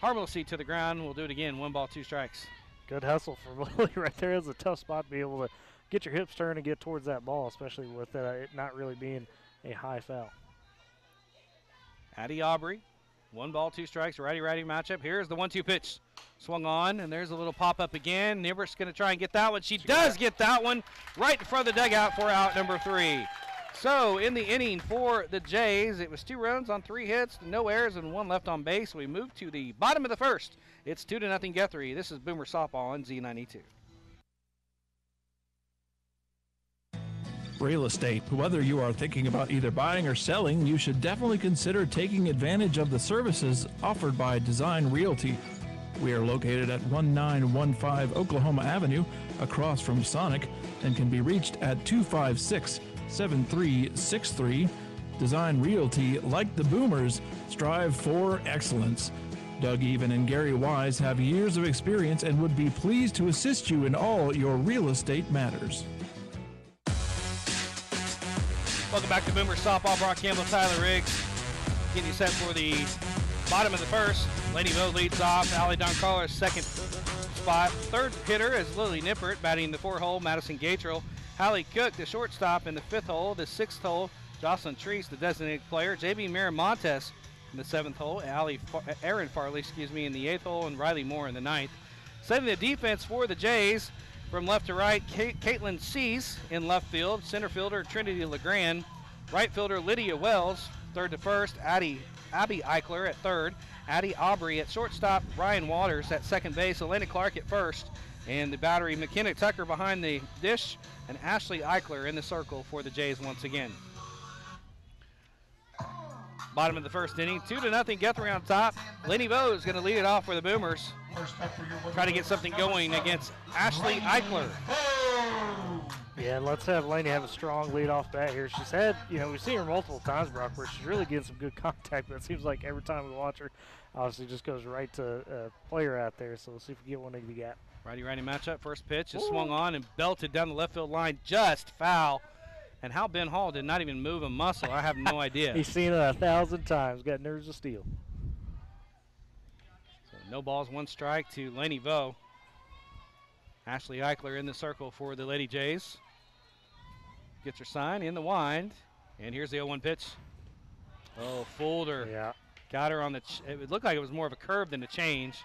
harmlessly to the ground. We'll do it again. 1 ball, 2 strikes. Good hustle for Lily right there. It's a tough spot to be able to get your hips turned and get towards that ball, especially with it not really being a high foul. Addie Aubry. 1 ball, 2 strikes. Righty-righty matchup. Here's the 1-2 pitch. Swung on, and there's a little pop-up again. Nibbert's going to try and get that one. She does get that one right in front of the dugout for out number 3. So in the inning for the Jays, it was 2 runs on 3 hits, no errors, and 1 left on base. We move to the bottom of the first. It's 2-0 Guthrie. This is Boomer Softball on Z92. Real estate. Whether you are thinking about either buying or selling, you should definitely consider taking advantage of the services offered by Design Realty. We are located at 1915 Oklahoma Avenue, across from Sonic, and can be reached at 256-7363. Design Realty, like the Boomers, strive for excellence. Doug Even and Gary Wise have years of experience and would be pleased to assist you in all your real estate matters. Welcome back to Boomer Softball. Brock Campbell, Tyler Riggs, getting you set for the bottom of the first. Lady Vo leads off. Allie Doncarlo's second spot. Third hitter is Lily Nippert, batting the 4-hole. Madison Gatrell. Hallie Cook, the shortstop, in the 5th hole. The 6th hole, Jocelyn Treese, the designated player. JB Miramontes in the 7th hole. Aaron Farley, in the 8th hole, and Riley Moore in the 9th. Setting the defense for the Jays. From left to right, Caitlin Cease in left field. Center fielder Trinity LeGrand. Right fielder Lydia Wells. Third to first, Abby Eichler at third. Addie Aubry at shortstop. Ryan Waters at second base. Elena Clark at first. And the battery, McKenna Tucker behind the dish. And Ashley Eichler in the circle for the Jays once again. Bottom of the first inning, 2-0 Guthrie on top. Lenny Vo is going to lead it off for the Boomers. Try to get something going against Ashley Eichler. Yeah, and let's have Laney have a strong leadoff bat here. She's had, we've seen her multiple times, Brock, where she's really getting some good contact, but it seems like every time we watch her, obviously just goes right to a player out there. So we'll see if we get one into the gap. Righty-righty matchup. First pitch is swung on and belted down the left field line, just foul. And how Ben Hall did not even move a muscle, I have no idea. He's seen it 1,000 times. Got nerves of steel. So no balls, 1 strike to Laney Vo. Ashley Eichler in the circle for the Lady Jays. Gets her sign in the wind. And here's the 0-1 pitch. Oh, fooled her. Yeah. Got her on the it looked like it was more of a curve than a change.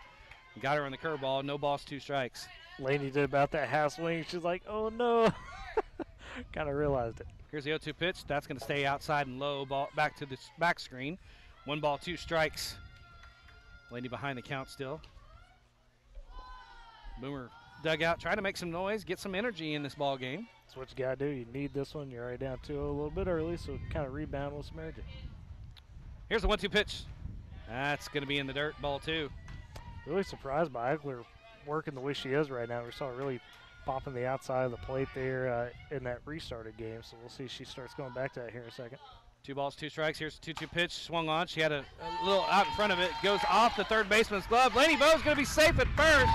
Got her on the curveball. No balls, 2 strikes. Laney did about that half swing. She's like, oh, no. Kind of realized it. Here's the 0-2 pitch. That's going to stay outside and low. Ball back to the back screen. 1 ball, 2 strikes. Laney behind the count still. Boomer dugout trying to make some noise, get some energy in this ball game. That's what you got to do. You need this one. You're already down 2-0 a little bit early, so kind of rebound with some energy. Here's the 1-2 pitch. That's going to be in the dirt. Ball 2. Really surprised by Eichler working the way she is right now. We saw her really popping the outside of the plate there in that restarted game. So we'll see if she starts going back to that here in a second. 2 balls, 2 strikes. Here's the 2-2 pitch. Swung on. She had a little out in front of it. Goes off the third baseman's glove. Laney Vo's going to be safe at first.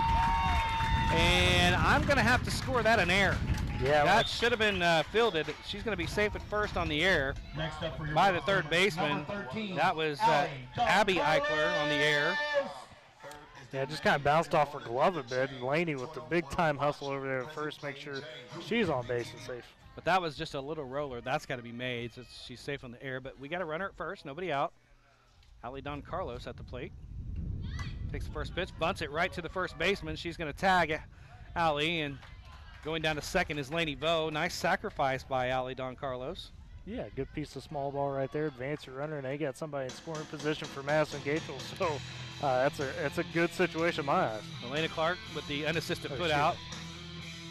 And I'm going to have to score that an error. Yeah, that should have been fielded. She's going to be safe at first on the air by the third baseman. That was Abby Eichler on the air. Yeah, just kind of bounced off her glove a bit, and Laney with the big-time hustle over there at first, make sure she's on base and safe. But that was just a little roller. That's got to be made, so she's safe on the air. But we got a runner at first, nobody out. Allie Don Carlos at the plate. Takes the first pitch, bunts it right to the first baseman. She's going to tag Allie, and going down to second is Laney Vo. Nice sacrifice by Allie Don Carlos. Yeah, good piece of small ball right there. Advance your runner, and they got somebody in scoring position for Madison Gatrell. So that's a good situation in my eyes. Elena Clark with the unassisted put out.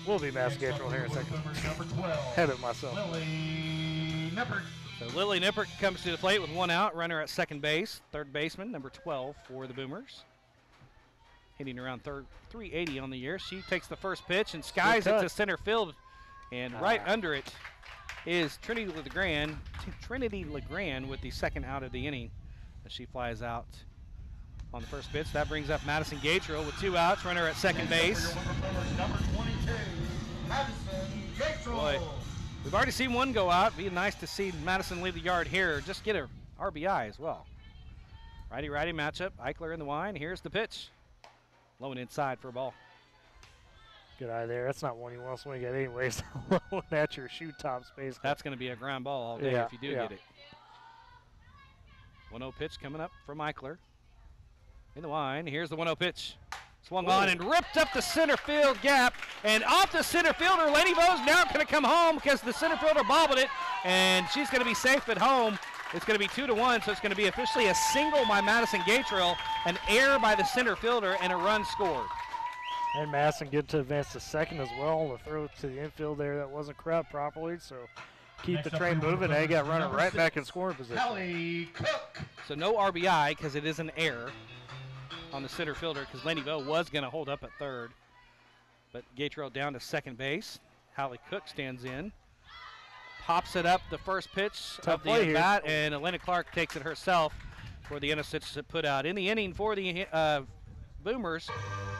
Will be Madison Gatrell here in a second. Ahead of myself. Lily Nippert. So Lily Nippert comes to the plate with one out. Runner at second base. Third baseman, number 12 for the Boomers. Hitting around 380 on the year. She takes the first pitch and skies it to center field. And right under it is Trinity LeGrand with the second out of the inning as she flies out on the first pitch. That brings up Madison Gatrell with 2 outs. Runner at second base. Boy, we've already seen one go out. Be nice to see Madison leave the yard here. Just get her RBI as well. Righty-righty matchup. Eichler in the line. Here's the pitch. Low and inside for a ball. Good eye there. That's not one you want to swing at anyways. Low at your shoe top space. That's going to be a ground ball all day if you do get it. 1-0 pitch coming up from Eichler. In the line. Here's the 1-0 pitch. Swung on and ripped up the center field gap. And off the center fielder, Lady Vo's now going to come home because the center fielder bobbled it. And she's going to be safe at home. It's going to be 2-1, so it's going to be officially a single by Madison Gatrell, an error by the center fielder, and a run scored. And Madison get to advance to second as well. The throw to the infield there that wasn't correct properly, so keep the train moving. They got running right back in scoring position. So no RBI because it is an error on the center fielder because Lenny Vo was going to hold up at third. But Gatrell down to second base. Hallie Cook stands in. Pops it up the first pitch of the at-bat, and Elena Clark takes it herself for the unassisted put out. In the inning for the Boomers,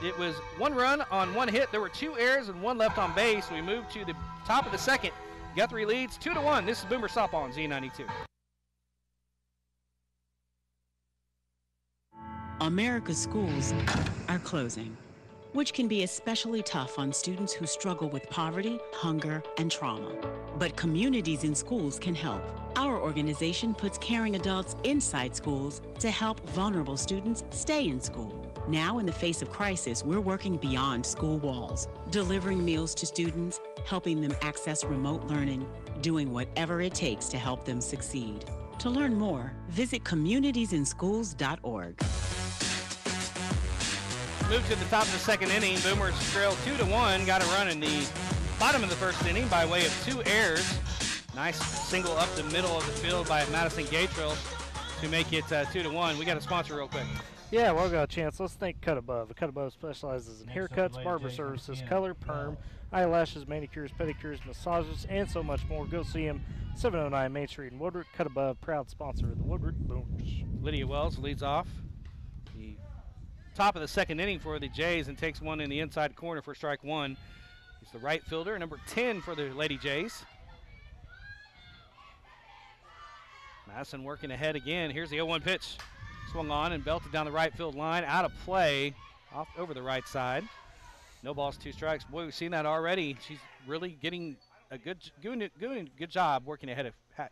it was 1 run on 1 hit. There were 2 errors and 1 left on base. We move to the top of the second. Guthrie leads 2-1. This is Boomer Softball on Z92. America's schools are closing, which can be especially tough on students who struggle with poverty, hunger, and trauma. But Communities in Schools can help. Our organization puts caring adults inside schools to help vulnerable students stay in school. Now, in the face of crisis, we're working beyond school walls, delivering meals to students, helping them access remote learning, doing whatever it takes to help them succeed. To learn more, visit communitiesinschools.org. Move to the top of the second inning. Boomers trail 2-1. Got a run in the bottom of the first inning by way of 2 errors. Nice single up the middle of the field by Madison Gatrell to make it 2-1. We got a sponsor real quick. Yeah, well, we got a chance. Let's thank Cut Above. Cut Above specializes in haircuts, barber services, color, perm, eyelashes, manicures, pedicures, massages, and so much more. Go see him, 709 Main Street in Woodward. Cut Above, proud sponsor of the Woodward Boomers. Lydia Wells leads off the top of the second inning for the Jays and takes one in the inside corner for strike 1. He's the right fielder, number 10 for the Lady Jays. Madison working ahead again. Here's the 0-1 pitch. Swung on and belted down the right field line. Out of play, off over the right side. No balls, 2 strikes. Boy, we've seen that already. She's really getting a good job working ahead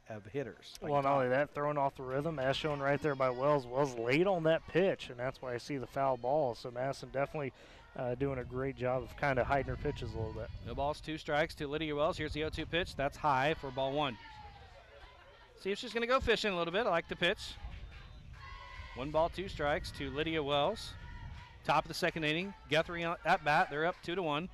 of hitters. Well, not only that, throwing off the rhythm, as shown right there by Wells, was late on that pitch, and that's why I see the foul ball. So Madison definitely doing a great job of kind of hiding her pitches a little bit. No balls, 2 strikes to Lydia Wells. Here's the 0-2 pitch. That's high for ball 1. See if she's going to go fishing a little bit. I like the pitch. 1 ball, 2 strikes to Lydia Wells. Top of the second inning. Guthrie at bat. They're up 2-1.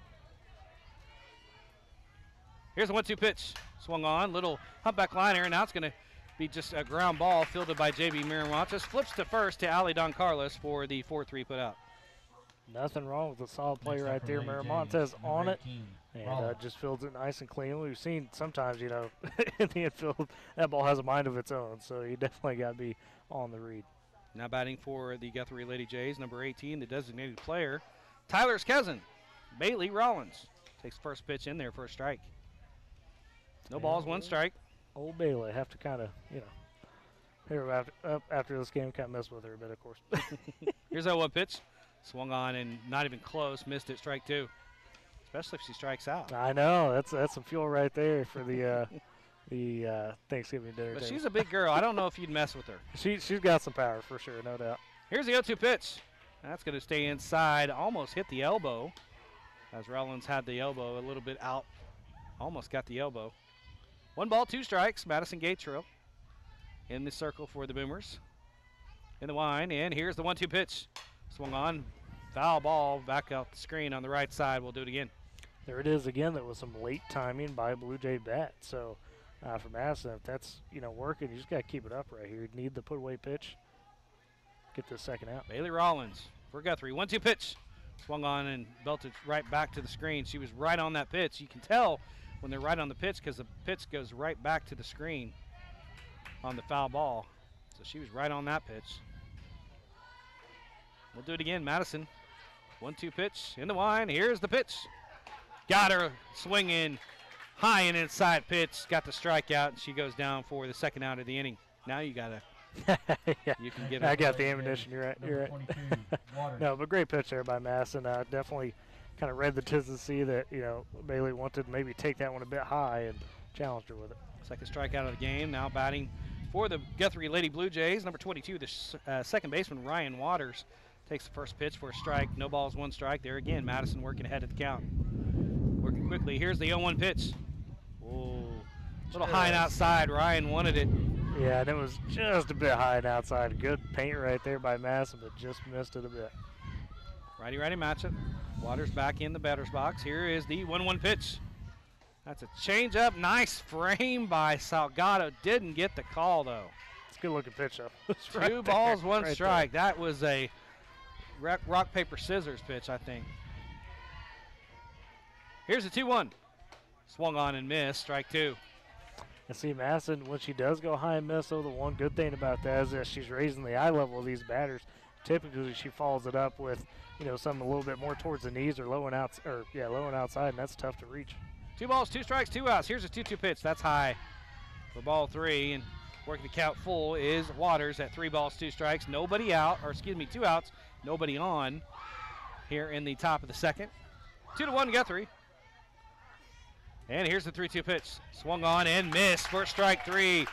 Here's the 1-2 pitch. Swung on. Little humpback liner. And now it's going to be just a ground ball fielded by J.B. Miramontes. Flips to first to Ali Don Carlos for the 4-3 put out. Nothing wrong with the solid play right there. Miramontes on it. And just fields it nice and clean. We've seen sometimes, in the infield, that ball has a mind of its own. So you definitely got to be on the read. Now batting for the Guthrie Lady Jays, number 18, the designated player, Tyler's cousin, Bailey Rollins. Takes first pitch in there for a strike. No balls, 1 strike. Old Bailey, have to kind of, here after this game, kind of mess with her a bit, of course. Here's that 1 pitch. Swung on and not even close. Missed it, strike 2. Especially if she strikes out. I know. That's some fuel right there for the Thanksgiving dinner. But she's a big girl. I don't know if you'd mess with her. She's got some power for sure, no doubt. Here's the 0-2 pitch. That's going to stay inside. Almost hit the elbow. As Rollins had the elbow a little bit out. Almost got the elbow. 1 ball, 2 strikes. Madison Gatrill in the circle for the Boomers. In the wind, and here's the 1-2 pitch. Swung on, foul ball, back out the screen on the right side. We'll do it again. There it is again. That was some late timing by Blue Jay bat. So for Madison, if that's working, you just got to keep it up right here. You need the put away pitch. Get the second out. Bailey Rollins for Guthrie. 1-2 pitch. Swung on and belted right back to the screen. She was right on that pitch. You can tell when they're right on the pitch because the pitch goes right back to the screen on the foul ball. So she was right on that pitch. We'll do it again. Madison. 1-2 pitch in the wind. Here's the pitch. Got her swinging high and inside pitch. Got the strikeout, and she goes down for the second out of the inning. Now you got to. Yeah. You can get. I got the ammunition. You're right. You're right. No, but great pitch there by Madison. Definitely kind of read the tendency that Bailey wanted to maybe take that one a bit high and challenged her with it. Second strikeout of the game. Now batting for the Guthrie Lady Blue Jays, number 22, the second baseman Ryan Waters takes the first pitch for a strike. No balls, 1 strike. There again, Madison working ahead of the count. Working quickly. Here's the 0-1 pitch. Oh, a little high and outside. Ryan wanted it. Yeah, and it was just a bit high and outside. Good paint right there by Madison, but just missed it a bit. Righty-righty matchup. Waters back in the batter's box. Here is the 1-1 pitch. That's a changeup. Nice frame by Salgado. Didn't get the call, though. It's a good-looking pitch, though. 2 balls, 1 strike. That was a rock, paper, scissors pitch, I think. Here's the 2-1. Swung on and missed. Strike 2. And see, Madison, when she does go high and miss, though, the one good thing about that is that she's raising the eye level of these batters. Typically, she follows it up with, something a little bit more towards the knees or low and outside, and that's tough to reach. 2 balls, 2 strikes, 2 outs. Here's a 2-2 pitch. That's high for ball 3, and working the count full is Waters at 3 balls, 2 strikes. Nobody out, 2 outs, nobody on here in the top of the second. 2-1 Guthrie. And here's the 3-2 pitch. Swung on and missed for strike 3.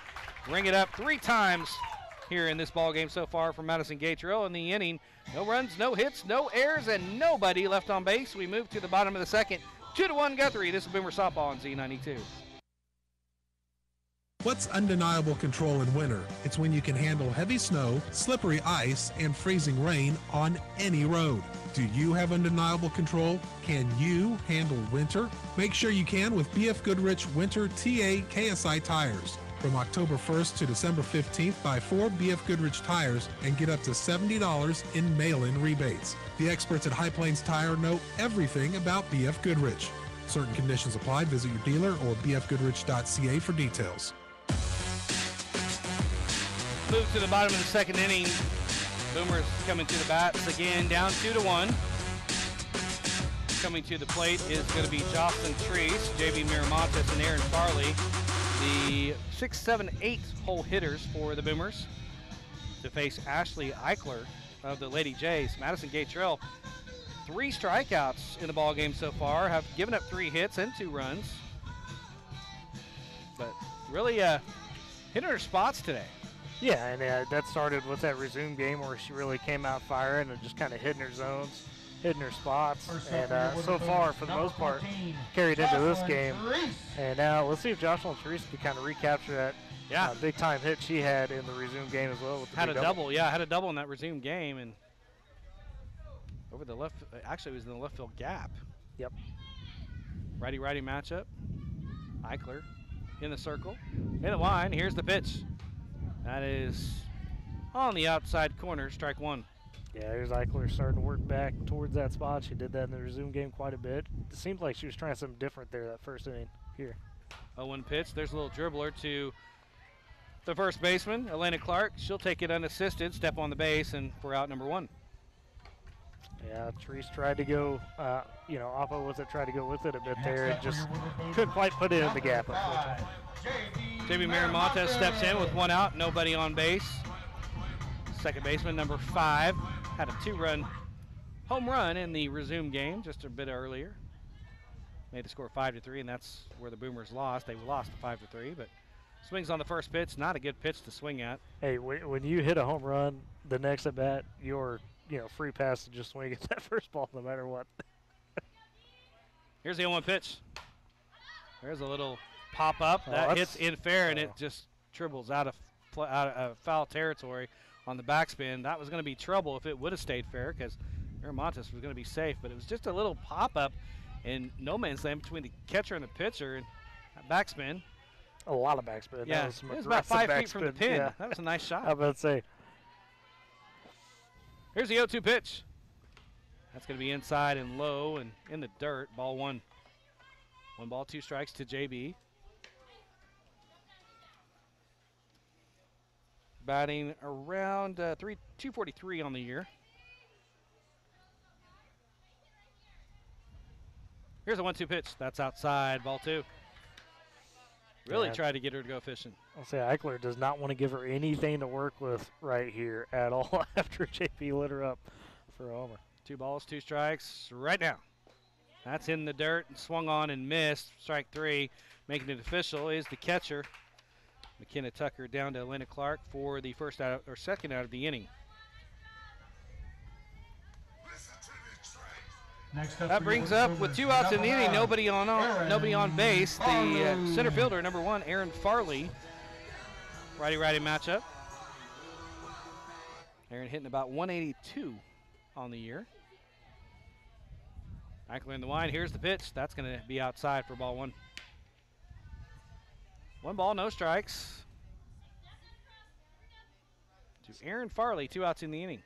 Ring it up 3 times here in this ball game so far for Madison Gatrill in the inning. No runs, no hits, no errors, and nobody left on base. We move to the bottom of the second. 2-1 Guthrie. This is Boomer Softball on Z92. What's undeniable control in winter? It's when you can handle heavy snow, slippery ice, and freezing rain on any road. Do you have undeniable control? Can you handle winter? Make sure you can with BF Goodrich Winter TA KSI tires. From October 1st to December 15th, buy 4 BF Goodrich tires and get up to $70 in mail-in rebates. The experts at High Plains Tire know everything about BF Goodrich. Certain conditions apply. Visit your dealer or bfgoodrich.ca for details. Move to the bottom of the second inning. Boomers coming to the bats again, down 2-1. Coming to the plate is going to be Jocelyn Treese, JB Miramontes, and Aaron Farley, the 6, 7, 8 hole hitters for the Boomers, to face Ashley Eichler of the Lady Jays. Madison Gatrill, 3 strikeouts in the ball game so far, have given up 3 hits and 2 runs, but really hitting her spots today. Yeah, and that started with that resume game where she really came out firing and just kind of hitting her zones, hitting her spots, and so far, for the most part, carried into this game. And now let's see if Jocelyn Treese can kind of recapture that big-time hit she had in the resume game as well. With the had a double in that resume game, and over the left, actually it was in the left field gap. Yep. Righty-righty matchup. Eichler in the circle, in the line. Here's the pitch. That is on the outside corner, strike 1. Yeah, here's Eichler starting to work back towards that spot. She did that in the resume game quite a bit. It seemed like she was trying something different there that first inning here. 0-1 pitch. There's a little dribbler to the first baseman, Elena Clark. She'll take it unassisted, step on the base, and for out number 1. Yeah, Treese tried to go, Oppo with it, tried to go with it a bit there. It just couldn't quite put it in the gap, unfortunately. JB Miramontes steps in with 1 out, nobody on base. Second baseman, number 5, had a 2-run home run in the resume game just a bit earlier. Made the score 5-3, and that's where the Boomers lost. They lost 5-3, but swings on the first pitch, not a good pitch to swing at. Hey, when you hit a home run, the next at bat, you're free pass to just swing at that first ball no matter what. Here's the 0-1 pitch. There's a little pop up. That hits in fair, and it just dribbles out of foul territory on the backspin. That was going to be trouble if it would have stayed fair because Miramontes was going to be safe, but it was just a little pop-up in no man's land between the catcher and the pitcher, and that backspin. A lot of backspin. Yeah, it was about 5 feet from the pin. Yeah. That was a nice shot. I was about to say. Here's the 0-2 pitch. That's going to be inside and low and in the dirt. Ball one. 1 ball, 2 strikes to JB. Batting around 243 on the year. Here's a 1-2 pitch. That's outside. Ball 2. Really tried to get her to go fishing. I'll say Eichler does not want to give her anything to work with right here at all after JP lit her up for a homer. 2 balls, 2 strikes right now. That's in the dirt and swung on and missed. Strike 3. Making it official is the catcher. McKenna Tucker down to Elena Clark for the second out of the inning. That brings up with 2 outs in the inning, nobody on base. The center fielder, number 1, Aaron Farley. Righty-righty matchup. Aaron hitting about 182 on the year. Eichler in the line. Here's the pitch. That's going to be outside for ball 1. 1 ball, no strikes. To Aaron Farley, 2 outs in the inning.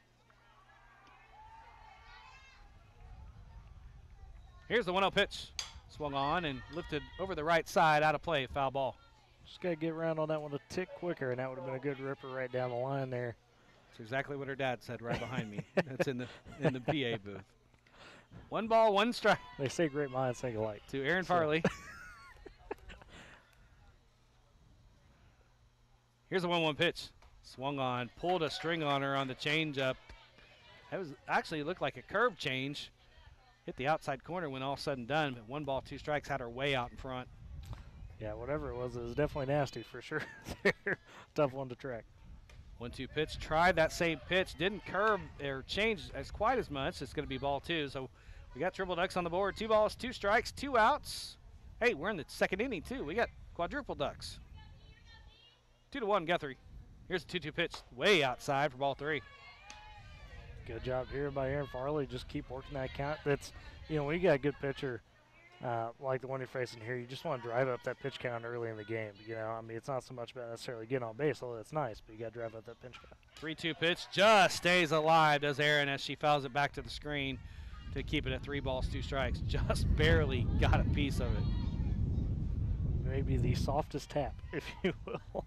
Here's the 1-0 pitch. Swung on and lifted over the right side, out of play, foul ball. Just got to get around on that one a tick quicker, and that would have been a good ripper right down the line there. That's exactly what her dad said right behind me. That's in the PA booth. 1 ball, 1 strike. They say great minds think alike. To Aaron Farley. Here's a 1-1 pitch. Swung on, pulled a string on her on the changeup. That was actually looked like a curve change. Hit the outside corner when all said and done, but 1 ball, 2 strikes had her way out in front. Yeah, whatever it was definitely nasty for sure. Tough one to track. 1-2 pitch. Tried that same pitch. Didn't curve or change as quite as much. It's going to be ball 2. So we got triple ducks on the board. 2 balls, 2 strikes, 2 outs. Hey, we're in the second inning too. We got quadruple ducks. 2-1 Guthrie. Here's a 2-2 pitch. Way outside for ball 3. Good job here by Aaron Farley. Just keep working that count. That's, when you got a good pitcher like the one you're facing here, you just want to drive up that pitch count early in the game. It's not so much about necessarily getting on base, although it's nice, but you got to drive up that pitch count. 3-2 pitch just stays alive, does Aaron, as she fouls it back to the screen to keep it at 3 balls, 2 strikes. Just barely got a piece of it. Maybe the softest tap, if you will.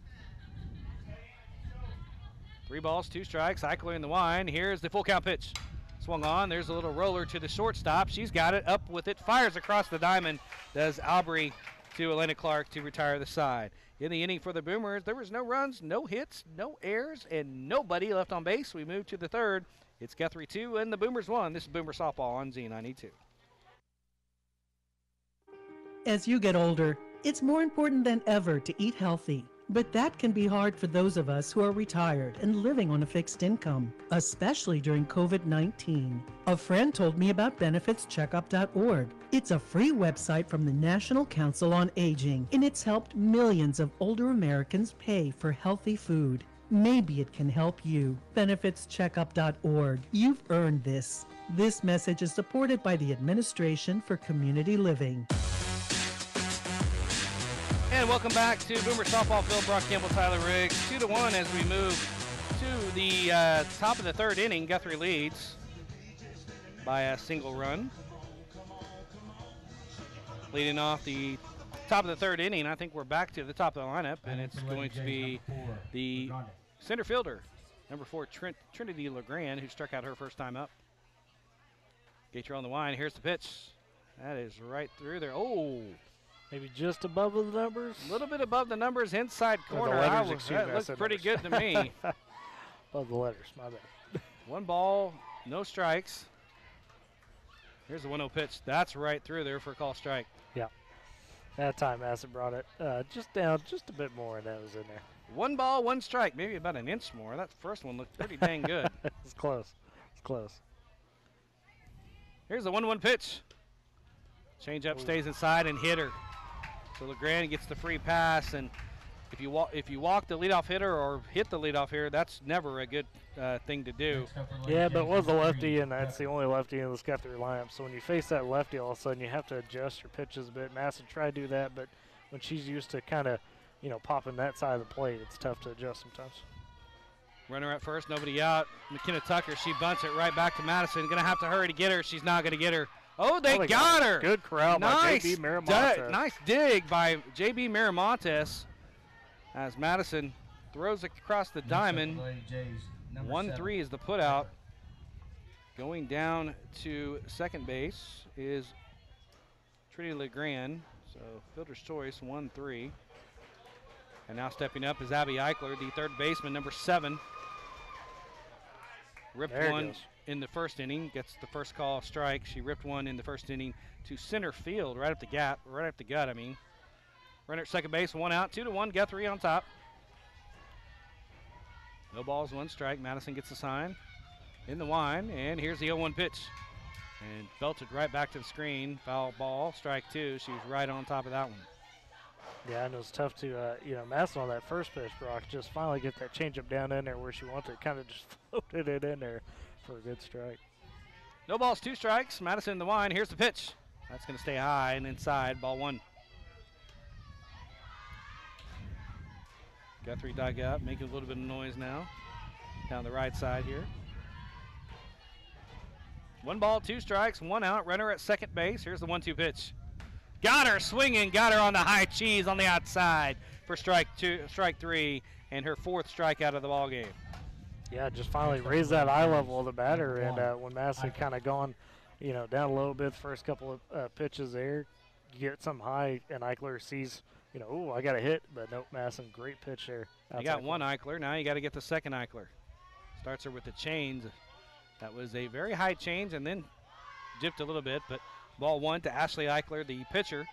3 balls, 2 strikes. Eichler in the line. Here's the full count pitch. Swung on. There's a little roller to the shortstop. She's got it. Up with it. Fires across the diamond. Does Aubry to Elena Clark to retire the side. In the inning for the Boomers, there was no runs, no hits, no errors, and nobody left on base. We move to the third. It's Guthrie 2 and the Boomers 1. This is Boomer Softball on Z92. As you get older, it's more important than ever to eat healthy. But that can be hard for those of us who are retired and living on a fixed income, especially during COVID-19. A friend told me about benefitscheckup.org. It's a free website from the National Council on Aging, and it's helped millions of older Americans pay for healthy food. Maybe it can help you. Benefitscheckup.org. You've earned this. This message is supported by the Administration for Community Living. And welcome back to Boomer Softball Field. Brock Campbell, Tyler Riggs. 2-1 as we move to the top of the third inning. Guthrie leads by a single run. Leading off the top of the third inning, I think we're back to the top of the lineup, and it's going to be the center fielder, number 4, Trinity LeGrand, who struck out her first time up. Gator on the line. Here's the pitch. That is right through there. Oh! Maybe just above the numbers? A little bit above the numbers, inside corner. That looks pretty good to me. Above the letters, my bad. 1 ball, no strikes. Here's the 1-0 pitch. That's right through there for a call strike. Yeah. That time Acid brought it just down just a bit more, and that was in there. 1 ball, 1 strike, maybe about an inch more. That first one looked pretty dang good. It's close. It's close. Here's the 1-1 pitch. Change up, stays inside, and hit her. So LeGrand gets the free pass, and if you walk the leadoff hitter or hit the leadoff hitter, that's never a good thing to do. Yeah, but it was a lefty, and that's the only lefty in this Guthrie lineup. So when you face that lefty, all of a sudden you have to adjust your pitches a bit. Madison tried to do that, but when she's used to kind of, popping that side of the plate, it's tough to adjust sometimes. Runner at first, nobody out. McKenna Tucker, she bunts it right back to Madison. Going to have to hurry to get her. She's not going to get her. Oh, they got her. Good corral by J.B. Miramontes. Nice dig by J.B. Miramontes as Madison throws it across the diamond. 1-3 is the putout. Going down to second base is Trinity LeGrand. So fielder's choice, 1-3. And now stepping up is Abby Eichler, the third baseman, number 7. Ripped one in the first inning, gets the first call strike. She ripped one in the first inning to center field, right up the gut. Runner at second base, 1 out, 2-1, Guthrie on top. No balls, 1 strike. Madison gets the sign in the line, and here's the 0-1 pitch. And belted right back to the screen. Foul ball, strike 2. She was right on top of that one. Yeah, and it was tough to, Madison on that first pitch, Brock, just finally get that changeup down in there where she wanted it. Kind of just floated it in there for a good strike. No balls, 2 strikes. Madison in the line. Here's the pitch. That's going to stay high and inside. Ball 1. Guthrie dug up, making a little bit of noise now. Down the right side here. 1 ball, 2 strikes, 1 out. Runner at second base. Here's the 1-2 pitch. Got her swinging, got her on the high cheese on the outside for strike 3, and her 4th strikeout of the ball game. Yeah, just finally raised that eye level of the batter, and when Madison kind of gone, down a little bit the first couple of pitches there, you get something high, and Eichler sees, oh, I got a hit, but nope, Madison, great pitch there. You got one Eichler, now you got to get the second Eichler. Starts her with the change. That was a very high change, and then dipped a little bit, but ball 1 to Ashley Eichler, the pitcher.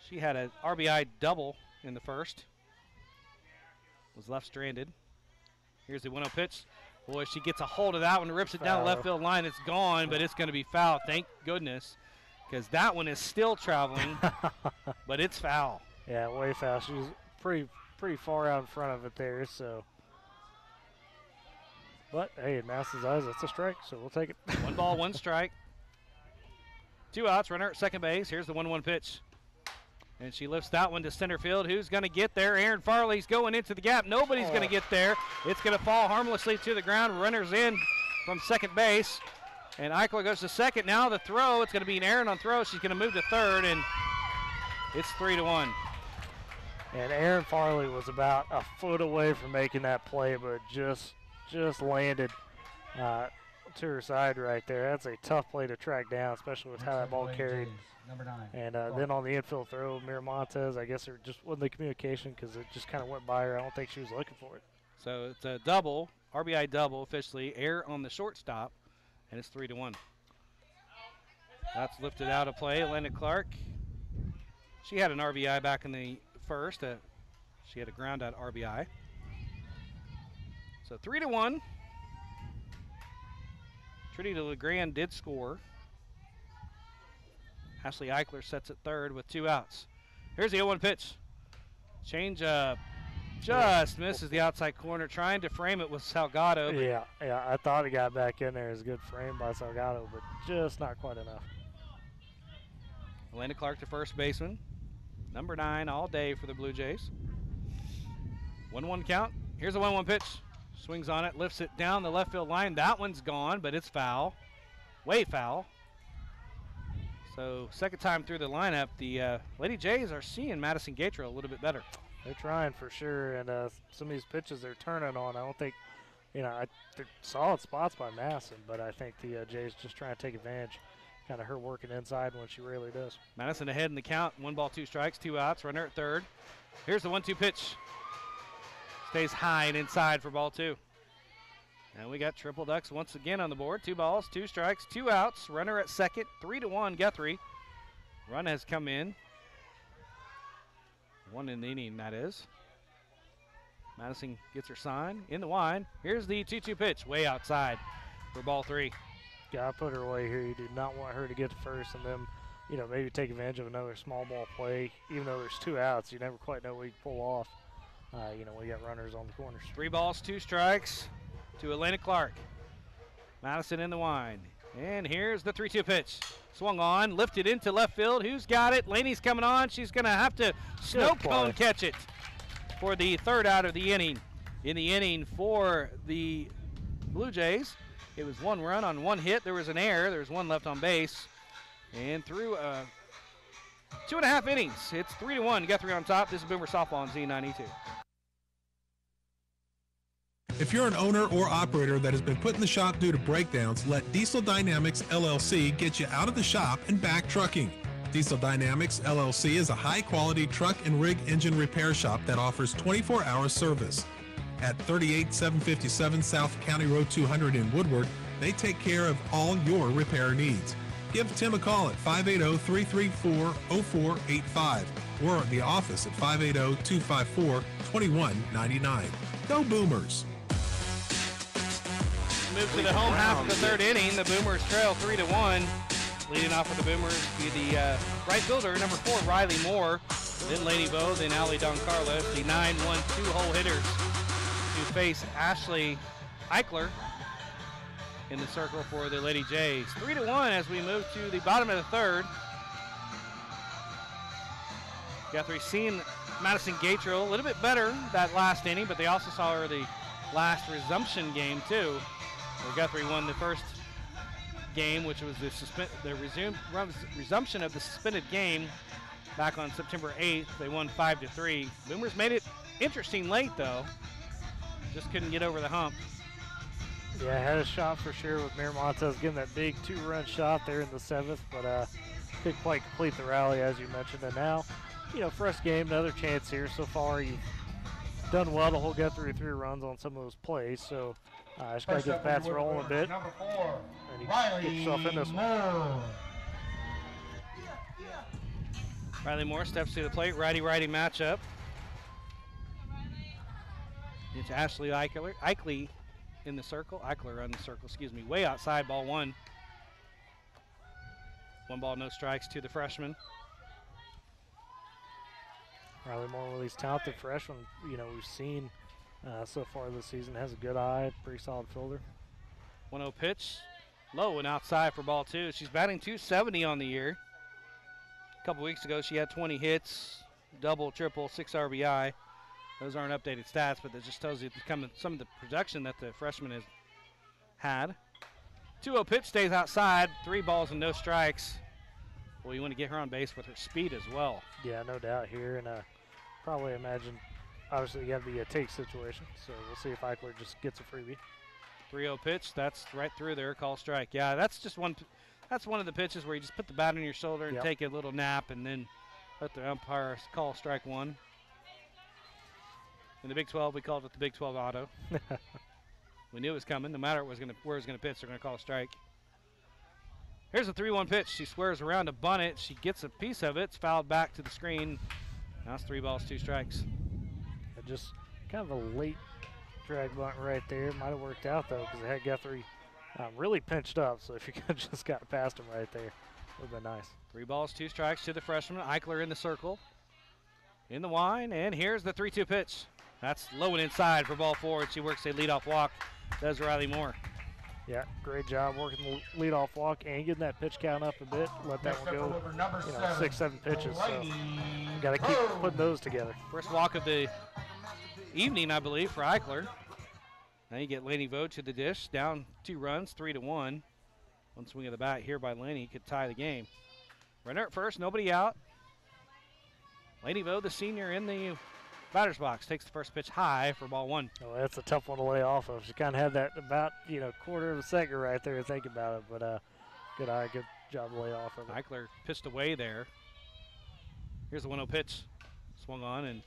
She had an RBI double in the first. Was left stranded. Here's the 1-0 pitch. Boy, she gets a hold of that one, rips it down the left field line. It's gone, but it's going to be foul. Thank goodness, because that one is still traveling, but it's foul. Yeah, way foul. She was pretty far out in front of it there, so. But, hey, in Madison's eyes, that's a strike, so we'll take it. 1 ball, 1 strike. 2 outs, runner at second base. Here's the 1-1 pitch. And she lifts that one to center field. Who's going to get there? Aaron Farley's going into the gap. Nobody's going to get there. It's going to fall harmlessly to the ground. Runner's in from second base. And Eichler goes to second. Now the throw. It's going to be an Aaron on throw. She's going to move to third, and it's 3-1. And Aaron Farley was about a foot away from making that play, but just landed to her side right there. That's a tough play to track down, especially with how that ball carried. And then on the infield throw, Miramontes, I guess there just wasn't the communication because it just kind of went by her. I don't think she was looking for it. So it's a double, RBI double officially, error on the shortstop, and it's 3-1. That's lifted out of play. Elena Clark, she had an RBI back in the first. She had a ground out RBI. So 3-1. Trinity LeGrand did score. Ashley Eichler sets at third with 2 outs. Here's the 0-1 pitch. Change up. Just misses the outside corner, trying to frame it with Salgado. Yeah, I thought he got back in there. It was a good frame by Salgado, but just not quite enough. Elena Clark, the first baseman. Number 9 all day for the Blue Jays. 1-1 count. Here's a 1-1 pitch. Swings on it, lifts it down the left field line. That one's gone, but it's foul. Way foul. So second time through the lineup, the Lady Jays are seeing Madison Gatro a little bit better. They're trying for sure, and some of these pitches they're turning on. I don't think, they're solid spots by Madison, but I think the Jays just trying to take advantage. Kind of her working inside when she rarely does. Madison ahead in the count. 1 ball, 2 strikes, 2 outs. Runner at third. Here's the 1-2 pitch. Stays high and inside for ball 2. And we got triple ducks once again on the board. 2 balls, 2 strikes, 2 outs. Runner at second. 3-1 Guthrie. Run has come in. 1 in the inning, that is. Madison gets her sign in the line. Here's the 2-2 pitch, way outside for ball 3. Gotta put her away here. You do not want her to get to first and them maybe take advantage of another small ball play. Even though there's 2 outs, you never quite know what you can pull off. We got runners on the corners. 3 balls, 2 strikes to Elena Clark. Madison in the wind. And here's the 3-2 pitch. Swung on, lifted into left field. Who's got it? Laney's coming on. She's going to have to snow cone catch it for the 3rd out of the inning. In the inning for the Blue Jays, it was 1 run on 1 hit. There was an error. There was 1 left on base. And through 2.5 innings, it's 3-1. Guthrie on top. This is Boomer Softball on Z92. If you're an owner or operator that has been put in the shop due to breakdowns, let Diesel Dynamics LLC get you out of the shop and back trucking. Diesel Dynamics LLC is a high-quality truck and rig engine repair shop that offers 24-hour service. At 38757 South County Road 200 in Woodward, they take care of all your repair needs. Give Tim a call at 580-334-0485 or at the office at 580-254-2199. Go Boomers! Move to the home half of the 3rd inning. The Boomers trail 3-1. Leading off for the Boomers be the right fielder, number 4, Riley Moore. Then Lady Bo, then Ali Don Carlos, the 9-1-2-hole hitters to face Ashley Eichler in the circle for the Lady Jays. 3-1 as we move to the bottom of the 3rd. Guthrie seen Madison Gatrill a little bit better that last inning, but they also saw her the last resumption game too, where Guthrie won the first game, which was the resumption of the suspended game back on September 8th. They won 5-3. Boomers made it interesting late though. Just couldn't get over the hump. Yeah, had a shot for sure with Miramontes getting that big 2-run shot there in the 7th, but didn't quite complete the rally as you mentioned. And now, first game, another chance here. So far, you've done well to hold Guthrie 3 runs on some of those plays. So just got to get the bats rolling a bit. Number 4, and you Riley get yourself in this one. Riley Moore steps to the plate, righty-righty matchup. It's Ashley Eichler in the circle. Eichler on the circle, way outside, ball 1. 1 ball, no strikes to the freshman. Riley Moore, one of these talented freshmen, we've seen so far this season, has a good eye, pretty solid fielder. 1-0 pitch, low and outside for ball 2. She's batting .270 on the year. A couple weeks ago, she had 20 hits, double, triple, 6 RBI. Those aren't updated stats, but that just tells you some of the production that the freshman has had. 2-0 pitch stays outside, 3 balls and no strikes. Well, you want to get her on base with her speed as well. Yeah, no doubt here, and probably imagine, obviously, you got to be a take situation, so we'll see if Eichler just gets a freebie. 3-0 pitch, that's right through there, call strike. Yeah, that's just one of the pitches where you just put the bat on your shoulder and take a little nap and then let the umpire call strike 1. In the Big 12, we called it the Big 12 auto. We knew it was coming. No matter where it was going to pitch, they're going to call a strike. Here's a 3-1 pitch. She squares around to bunt it. She gets a piece of it. It's fouled back to the screen. Now it's 3 balls, 2 strikes. Just kind of a late drag bunt right there. Might have worked out, though, because it had Guthrie really pinched up. So if you could have just got past him right there, it would have been nice. 3 balls, 2 strikes to the freshman. Eichler in the circle. In the wind, and here's the 3-2 pitch. That's low and inside for ball 4, and she works a leadoff walk. Does Riley Moore. Yeah, great job working the leadoff walk and getting that pitch count up a bit. Let that one go, 6, 7 pitches. So got to keep putting those together. First walk of the evening, I believe, for Eichler. Now you get Laney Vogt to the dish, down 2 runs, 3-1. One swing of the bat here by Laney could tie the game. Runner at first, nobody out. Laney Vogt, the senior, in the batter's box, takes the first pitch high for ball 1. Oh, that's a tough one to lay off of. She kind of had that about, quarter of a second right there to think about it, but good eye, good job to lay off of it. Eichler pitched away there. Here's the 1-0 pitch. Swung on and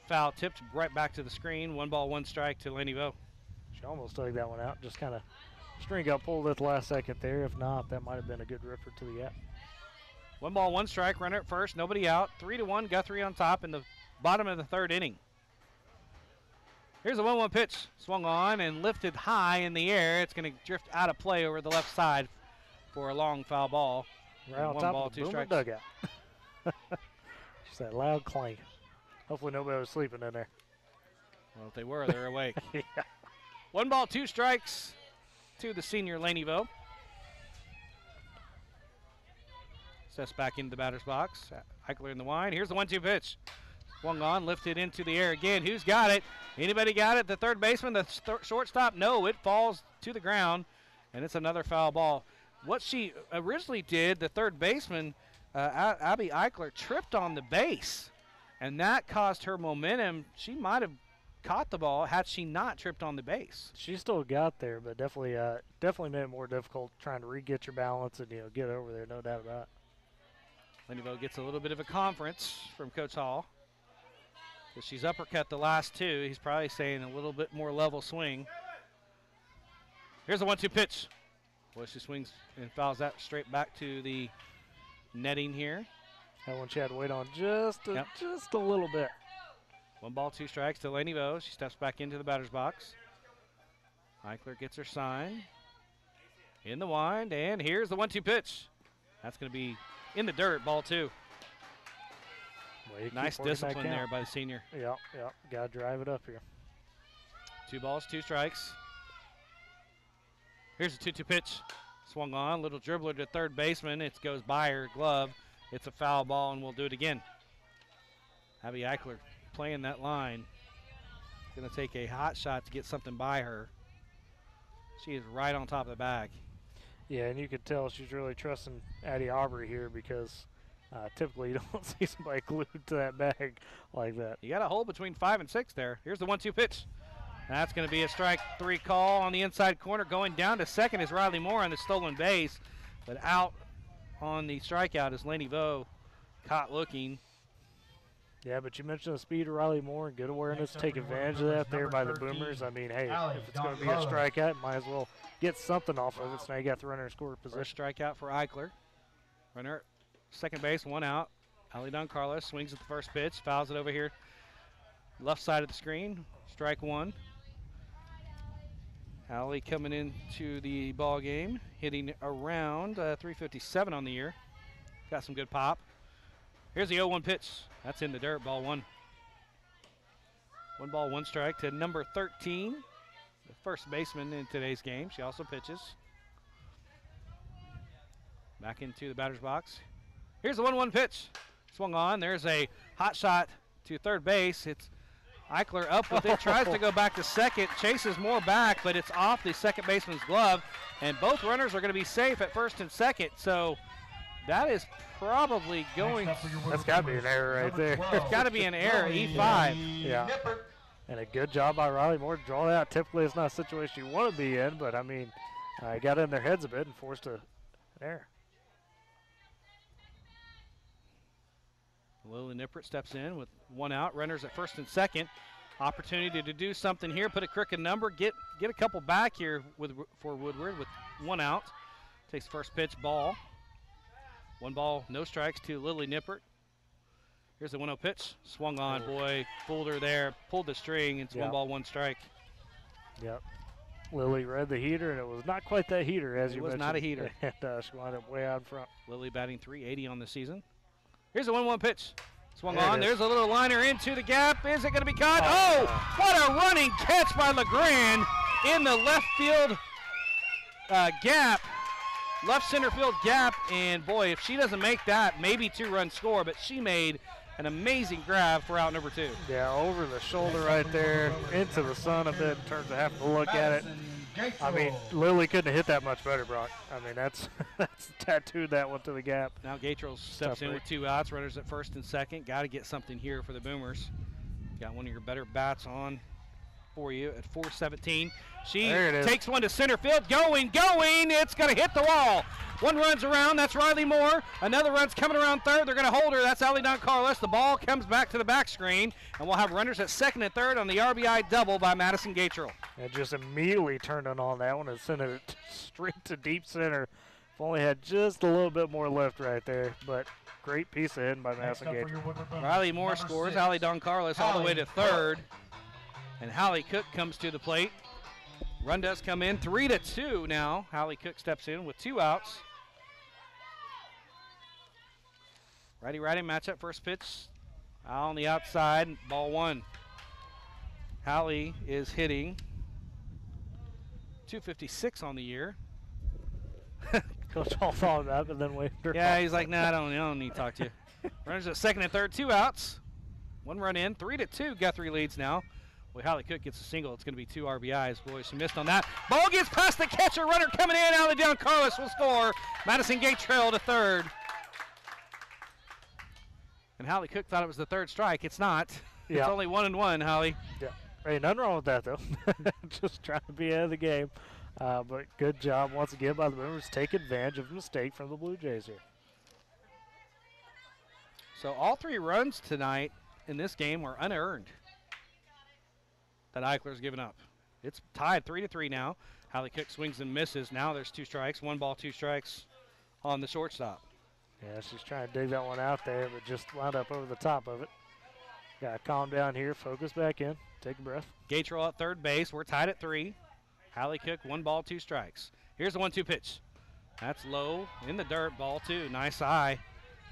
foul tipped right back to the screen. 1 ball, 1 strike to Laney Vogt. She almost dug that one out. Just kind of string got pulled at the last second there. If not, that might have been a good ripper to the gap. 1 ball, 1 strike. Runner at first, nobody out. 3-1, Guthrie on top in the bottom of the 3rd inning. Here's a 1-1 pitch. Swung on and lifted high in the air. It's going to drift out of play over the left side for a long foul ball. Right on top of the Boomer dugout. Just that loud clank. Hopefully nobody was sleeping in there. Well, if they were, they're awake. Yeah. 1 ball, 2 strikes to the senior Laneyville. Steps back into the batter's box. Eichler in the wind. Here's the 1-2 pitch. Swung on, lifted into the air again. Who's got it? Anybody got it? The third baseman, the shortstop? No, it falls to the ground, and it's another foul ball. What she originally did, the third baseman, Addie Eichler, tripped on the base, and that caused her momentum. She might have caught the ball had she not tripped on the base. She still got there, but definitely made it more difficult trying to re-get your balance and get over there, no doubt about it. Laneyville gets a little bit of a conference from Coach Hall. Because she's uppercut the last 2. He's probably saying a little bit more level swing. Here's the 1-2 pitch. Boy, she swings and fouls that straight back to the netting here. That one she had to wait on just a little bit. 1 ball, 2 strikes to Laneyville. She steps back into the batter's box. Eichler gets her sign. In the wind, and here's the 1-2 pitch. That's going to be in the dirt, ball 2. Well, nice discipline there by the senior. Yep. Got to drive it up here. 2 balls, 2 strikes. Here's a 2-2 pitch. Swung on, little dribbler to third baseman. It goes by her glove. It's a foul ball, and we'll do it again. Addie Eichler playing that line. Going to take a hot shot to get something by her. She is right on top of the bag. Yeah, and you could tell she's really trusting Addie Aubry here because typically you don't see somebody glued to that bag like that. You got a hole between 5 and 6 there. Here's the 1-2 pitch. That's going to be a strike 3 call on the inside corner. Going down to second is Riley Moore on the stolen base, but out on the strikeout is Laney Vo, caught looking. Yeah, but you mentioned the speed of Riley Moore and good awareness. Take advantage of that there by the Boomers. I mean, hey, if it's going to be a strikeout, might as well get something off of it. So now you got the runner in score position. First strikeout for Eichler. Runner at second base, 1 out. Ali Don Carlos swings at the first pitch, fouls it over here. Left side of the screen, strike 1. Ali coming into the ball game, hitting around 357 on the year. Got some good pop. Here's the 0-1 pitch. That's in the dirt, ball 1. 1 ball, 1 strike to number 13, the first baseman in today's game. She also pitches. Back into the batter's box. Here's the 1-1 pitch. Swung on. There's a hot shot to third base. It's Eichler up with it, tries to go back to second, chases Moore back, but it's off the second baseman's glove, and both runners are going to be safe at first and second. So that is probably going. That's got to be an error right there. It's got to be an error, E5. Yeah. And a good job by Riley Moore to draw that out. Typically, it's not a situation you want to be in, but I mean, he got in their heads a bit and forced an error. Lily Nippert steps in with 1 out. Runners at first and second. Opportunity to do something here. Put a crooked number. Get a couple back here for Woodward with 1 out. Takes the first pitch, ball. 1 ball, no strikes to Lily Nippert. Here's the 1-0 pitch. Swung on, boy. Fooled her there. Pulled the string. It's 1 ball, 1 strike. Yep. Lily read the heater, and it was not quite that heater, as you mentioned. It was not a heater. And she wound up way out in front. Lily batting .380 on the season. Here's a 1-1 pitch. Swung on. There's a little liner into the gap. Is it going to be caught? Oh, what a running catch by LeGrand in the left field gap. Left center field gap. And, boy, if she doesn't make that, maybe 2-run score. But she made an amazing grab for out number 2. Yeah, over the shoulder right there, into the sun a bit in terms of having to look at it. I mean, Lily couldn't have hit that much better, Brock. I mean, that's tattooed that one to the gap. Now Gatrell steps in with 2 outs. Runners at first and second. Got to get something here for the Boomers. Got one of your better bats on for you at 4:17. She takes one to center field. Going. It's going to hit the wall. 1 runs around. That's Riley Moore. Another run's coming around third. They're going to hold her. That's Ali Don Carlos. The ball comes back to the back screen, and we'll have runners at second and third on the RBI double by Madison Gatrell. And just immediately turned on that one and sent it straight to deep center. If only had just a little bit more lift right there, but great piece of hitting by Madison Gatrell. Riley Moore scores. Ali Don Carlos all the way to third, and Hallie Cook comes to the plate. Run does come in, 3-2 now. Hallie Cook steps in with 2 outs. Righty matchup, first pitch. Out on the outside, ball one. Hallie is hitting 256 on the year. Coach Hall thought about it, but then waved her Yeah, off. he's like, nah, I don't need to talk to you. Runners at second and third, 2 outs. 1 run in, 3-2. Guthrie leads now. Well, Hallie Cook gets a single. It's going to be 2 RBIs. Boy, she missed on that. Ball gets past the catcher. Runner coming in. Allie down. Carlos will score. Madison Gate trail to third. And Hallie Cook thought it was the third strike. It's not. Yeah. It's only 1-1, Hallie. Yeah. Hey, nothing wrong with that, though. Just trying to be ahead of the game. But good job once again by the Boomers to take advantage of a mistake from the Blue Jays here. So all 3 runs tonight in this game were unearned that Eichler's given up. It's tied 3-3 now. Hallie Cook swings and misses. Now there's 2 strikes, 1 ball, 2 strikes on the shortstop. Yeah, she's trying to dig that one out there, but just wound up over the top of it. Got to calm down here, focus back in, take a breath. Gatrell at third base. We're tied at 3. Hallie Cook, 1 ball, 2 strikes. Here's the 1-2 pitch. That's low in the dirt, ball 2. Nice eye.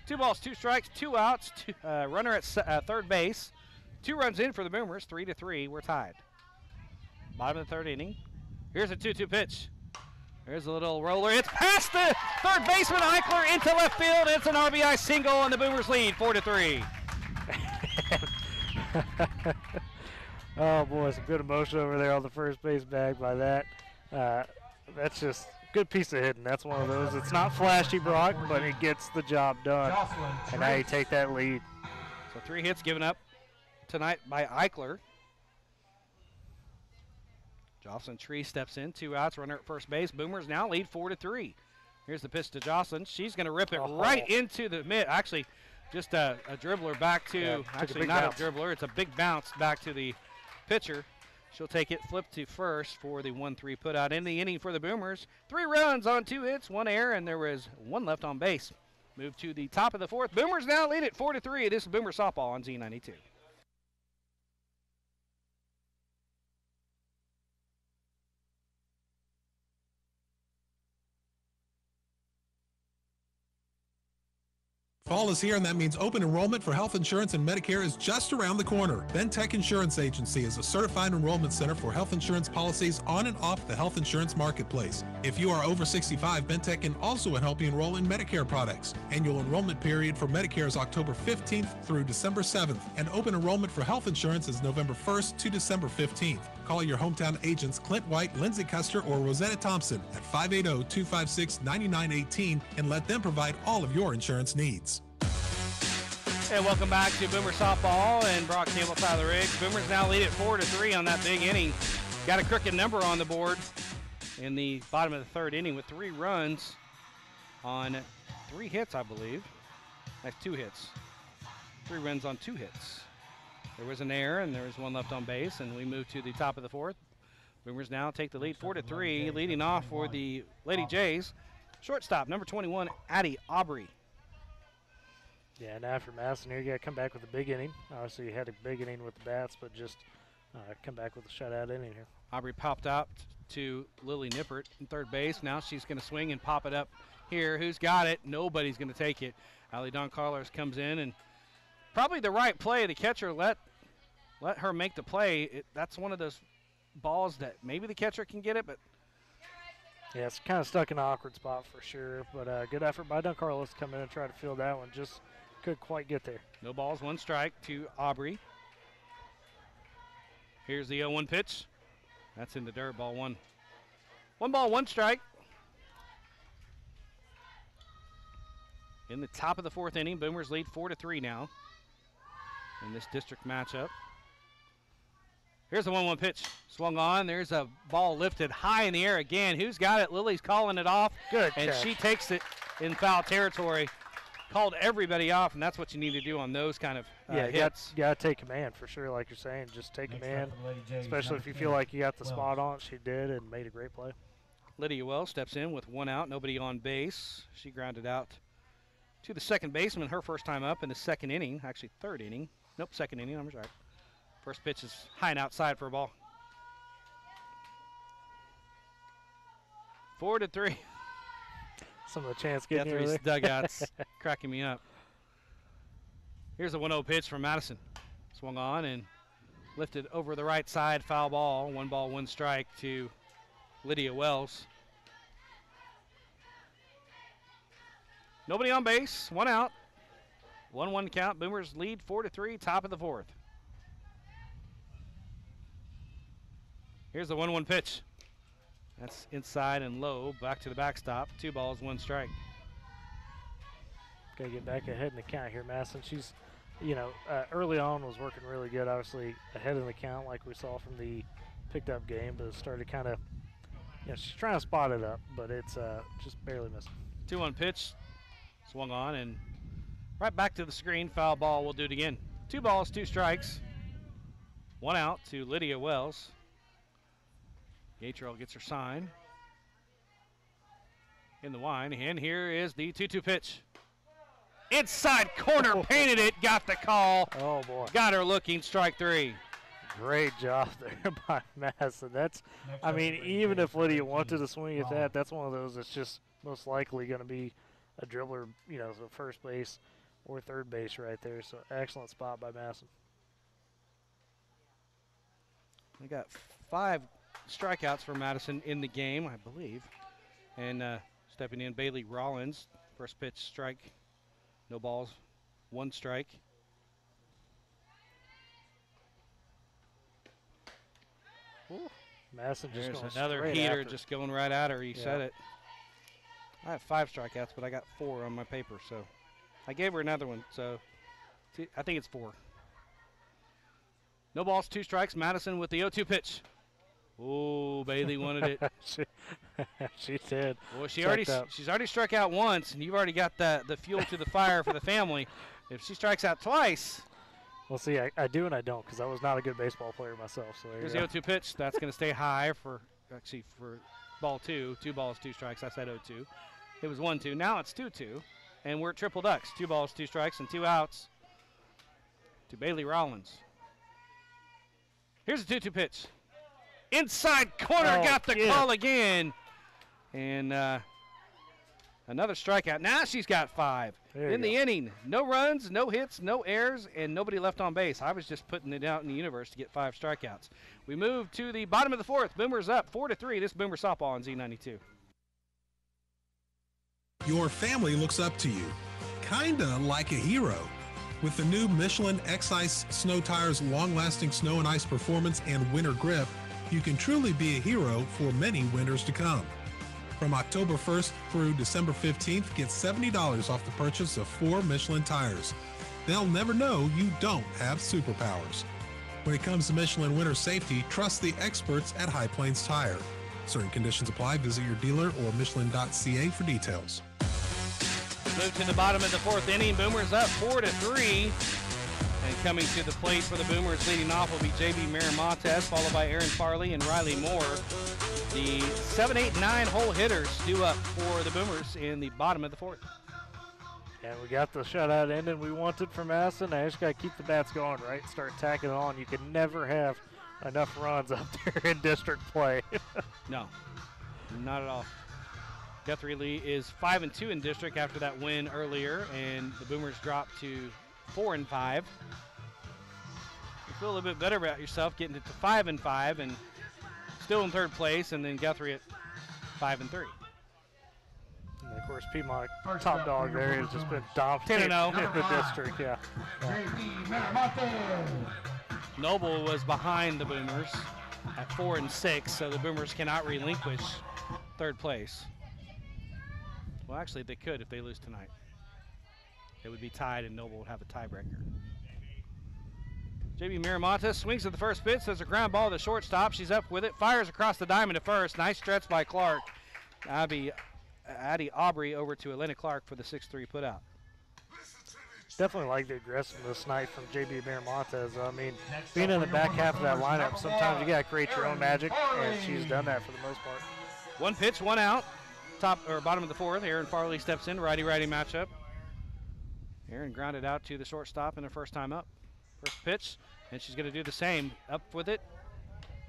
2 balls, 2 strikes, 2 outs. Runner at third base. 2 runs in for the Boomers, 3-3. We're tied. Bottom of the 3rd inning. Here's a 2-2 pitch. There's a little roller. It's past the third baseman, Eichler, into left field. It's an RBI single, and the Boomers lead 4-3. Oh, boy, some good emotion over there on the first base bag by that. That's just a good piece of hitting. That's one of those. It's not flashy, Brock, but it gets the job done. And now you take that lead. So 3 hits given up tonight by Eichler. Jocelyn Tree steps in, 2 outs, runner at first base. Boomers now lead 4-3. Here's the pitch to Jocelyn. She's going to rip it right into the mid. Actually, just a dribbler back to, actually not bounce. A dribbler, it's a big bounce back to the pitcher. She'll take it, flip to first for the 1-3 put out in the inning for the Boomers. 3 runs on 2 hits, 1 error, and there was 1 left on base. Move to the top of the 4th. Boomers now lead it 4-3. This is Boomer Softball on Z92. Fall is here, and that means open enrollment for health insurance and Medicare is just around the corner. Bentech Insurance Agency is a certified enrollment center for health insurance policies on and off the health insurance marketplace. If you are over 65, Bentech can also help you enroll in Medicare products. Annual enrollment period for Medicare is October 15th through December 7th, and open enrollment for health insurance is November 1st to December 15th. Call your hometown agents Clint White, Lindsay Custer, or Rosetta Thompson at 580-256-9918 and let them provide all of your insurance needs. And welcome back to Boomer Softball and Brock Campbell, Tyler Riggs. Boomers now lead at 4-3 on that big inning. Got a crooked number on the board in the bottom of the 3rd inning with 3 runs on 3 hits, I believe. That's 2 hits. 3 runs on 2 hits. There was an error, and there was 1 left on base, and we move to the top of the 4th. Boomers now take the lead 4-3, leading off for the Lady Jays. Shortstop, number 21, Addie Aubry. Yeah, now for Madison here, you got to come back with a big inning. Obviously, you had a big inning with the bats, but just come back with a shutout inning here. Aubry popped out to Lily Nippert in third base. Now she's going to swing and pop it up here. Who's got it? Nobody's going to take it. Allie Don Carlos comes in, and probably the right play. The catcher let her make the play. That's one of those balls that maybe the catcher can get it, but yeah, it's kind of stuck in an awkward spot for sure. But good effort by Don Carlos to come in and try to field that one. Just couldn't quite get there. No balls, 1 strike to Aubry. Here's the 0-1 pitch. That's in the dirt, ball 1. 1 ball, 1 strike. In the top of the 4th inning, Boomers lead 4-3 now in this district matchup. Here's the 1-1 pitch. Swung on. There's a ball lifted high in the air again. Who's got it? Lily's calling it off. Good And catch. she takes it in foul territory. Called everybody off, and that's what you need to do on those kind of hits. You got to take command for sure, like you're saying. Just take command, especially if you feel like you got the spot on. She did and made a great play. Lydia Wells steps in with 1 out, nobody on base. She grounded out to the second baseman, her first time up in the 2nd inning, actually 3rd inning. Nope, 2nd inning, I'm sorry. First pitch is high and outside for a ball. 4-3. Some of the chance getting Guthrie's dugouts cracking me up. Here's a 1-0 pitch from Madison. Swung on and lifted over the right side, foul ball. 1 ball, 1 strike to Lydia Wells. Nobody on base, 1 out. 1-1 count. Boomers lead 4-3, top of the 4th. Here's the 1-1 pitch. That's inside and low, back to the backstop. 2 balls, 1 strike. Got to get back ahead in the count here, Madison. She's, early on was working really good, obviously ahead in the count like we saw from the picked up game, but it started kind of, she's trying to spot it up, but it's just barely missing. 2-1 pitch, swung on and right back to the screen. Foul ball, we'll do it again. 2 balls, 2 strikes. 1 out to Lydia Wells. Eichler gets her sign. In the wine, and here is the 2-2 pitch. Inside corner, painted it, got the call. Oh, boy. Got her looking, strike 3. Great job there by Madison. Even if Lydia wanted to swing at that, that's one of those that's just most likely going to be a dribbler, so first base or third base right there. So excellent spot by Madison. We got 5 strikeouts for Madison in the game, I believe. And stepping in, Bailey Rollins. First pitch, strike. No balls, 1 strike. Ooh, Madison just There's going another straight heater after. just going right at her. You said it. I have 5 strikeouts, but I got 4 on my paper, so I gave her another one. So I think it's 4. No balls, 2 strikes. Madison with the 0-2 pitch. Oh, Bailey wanted it. She did. Well, she's already struck out once, and you've already got the fuel to the fire for the family. If she strikes out twice. Well, see, I do and I don't, because I was not a good baseball player myself. So here's the 0-2 pitch. That's going to stay high for ball 2. 2 balls, 2 strikes. I said 0-2. It was 1-2. Now it's 2-2, and we're at triple ducks. 2 balls, 2 strikes, and 2 outs to Bailey Rollins. Here's the 2-2 pitch. Inside corner, got the call again. And another strikeout. Now she's got 5 in the inning. No runs, no hits, no errors, and nobody left on base. I was just putting it out in the universe to get 5 strikeouts. We move to the bottom of the 4th. Boomers up 4-3. This Boomer softball on Z92. Your family looks up to you, kinda like a hero. With the new Michelin X-Ice Snow Tires' long-lasting snow and ice performance and winter grip, you can truly be a hero for many winters to come. From October 1st through December 15th, get $70 off the purchase of 4 Michelin tires. They'll never know you don't have superpowers. When it comes to Michelin winter safety, trust the experts at High Plains Tire. Certain conditions apply. Visit your dealer or Michelin.ca for details. Move to the bottom of the 4th inning. Boomers up 4-3. And coming to the plate for the Boomers leading off will be J.B. Miramontes, followed by Aaron Farley and Riley Moore. The 7, 8, 9 hole hitters due up for the Boomers in the bottom of the 4th. And we got the shutout ending we wanted from Madison. I just got to keep the bats going, right? Start tacking it on. You can never have enough runs up there in district play. No, not at all. Guthrie Lee is 5-2 in district after that win earlier, and the Boomers dropped to 4-5. You feel a little bit better about yourself getting it to 5-5 and still in 3rd place, and then Guthrie at 5-3. And of course, Piedmont, top dog there, has just been dominating 10-0 in the district. Yeah. Noble was behind the Boomers at 4-6, so the Boomers cannot relinquish 3rd place. Well, actually, they could if they lose tonight. They would be tied, and Noble would have a tiebreaker. J.B. Miramontes swings at the first pitch. There's a ground ball to the shortstop. She's up with it. Fires across the diamond to first. Nice stretch by Clark. Addie Aubry over to Elena Clark for the 6-3 putout. Definitely like the aggressiveness tonight from J.B. Miramontes. I mean, being in the back half of that lineup, sometimes you got to create your own magic, and she's done that for the most part. 1 pitch, 1 out. Top or bottom of the 4th. Aaron Farley steps in. Righty-righty matchup. Aaron grounded out to the shortstop in her first time up. First pitch, and she's going to do the same. Up with it.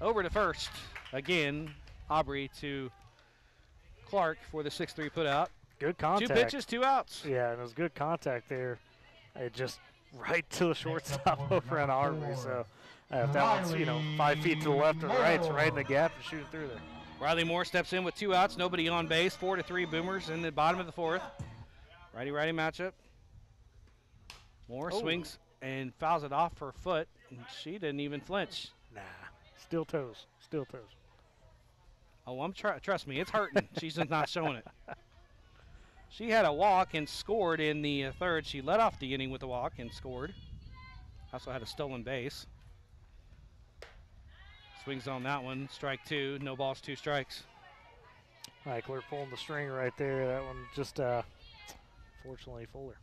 Over to first. Again, Aubry to Clark for the 6-3 putout. Good contact. 2 pitches, 2 outs. Yeah, and it was good contact there. It just right to the shortstop over on Aubry. So if that one's, 5 feet to the left or right, it's right in the gap and shooting through there. Riley Moore steps in with 2 outs, nobody on base. 4-3 Boomers in the bottom of the 4th. Righty-righty matchup. Moore swings and fouls it off her foot, and she didn't even flinch. Nah, still toes. Oh, trust me, it's hurting. She's just not showing it. She had a walk and scored in the 3rd. She led off the inning with a walk and scored. Also had a stolen base. Swings on that one. Strike 2. No balls, 2 strikes. Eichler pulling the string right there. That one just, fortunately, Fuller.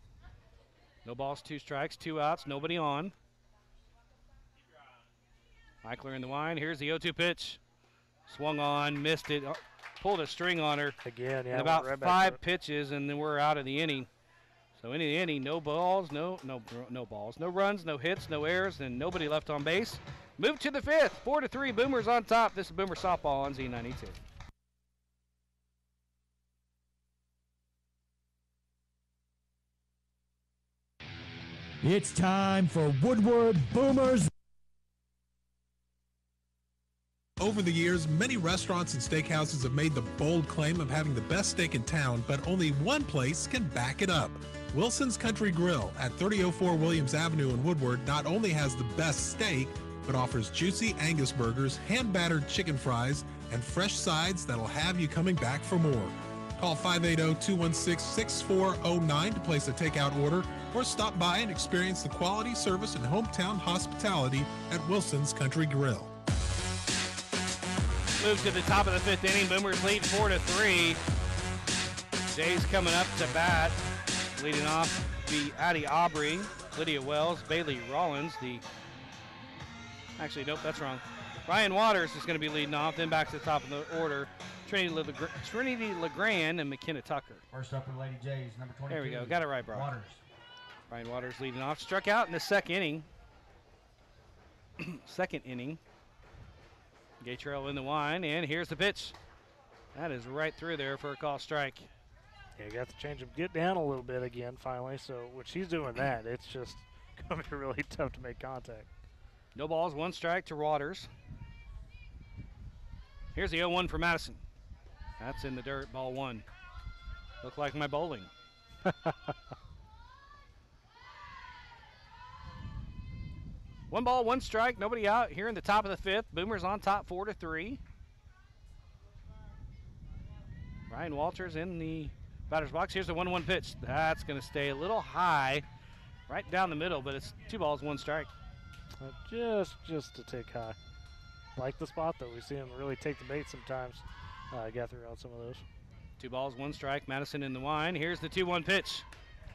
No balls, 2 strikes, 2 outs, nobody on. Eichler in the line. Here's the 0-2 pitch. Swung on, missed it, pulled a string on her. Again, yeah. And about 5 pitches, and then we're out of the inning. So in the inning, no balls, no balls, no runs, no hits, no errors, and nobody left on base. Move to the 5th. 4-3 Boomers on top. This is Boomer Softball on Z92. It's time for Woodward Boomers. Over the years, many restaurants and steakhouses have made the bold claim of having the best steak in town, but only one place can back it up. Wilson's Country Grill at 3004 Williams Avenue in Woodward not only has the best steak, but offers juicy Angus burgers, hand-battered chicken fries, and fresh sides that'll have you coming back for more. Call 580-216-6409 to place a takeout order or stop by and experience the quality service and hometown hospitality at Wilson's Country Grill. Move to the top of the 5th inning. Boomers lead 4-3. Jay's coming up to bat. Leading off the Addie Aubry, Lydia Wells, Bailey Rollins. Actually, nope, that's wrong. Ryan Waters is going to be leading off. Then back to the top of the order. Trinity LeGrand and McKenna Tucker. First up for Lady Jays, number 22. There we go. Got it right, bro. Waters. Ryan Waters leading off. Struck out in the 2nd inning. 2nd inning. Gatrell in the line, and here's the pitch. That is right through there for a call strike. Yeah, got to change him, get down a little bit again finally. So when she's doing that, it's just going to be really tough to make contact. No balls, 1 strike to Waters. Here's the 0-1 for Madison. That's in the dirt, ball 1. Look like my bowling. 1 ball, 1 strike, nobody out here in the top of the 5th. Boomers on top 4-3. Ryan Walters in the batter's box. Here's the 1-1 pitch. That's going to stay a little high, right down the middle, but it's 2 balls, 1 strike. Just a tick high. Like the spot, though. We see him really take the bait sometimes. Guthrie on some of those. 2 balls, 1 strike. Madison in the line. Here's the 2-1 pitch.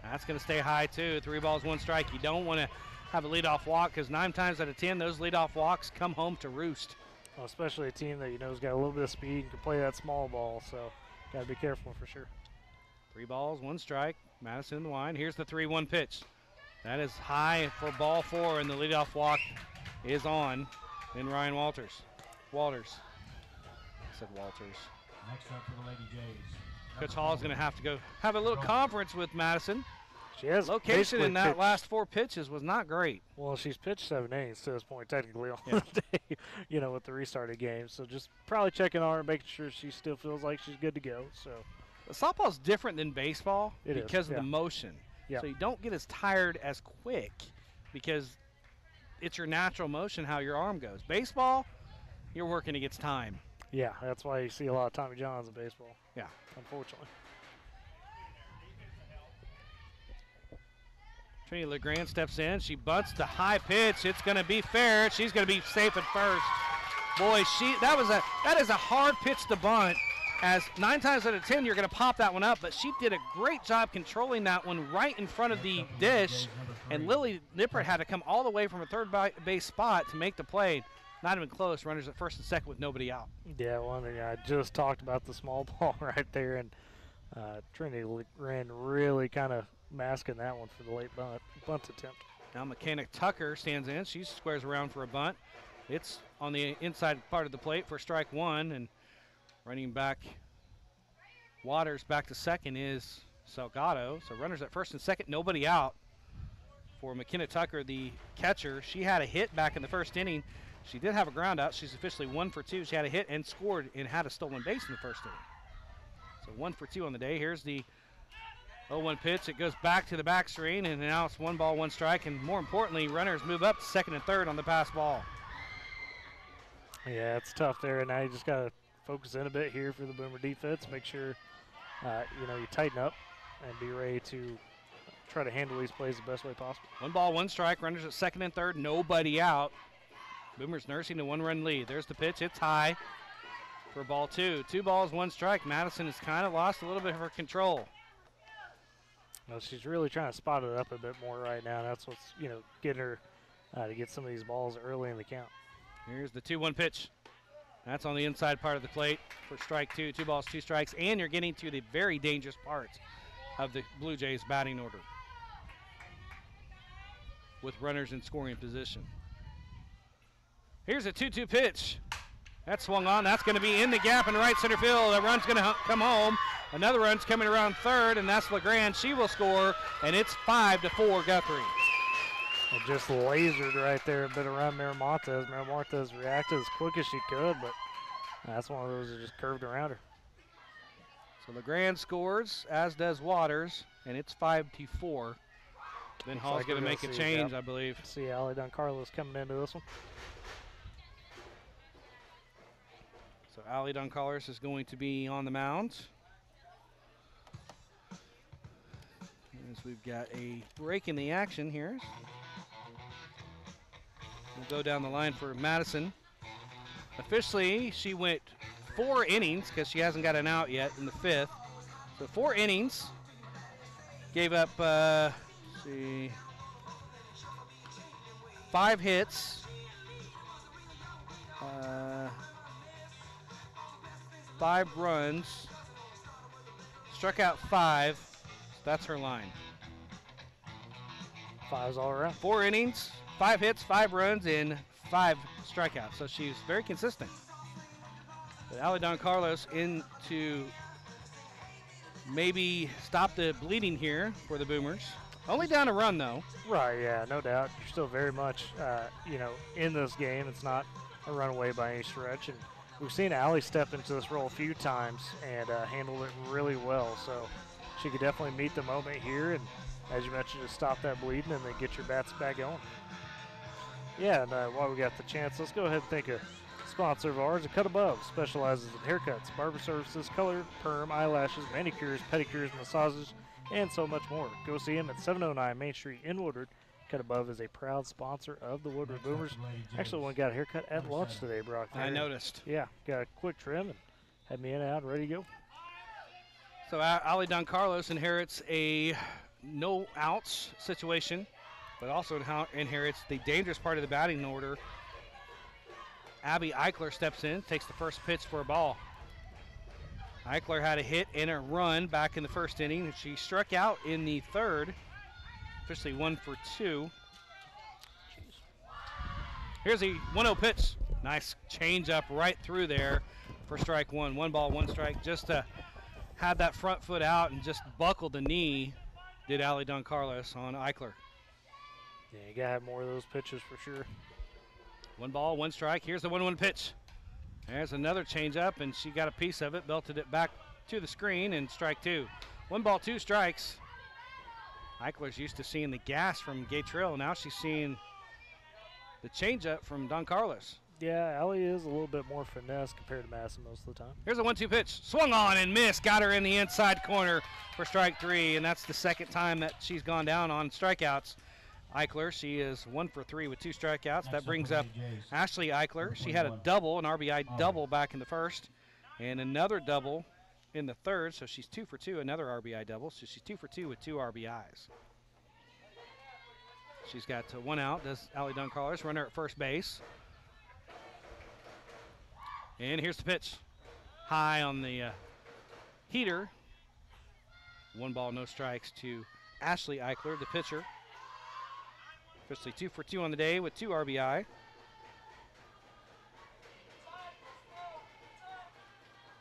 That's going to stay high, too. 3 balls, 1 strike. You don't want to have a leadoff walk because 9 times out of 10, those leadoff walks come home to roost. Well, especially a team that has got a little bit of speed and can play that small ball, so got to be careful for sure. 3 balls, 1 strike. Madison in the line. Here's the 3-1 pitch. That is high for ball 4, and the leadoff walk is on. Then Ryan Walters. I said Walters. Next up for the Lady Jays. Coach Hall is going to have to go have a little conference with Madison. She has location in that last 4 pitches was not great. Well, she's pitched 7 innings to this point, technically, on the day, with the restarted game. So just probably checking on her, making sure she still feels like she's good to go. So softball's different than baseball because of the motion. Yep. So you don't get as tired as quick because it's your natural motion how your arm goes. Baseball, you're working against time. Yeah, that's why you see a lot of Tommy Johns in baseball. Yeah. Unfortunately. Trinity LeGrand steps in. She bunts the high pitch. It's going to be fair. She's going to be safe at first. Boy, that is a hard pitch to bunt. As 9 times out of 10, you're going to pop that one up. But she did a great job controlling that one right in front of the dish. And Lily Nippert had to come all the way from a third base spot to make the play. Not even close. Runners at first and second with nobody out. Yeah, I just talked about the small ball right there. And Trinity LeGrand really kind of masking that one for the late bunt attempt. Now Mechanic Tucker stands in. She squares around for a bunt. It's on the inside part of the plate for strike 1. And running back Waters back to second is Salgado. So runners at first and second, nobody out for McKenna Tucker, the catcher. She had a hit back in the first inning. She did have a ground out. She's officially 1 for 2. She had a hit and scored and had a stolen base in the first inning. So 1 for 2 on the day. Here's the 0-1 pitch. It goes back to the back screen, and now it's 1 ball, 1 strike. And more importantly, runners move up to second and third on the pass ball. Yeah, it's tough there, and now you just got to focus in a bit here for the Boomer defense. Make sure, you tighten up and be ready to try to handle these plays the best way possible. 1 ball, 1 strike. Runners at second and third. Nobody out. Boomers nursing a 1-run lead. There's the pitch. It's high for ball 2. 2 balls, 1 strike. Madison has kind of lost a little bit of her control. Well, she's really trying to spot it up a bit more right now. That's what's, getting her to get some of these balls early in the count. Here's the 2-1 pitch. That's on the inside part of the plate for strike 2. 2 balls, 2 strikes, and you're getting to the very dangerous part of the Blue Jays batting order with runners in scoring position. Here's a 2-2 pitch. That swung on. That's going to be in the gap in right center field. The run's going to come home. Another run's coming around third, and that's LeGrand. She will score, and it's 5-4 Guthrie. And just lasered right there a bit around Miramontes. Miramontes reacted as quick as she could, but that's one of those that just curved around her. So LeGrand scores, as does Waters, and it's 5-4. Then Hall's going to make a change, I believe. See Allie Doncarlos coming into this one. So Allie Doncarlos is going to be on the mound. As we've got a break in the action here. We'll go down the line for Madison. Officially, she went 4 innings because she hasn't got an out yet in the 5th. So 4 innings. Gave up, 5 hits. 5 runs. Struck out 5. That's her line. 5's all around. 4 innings, 5 hits, 5 runs, and 5 strikeouts. So she's very consistent. But Allie Doncarlos in to maybe stop the bleeding here for the Boomers. Only down a run, though. Right, yeah, no doubt. You're still very much, in this game. It's not a runaway by any stretch. And we've seen Allie step into this role a few times and handle it really well. So she could definitely meet the moment here, and as you mentioned, just stop that bleeding and then get your bats back going. Yeah, and while we got the chance, let's go ahead and thank a sponsor of ours, A Cut Above, specializes in haircuts, barber services, color, perm, eyelashes, manicures, pedicures, massages, and so much more. Go see him at 709 Main Street in Woodward. Cut Above is a proud sponsor of the Woodward Boomers. Actually, one got a haircut at lunch today, Brock. I noticed. Yeah, got a quick trim and had me in and out, ready to go. So Allie Doncarlos inherits a no outs situation, but also inherits the dangerous part of the batting order. Abby Eichler steps in, takes the first pitch for a ball. Eichler had a hit and a run back in the first inning. She struck out in the 3rd, officially 1 for 2. Here's a 1-0 pitch. Nice change up right through there for strike 1. 1 ball, 1 strike. Just had that front foot out and just buckled the knee, did Allie Doncarlos on Eichler. Yeah, you got to have more of those pitches for sure. 1 ball, 1 strike. Here's the 1-1 pitch. There's another changeup, and she got a piece of it, belted it back to the screen, and strike 2. 1 ball, 2 strikes. Eichler's used to seeing the gas from Gatrell. Now she's seeing the changeup from Doncarlos. Yeah, Allie is a little bit more finesse compared to Madison most of the time. Here's a 1-2 pitch. Swung on and missed. Got her in the inside corner for strike 3, and that's the second time that she's gone down on strikeouts. Eichler, she is 1 for 3 with 2 strikeouts. That brings up Ashley Eichler. She had a double, an RBI double back in the 1st, and another double in the 3rd, so she's 2 for 2, another RBI double, so she's 2 for 2 with 2 RBIs. She's got 1 out, does Allie Doncarlos, runner at first base. And here's the pitch. High on the heater. 1 ball, no strikes to Ashley Eichler, the pitcher. Officially 2 for 2 on the day with 2 RBI.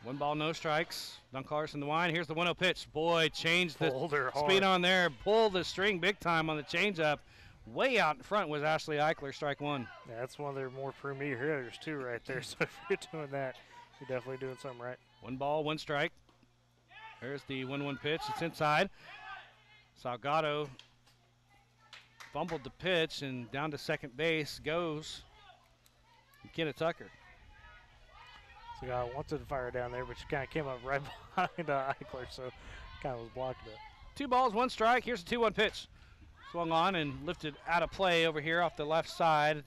1 ball, no strikes. Doncarlos in the line. Here's the 1-0 pitch. Boy, changed the speed on there. Pulled the string big time on the changeup. Way out in front was Ashley Eichler, strike one. Yeah, that's one of their more premier hitters, too, right there. So if you're doing that, you're definitely doing something right. 1 ball, 1 strike. There's the 1-1 pitch. It's inside. Salgado fumbled the pitch, and down to second base goes McKenna Tucker. So I wanted to fire down there, but she kind of came up right behind Eichler, so kind of was blocking it. 2 balls, 1 strike. Here's the 2-1 pitch. Swung on and lifted out of play over here off the left side.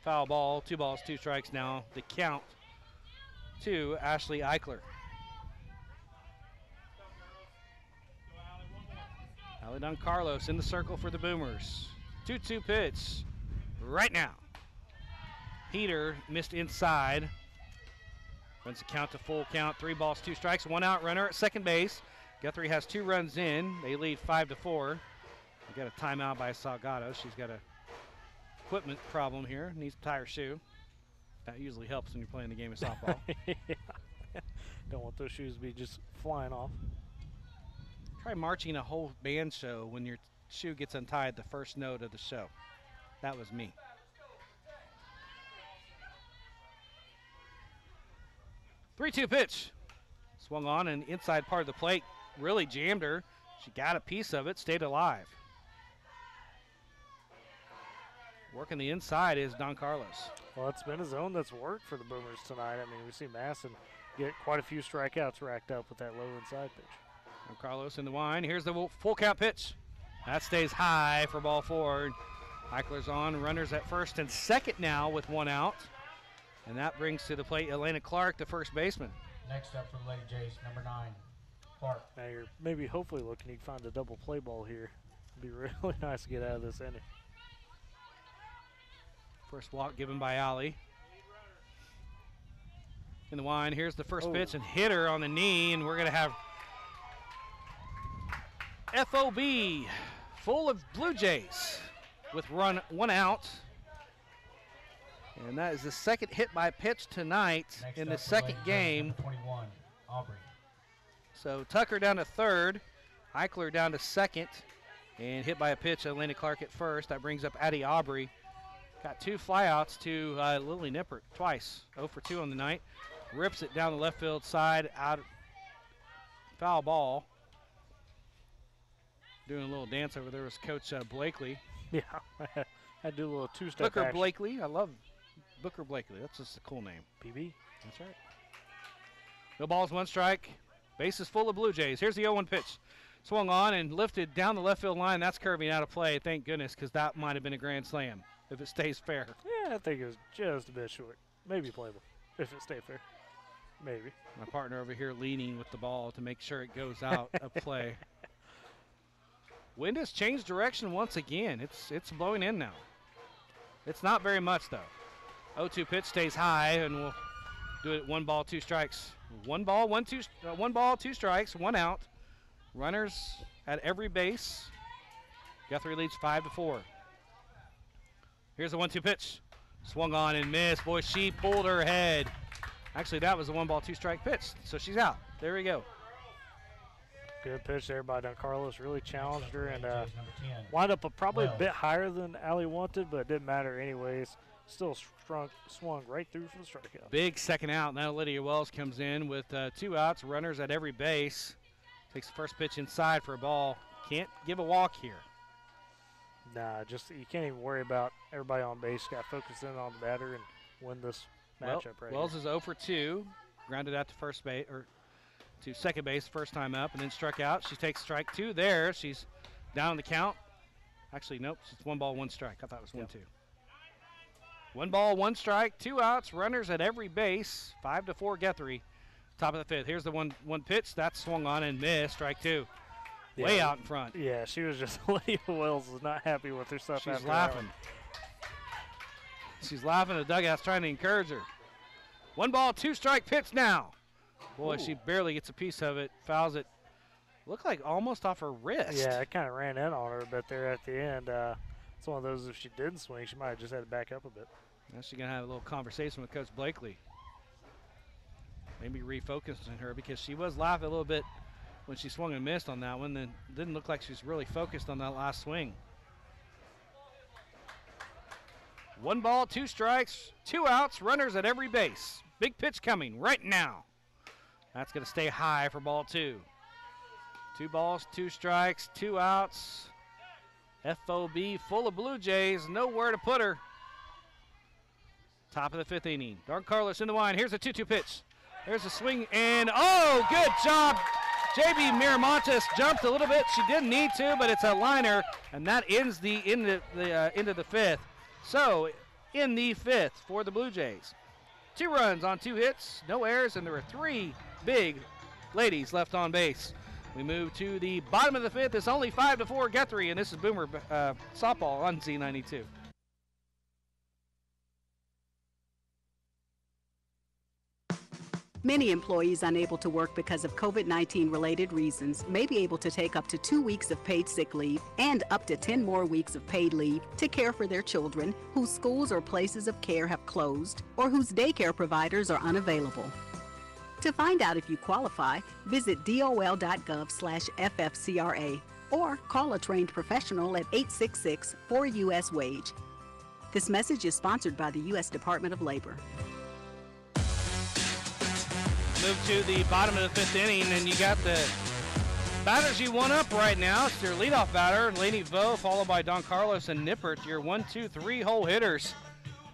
Foul ball, 2 balls, 2 strikes now. The count to Ashley Eichler. Allie Don-Carlos in the circle for the Boomers. 2-2 pitch right now. Heater missed inside. Runs the count to full count. 3 balls, 2 strikes, 1 out runner at second base. Guthrie has 2 runs in. They lead 5-4. We got a timeout by Salgado. She's got a equipment problem here. Needs to tie her shoe. That usually helps when you're playing the game of softball. Yeah. Don't want those shoes to be just flying off. Try marching a whole band show when your shoe gets untied the first note of the show. That was me. Three-two pitch. Swung on and inside part of the plate. Really jammed her. She got a piece of it, stayed alive. Working the inside is Don Carlos. Well, it's been a zone that's worked for the Boomers tonight. I mean, we see Masson get quite a few strikeouts racked up with that low inside pitch. Don Carlos in the wind. Here's the full count pitch. That stays high for ball 4. Eichler's on. Runners at first and second now with 1 out. And that brings to the plate Elena Clark, the first baseman. Next up for the Lady Jays, number 9, Clark. Now you're maybe hopefully looking you can find a double play ball here. It'd be really nice to get out of this inning. First walk given by Allie. In the wind, here's the first pitch and hit her on the knee, and we're going to have FOB full of Blue Jays with 1 out. And that is the second hit by pitch tonight in the second game. 21, Aubry. So Tucker down to third, Eichler down to second, and hit by a pitch, Elena Clark at first. That brings up Addie Aubry. Got 2 flyouts to Lily Nippert twice, 0 for 2 on the night. Rips it down the left field side, out, foul ball. Doing a little dance over there was Coach Blakely. Yeah, I had to do a little 2-step Booker action. Blakely, I love Booker Blakely. That's just a cool name. PB. That's right. No balls, 1 strike. Bases full of Blue Jays. Here's the 0-1 pitch. Swung on and lifted down the left field line. That's curving out of play, thank goodness, because that might have been a grand slam if it stays fair. Yeah, I think it was just a bit short. Maybe playable if it stayed fair. Maybe. My partner over here leaning with the ball to make sure it goes out of play. Wind has changed direction once again. It's blowing in now. It's not very much, though. 0-2 pitch stays high, and we'll do it 1 ball, 2 strikes. 1 ball, 2 strikes, 1 out. Runners at every base. Guthrie leads 5-4. Here's the 1-2 pitch. Swung on and missed. Boy, she pulled her head. Actually, that was a 1 ball, 2 strike pitch, so she's out. There we go. Good pitch there by Don Carlos. Really challenged her and wound up probably a bit higher than Allie wanted, but it didn't matter anyways. Still swung right through for the strikeout. Big second out. Now Lydia Wells comes in with 2 outs, runners at every base. Takes the first pitch inside for a ball. Can't give a walk here. Nah, just you can't even worry about everybody on base. Got to focus in on the batter and win this matchup right Wells here. is 0 for 2. Grounded out to first base, or to second base first time up, and then struck out. She takes strike 2 there. She's down on the count. Actually, nope. It's 1 ball, 1 strike. I thought it was 1-2. 1 ball, 1 strike, 2 outs, runners at every base. 5-4 Guthrie. Top of the 5th. Here's the one pitch. That's swung on and missed. Strike 2. Yeah. Way out in front. Yeah, she was just Lydia Wells was not happy with herself. She's laughing. She's laughing at the dugout's trying to encourage her. 1 ball, 2 strike pitch now. Boy, she barely gets a piece of it. Fouls it. Looked like almost off her wrist. Yeah, it kind of ran in on her a bit there at the end. It's one of those, if she didn't swing, she might have just had to back up a bit. Now she's going to have a little conversation with Coach Blakely. Maybe refocusing her because she was laughing a little bit when she swung and missed on that one. Then didn't look like she was really focused on that last swing. 1 ball, 2 strikes, 2 outs, runners at every base. Big pitch coming right now. That's going to stay high for ball 2. 2 balls, 2 strikes, 2 outs. FOB full of Blue Jays, nowhere to put her. Top of the 5th inning. Don Carlos in the line. Here's a 2-2 pitch. There's a swing, and oh, good job. JB Miramontes jumped a little bit. She didn't need to, but it's a liner, and that ends the into the 5th. So in the 5th for the Blue Jays. 2 runs on 2 hits, no errors, and there are 3 big ladies left on base. We move to the bottom of the 5th. It's only 5-4 Guthrie, and this is Boomer softball on Z92. Many employees unable to work because of COVID-19 related reasons may be able to take up to 2 weeks of paid sick leave and up to 10 more weeks of paid leave to care for their children whose schools or places of care have closed or whose daycare providers are unavailable. To find out if you qualify, visit dol.gov/FFCRA or call a trained professional at 866-4US-WAGE. This message is sponsored by the U.S. Department of Labor. Move to the bottom of the 5th inning, and you got the batters you want up right now. It's your leadoff batter, Lainey Vo, followed by Don Carlos and Nippert, your 1, 2, 3 hole hitters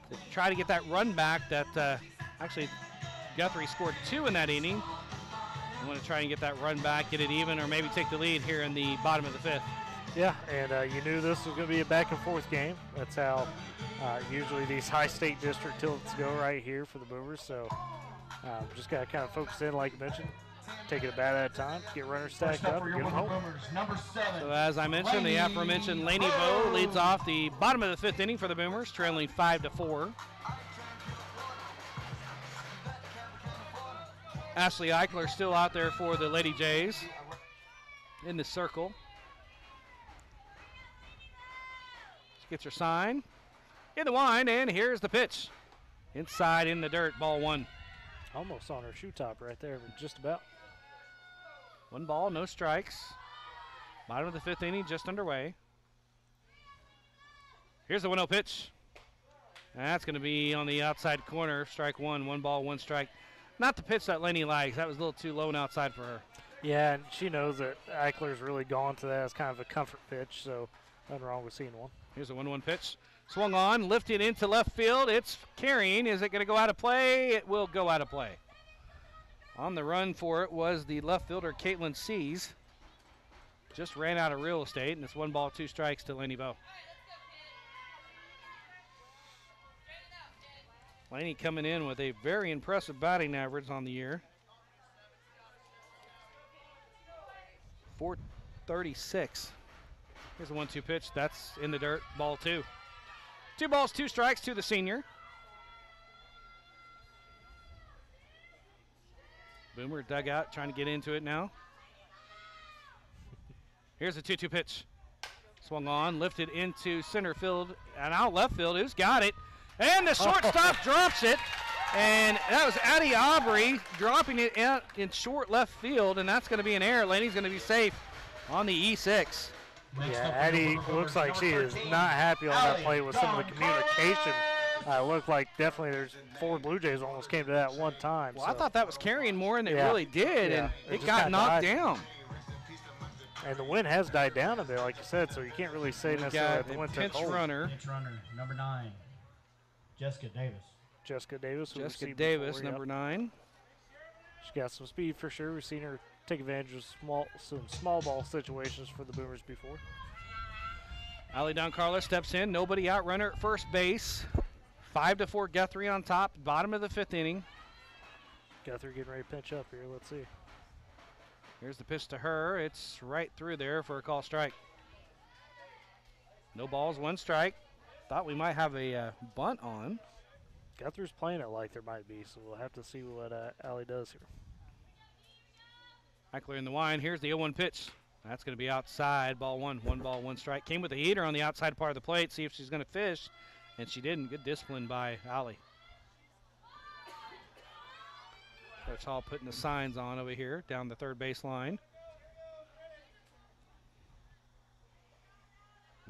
to try to get that run back that actually Guthrie scored 2 in that inning. You want to try and get that run back, get it even, or maybe take the lead here in the bottom of the 5th. Yeah, and you knew this was going to be a back-and-forth game. That's how usually these high-state district tilts go right here for the Boomers. So just got to kind of focus in, like you mentioned, take it a bat at a time, get runners stacked up, and get them home. So as I mentioned, the aforementioned Lainey Vo leads off the bottom of the 5th inning for the Boomers, trailing 5-4. Ashley Eichler still out there for the Lady Jays in the circle. She gets her sign in the wind, and here's the pitch. Inside in the dirt, ball 1. Almost on her shoe top right there, but just about. 1 ball, no strikes. Bottom of the 5th inning, just underway. Here's the 1-0 pitch. And that's going to be on the outside corner, strike 1, 1 ball, 1 strike. Not the pitch that Lainey likes. That was a little too low and outside for her. Yeah, and she knows that Eichler's really gone to that as kind of a comfort pitch, so nothing wrong with seeing one. Here's a 1-1 pitch. Swung on, lifted into left field. It's carrying. Is it going to go out of play? It will go out of play. On the run for it was the left fielder, Caitlin Sees. Just ran out of real estate, and it's 1 ball, 2 strikes to Lainey Vo. Lainey coming in with a very impressive batting average on the year. .436. Here's a 1-2 pitch. That's in the dirt. Ball 2. 2 balls, 2 strikes to the senior. Boomer dugout trying to get into it now. Here's a 2-2 pitch. Swung on, lifted into center field and out left field. Who's got it? And the shortstop drops it. And that was Addie Aubry dropping it out in short left field, and that's going to be an error. Lainey's going to be safe on the E6. Yeah, Addie looks like she is not happy on that play with some of the communication. Looked like definitely there's 4 Blue Jays almost came to that one time. Well, so I thought that was carrying more than it really did, and it got knocked down. And the wind has died down a bit, like you said, so you can't really say necessarily that the wind took hold. Pinch runner, number 9, Jessica Davis. Jessica Davis. Jessica Davis, number 9. She got some speed for sure. We've seen her take advantage of some small ball situations for the Boomers before. Ali Don Carlos steps in. Nobody out. Runner at first base. 5-4 Guthrie on top. Bottom of the 5th inning. Guthrie getting ready to pinch up here. Let's see. Here's the pitch to her. It's right through there for a call strike. No balls, 1 strike. Thought we might have a bunt on. Guthrie's playing it like there might be, so we'll have to see what Allie does here. Eichler in the wind. Here's the 0-1 pitch. That's going to be outside. Ball 1. 1 ball, 1 strike. Came with a heater on the outside part of the plate. See if she's going to fish. And she didn't. Good discipline by Allie. Coach Hall putting the signs on over here down the third base line.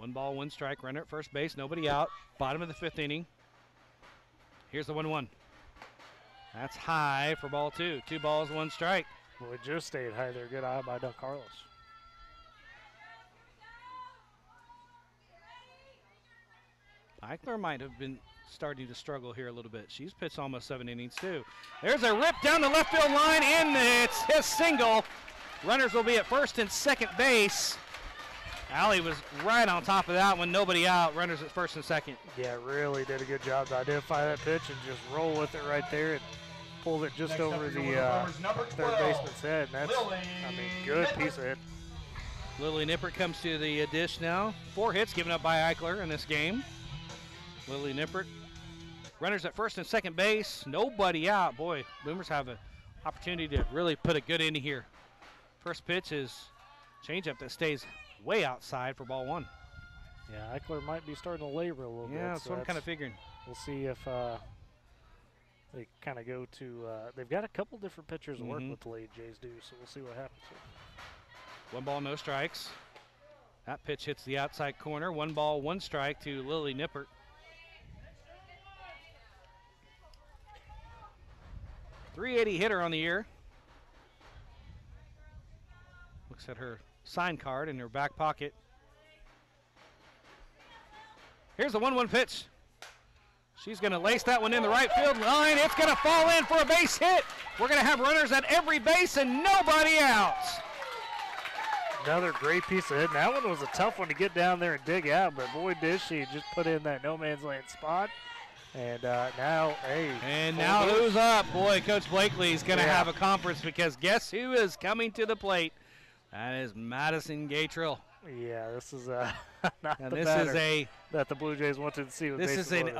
1 ball, 1 strike, runner at first base, nobody out. Bottom of the 5th inning. Here's the 1-1. That's high for ball 2. 2 balls, 1 strike. Well, it just stayed high there. Good eye by Don Carlos. Eichler might have been starting to struggle here a little bit. She's pitched almost 7 innings too. There's a rip down the left field line, and it's his single. Runners will be at first and second base. Allie was right on top of that one. Nobody out. Runners at first and second. Yeah, really did a good job to identify that pitch and just roll with it right there and pulled it just over the third baseman's head. And that's, good piece of hit. Lily Nippert comes to the dish now. 4 hits given up by Eichler in this game. Lily Nippert. Runners at first and second base. Nobody out. Boy, Boomers have an opportunity to really put a good inning here. First pitch is changeup that stays way outside for ball 1. Yeah, Eichler might be starting to labor a little bit. Yeah, that's what I'm kind of figuring. We'll see if they kind of go to they've got a couple different pitchers to work with, the Lady Jays do, so we'll see what happens here. 1 ball, no strikes. That pitch hits the outside corner. 1 ball, 1 strike to Lily Nippert. .380 hitter on the year. Looks at her sign card in her back pocket. Here's the 1-1 pitch. She's going to lace that one in the right field line. It's going to fall in for a base hit. We're going to have runners at every base and nobody out. Another great piece of hit. That one was a tough one to get down there and dig out, but boy, did she just put in that no man's land spot. And now, hey. And now who's up? Boy, Coach Blakely's going to have a conference because guess who is coming to the plate? That is Madison Gatrill. Yeah, this is not and the this batter is a that the Blue Jays wanted to see. With this is an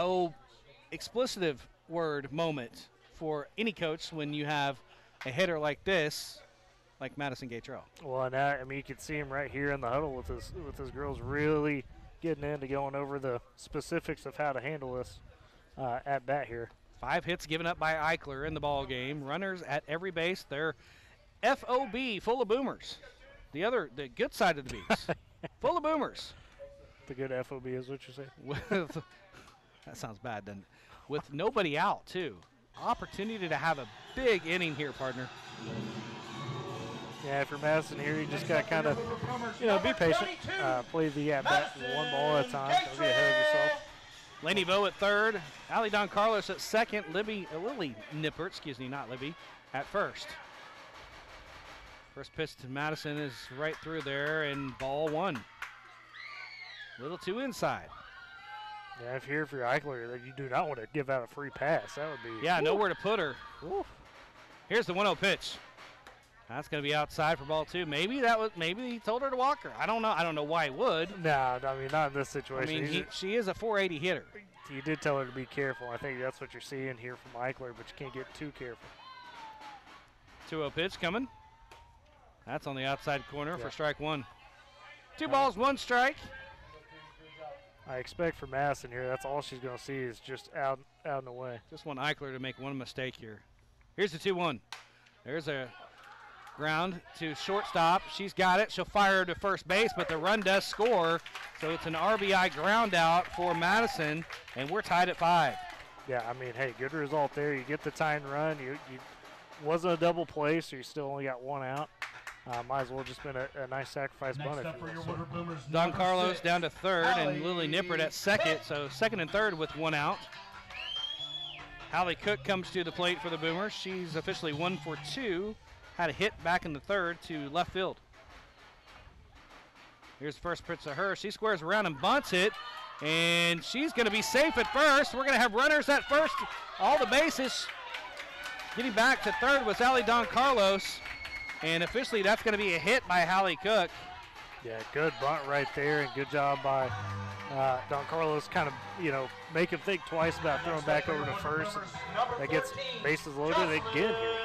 explicitive word moment for any coach when you have a hitter like this, like Madison Gatrill. Well, now you can see him right here in the huddle with his girls really getting into going over the specifics of how to handle this at bat here. 5 hits given up by Eichler in the ball game. Runners at every base. They're FOB, full of Boomers. The good side of the beats, full of Boomers. The good FOB is what you're saying? That sounds bad, doesn't it? With nobody out, too. Opportunity to have a big inning here, partner. Yeah, if you're Madison here, you just got to kind of, be patient. Play the at-bat 1 ball at a time. Don't get ahead of yourself. Laney Vo at third. Allie Don Carlos at second. Lily Nippert, not Libby, at first. First pitch to Madison is right through there, and ball 1. A little too inside. Yeah, if you're Eichler, you do not want to give out a free pass. That would be. Yeah, nowhere to put her. Woo. Here's the 1-0 pitch. That's going to be outside for ball 2. Maybe he told her to walk her. I don't know. I don't know why he would. No, not in this situation. She is a .480 hitter. You did tell her to be careful. I think that's what you're seeing here from Eichler, but you can't get too careful. 2-0 pitch coming. That's on the outside corner for strike 1. 2 balls, 1 strike. I expect for Madison here, that's all she's going to see is just out and away. Just want Eichler to make one mistake here. Here's the 2-1. There's a ground to shortstop. She's got it. She'll fire to first base, but the run does score. So it's an RBI ground out for Madison, and we're tied at 5. Yeah, hey, good result there. You get the tying run. You wasn't a double play, so you still only got 1 out. Might as well just been a nice sacrifice bunt. Don Carlos down to third, and Lily Nippert at second. So second and third with 1 out. Hallie Cook comes to the plate for the Boomers. She's officially 1 for 2. Had a hit back in the third to left field. Here's the first pitch to her. She squares around and bunts it, and she's going to be safe at first. We're going to have runners at first, all the bases. Getting back to third was Allie Don Carlos. And officially, that's going to be a hit by Hallie Cook. Yeah, good bunt right there, and good job by Don Carlos. Kind of, make him think twice about throwing back over to first. That gets bases loaded again here.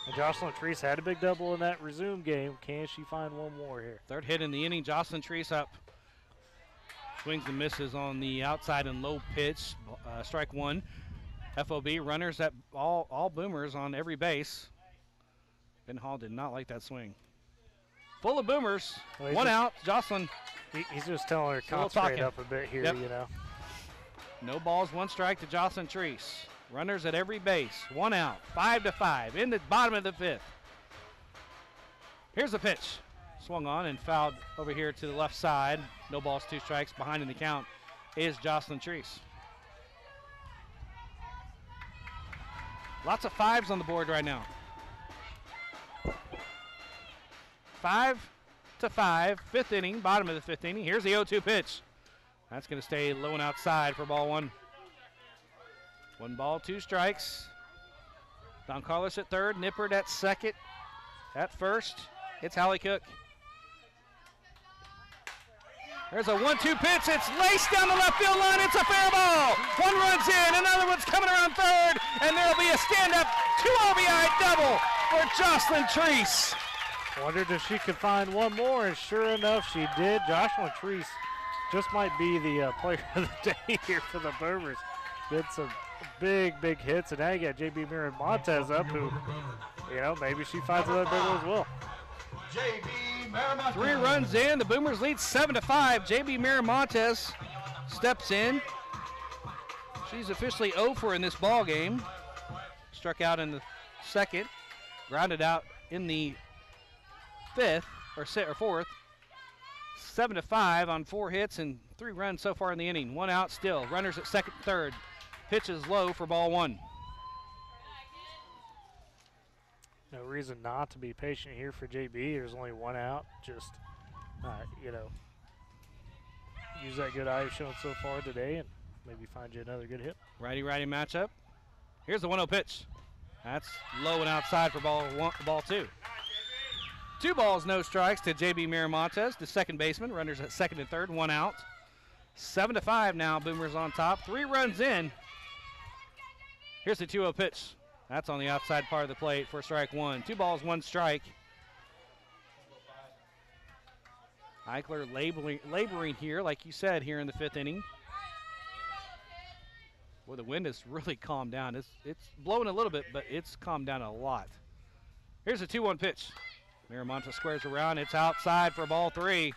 And Jocelyn Treese had a big double in that resume game. Can she find one more here? Third hit in the inning. Jocelyn Treese up. Swings and misses on the outside and low pitch. Strike 1. FOB runners at all Boomers on every base. Ben Hall did not like that swing. full of boomers. Well, One out. Jocelyn. He's just telling her to concentrate up a bit here, you know. No balls, one strike to Jocelyn Treese. Runners at every base. One out. 5-5 in the bottom of the 5th. Here's the pitch. Swung on and fouled over here to the left side. No balls, 2 strikes. Behind in the count is Jocelyn Treese. Lots of 5s on the board right now. 5-5, 5th inning, bottom of the 5th inning. Here's the 0-2 pitch. That's going to stay low and outside for ball 1. 1 ball, 2 strikes. Don Carlos at third, Nippert at second. At first, it's Hallie Cook. There's a 1-2 pitch. It's laced down the left field line. It's a fair ball. 1 runs in, another one's coming around third, and there'll be a stand-up 2 RBI double for Jocelyn Treese. Wondered if she could find one more, and sure enough, she did. Jocelyn Treese just might be the player of the day here for the Boomers. Did some big hits, and now you got J.B. Miramontes up, who, you know, maybe she finds another big one as well. 3 runs in. The Boomers lead 7-5. J.B. Miramontes steps in. She's officially over in this ball game. Struck out in the 2nd. Grounded out in the 5th or 4th. 7-5 on 4 hits and 3 runs so far in the inning. 1 out still. Runners at 2nd, 3rd. Pitch is low for ball 1. No reason not to be patient here for JB. There's only 1 out. Just, you know, use that good eye you've shown so far today and maybe find you another good hit. Righty-righty matchup. Here's the 1-0 pitch. That's low and outside for ball 2. 2 balls, no strikes to J.B. Miramontes, the second baseman. Runners at 2nd and 3rd, 1 out. 7-5 now, Boomers on top. 3 runs in. Here's the 2-0 pitch. That's on the outside part of the plate for strike 1. 2 balls, 1 strike. Eichler laboring here, like you said, here in the 5th inning. Well, the wind has really calmed down. It's blowing a little bit, but it's calmed down a lot. Here's a 2-1 pitch. Miramontes squares around. It's outside for ball 3.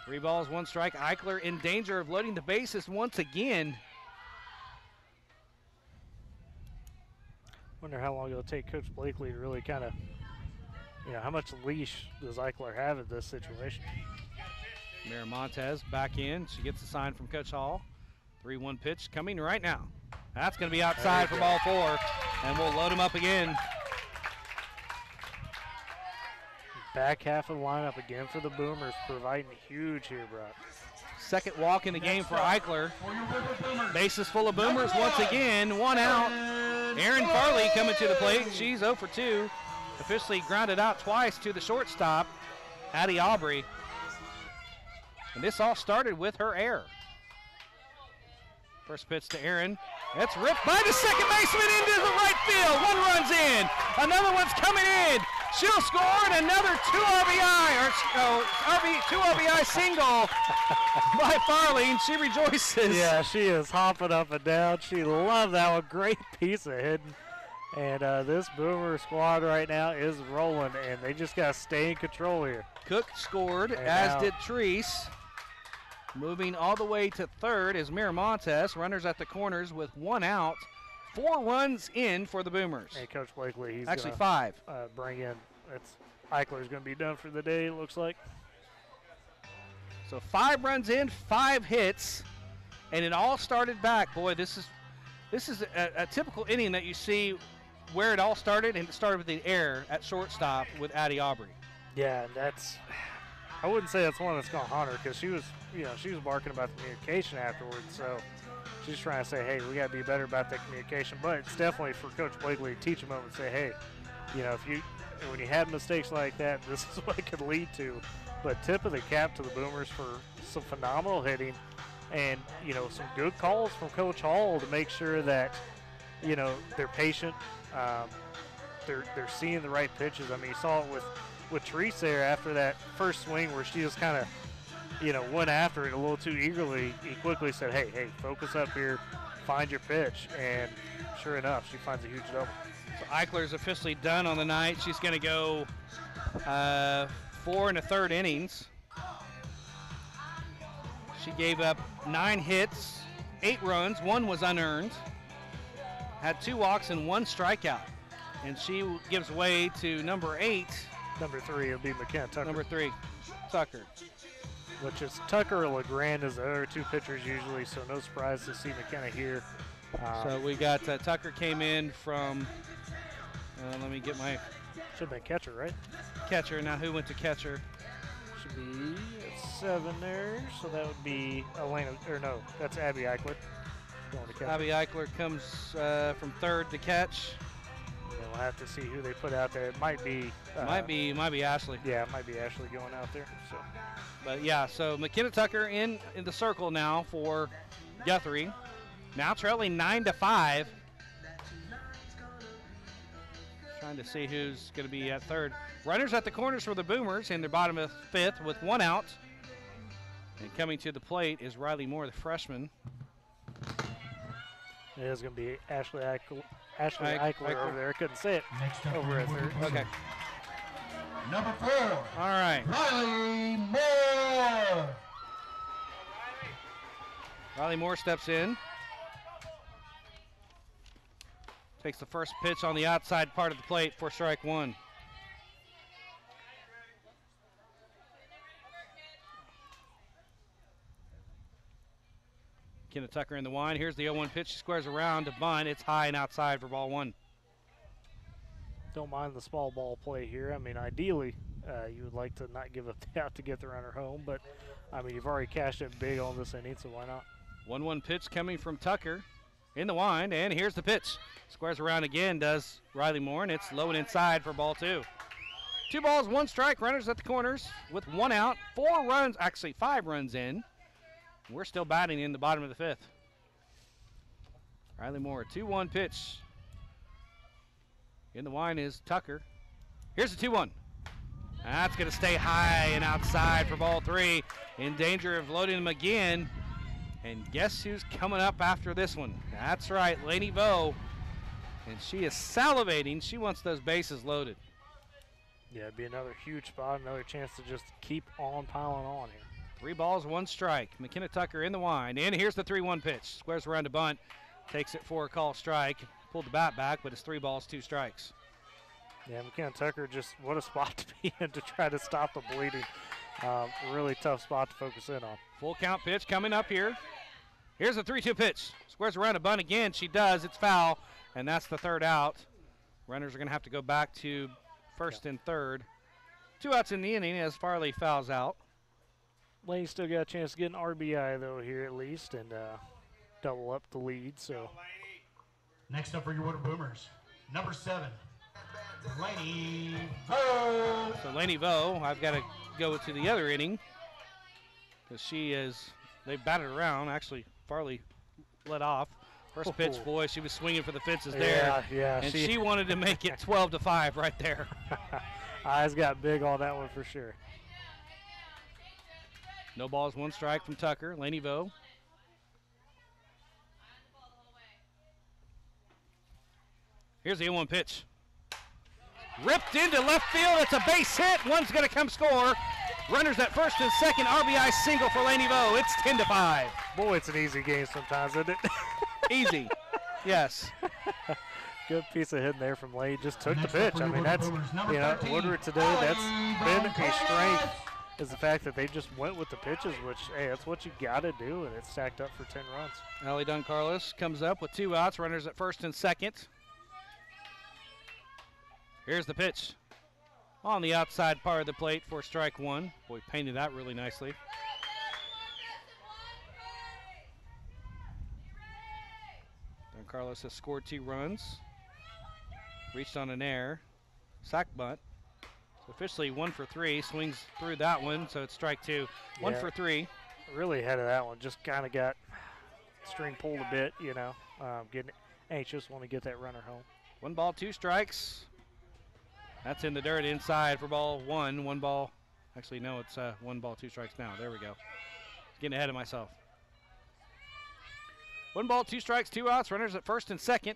3 balls, 1 strike. Eichler in danger of loading the bases once again. Wonder how long it'll take Coach Blakely to really kind of, you know, how much leash does Eichler have in this situation? Miramontes back in. She gets a sign from Coach Hall. 3-1 pitch coming right now. That's going to be outside for ball 4, and we'll load him up again. Back half of the lineup again for the Boomers, providing huge here, Brock. 2nd walk in the game for Eichler. Bases full of Boomers once again. 1 out. Erin Farley coming to the plate. She's 0 for 2. Officially grounded out twice to the shortstop, Addie Aubry. And this all started with her error. First pitch to Erin. That's ripped by the second baseman into the right field. 1 runs in. Another one's coming in. She'll score and another 2 RBI single by Farley, and she rejoices. Yeah, she is hopping up and down. She loved that one. Great piece of hitting. And this Boomer squad right now is rolling, and they just got to stay in control here. Cook scored, as did Treese. Moving all the way to 3rd is Miramontes. Runners at the corners with 1 out. 4 runs in for the Boomers. And Coach Blakely, he's actually gonna, 5. Bring in. Eichler's going to be done for the day, it looks like. So 5 runs in, 5 hits, and it all started back. Boy, this is a typical inning that you see where it all started, and it started with the error at shortstop with Addie Aubry. Yeah, I wouldn't say that's one that's going to haunt her, because she was barking about the communication afterwards. So she's trying to say, hey, we got to be better about that communication. But it's definitely for Coach Blakely to teach them and say, hey, you know, when you have mistakes like that, this is what it could lead to. But tip of the cap to the Boomers for some phenomenal hitting and, you know, some good calls from Coach Hall to make sure that, you know, they're patient. They're seeing the right pitches. I mean, you saw it with Treese there after that first swing where she just kind of, you know, went after it a little too eagerly. He quickly said, hey, focus up here, find your pitch. And sure enough, she finds a huge double. So Eichler's officially done on the night. She's going to go 4 1/3 innings. She gave up 9 hits, 8 runs, 1 was unearned, had 2 walks and 1 strikeout. And she gives way to number 8. Number 3 will be McKenna Tucker. Number 3, Tucker. Which is Tucker or LeGrand as the other 2 pitchers usually, so no surprise to see McKenna here. So we got Tucker came in from, let me get my... Should have been catcher, right? Catcher. Now who went to catcher? Should be at 7 there, so that would be Elena, or no, that's Addie Eichler going to catcher. Addie Eichler comes from 3rd to catch. And we'll have to see who they put out there. It might be... might be Ashley. Yeah, it might be Ashley going out there. So, but yeah, so McKenna Tucker in the circle now for Guthrie. Now trailing 9-5. Trying to see who's going to be at 3rd. Runners at the corners for the Boomers in the bottom of 5th with 1 out. And coming to the plate is Riley Moore, the freshman. It is going to be Ashley Eichler over there. I couldn't say it. Over at 3rd. Okay. Number 4. All right. Riley Moore. Riley Moore steps in. Takes the first pitch on the outside part of the plate for strike 1. McKenna Tucker in the wind. Here's the 0-1 pitch. She squares around to bunt. It's high and outside for ball 1. Don't mind the small ball play here. I mean, ideally, you would like to not give up the out to get the runner home, but I mean, you've already cashed it big on this inning, so why not? 1-1 pitch coming from Tucker in the wind, and here's the pitch. Squares around again, does Riley Moore, and it's low and inside for ball 2. 2 balls, 1 strike, runners at the corners with 1 out, 5 runs in. We're still batting in the bottom of the 5th. Riley Moore, 2-1 pitch. In the wind is Tucker. Here's the 2-1. That's going to stay high and outside for ball 3. In danger of loading him again. And guess who's coming up after this one? That's right, Lainey Vo. And she is salivating. She wants those bases loaded. Yeah, it'd be another huge spot, another chance to just keep on piling on here. 3 balls, 1 strike. McKenna Tucker in the wind. And here's the 3-1 pitch. Squares around to bunt. Takes it for a call strike. Pulled the bat back, but it's 3 balls, 2 strikes. Yeah, McKenna Tucker, just what a spot to be in to try to stop the bleeding. Really tough spot to focus in on. Full count pitch coming up here. Here's the 3-2 pitch. Squares around a bunt again. She does. It's foul, and that's the 3rd out. Runners are going to have to go back to 1st and 3rd. 2 outs in the inning as Farley fouls out. Lane still got a chance to get an RBI, though, here at least, and double up the lead. So Next up for your Woodward Boomers, number 7, Lainey Vo. So Lainey Vo, I've got to go to the other inning because they batted around. Actually, Farley let off. First pitch, boy, she was swinging for the fences there. Yeah, and she wanted to make it 12-5 right there. Eyes got big on that one for sure. No balls, 1 strike from Tucker. Lainey Vo. Here's the 0-1 pitch. Ripped into left field. It's a base hit. One's going to come score. Runners at 1st and 2nd. RBI single for Lainey Vo. It's 10-5. Boy, it's an easy game sometimes, isn't it? Easy. Yes. Good piece of hitting there from Lane. Just took the pitch. I mean, that's, Woodward today, that's been a strength, is the fact that they just went with the pitches, which, hey, that's what you got to do, and it's stacked up for 10 runs. Allie Dunn-Carlos comes up with 2 outs. Runners at 1st and 2nd. Here's the pitch. On the outside part of the plate for strike 1. Boy, painted that really nicely. Dunn-Carlos has scored 2 runs. Reached on an error. Sack bunt. So officially 1 for 3. Swings through that one, so it's strike 2. 1 for 3. Really ahead of that one. Just kind of got string pulled a bit, getting anxious, want to get that runner home. 1 ball, 2 strikes. That's in the dirt inside for ball 1. 1 ball. Actually, no, it's 1 ball, 2 strikes now. There we go. Getting ahead of myself. 1 ball, 2 strikes, 2 outs. Runners at 1st and 2nd.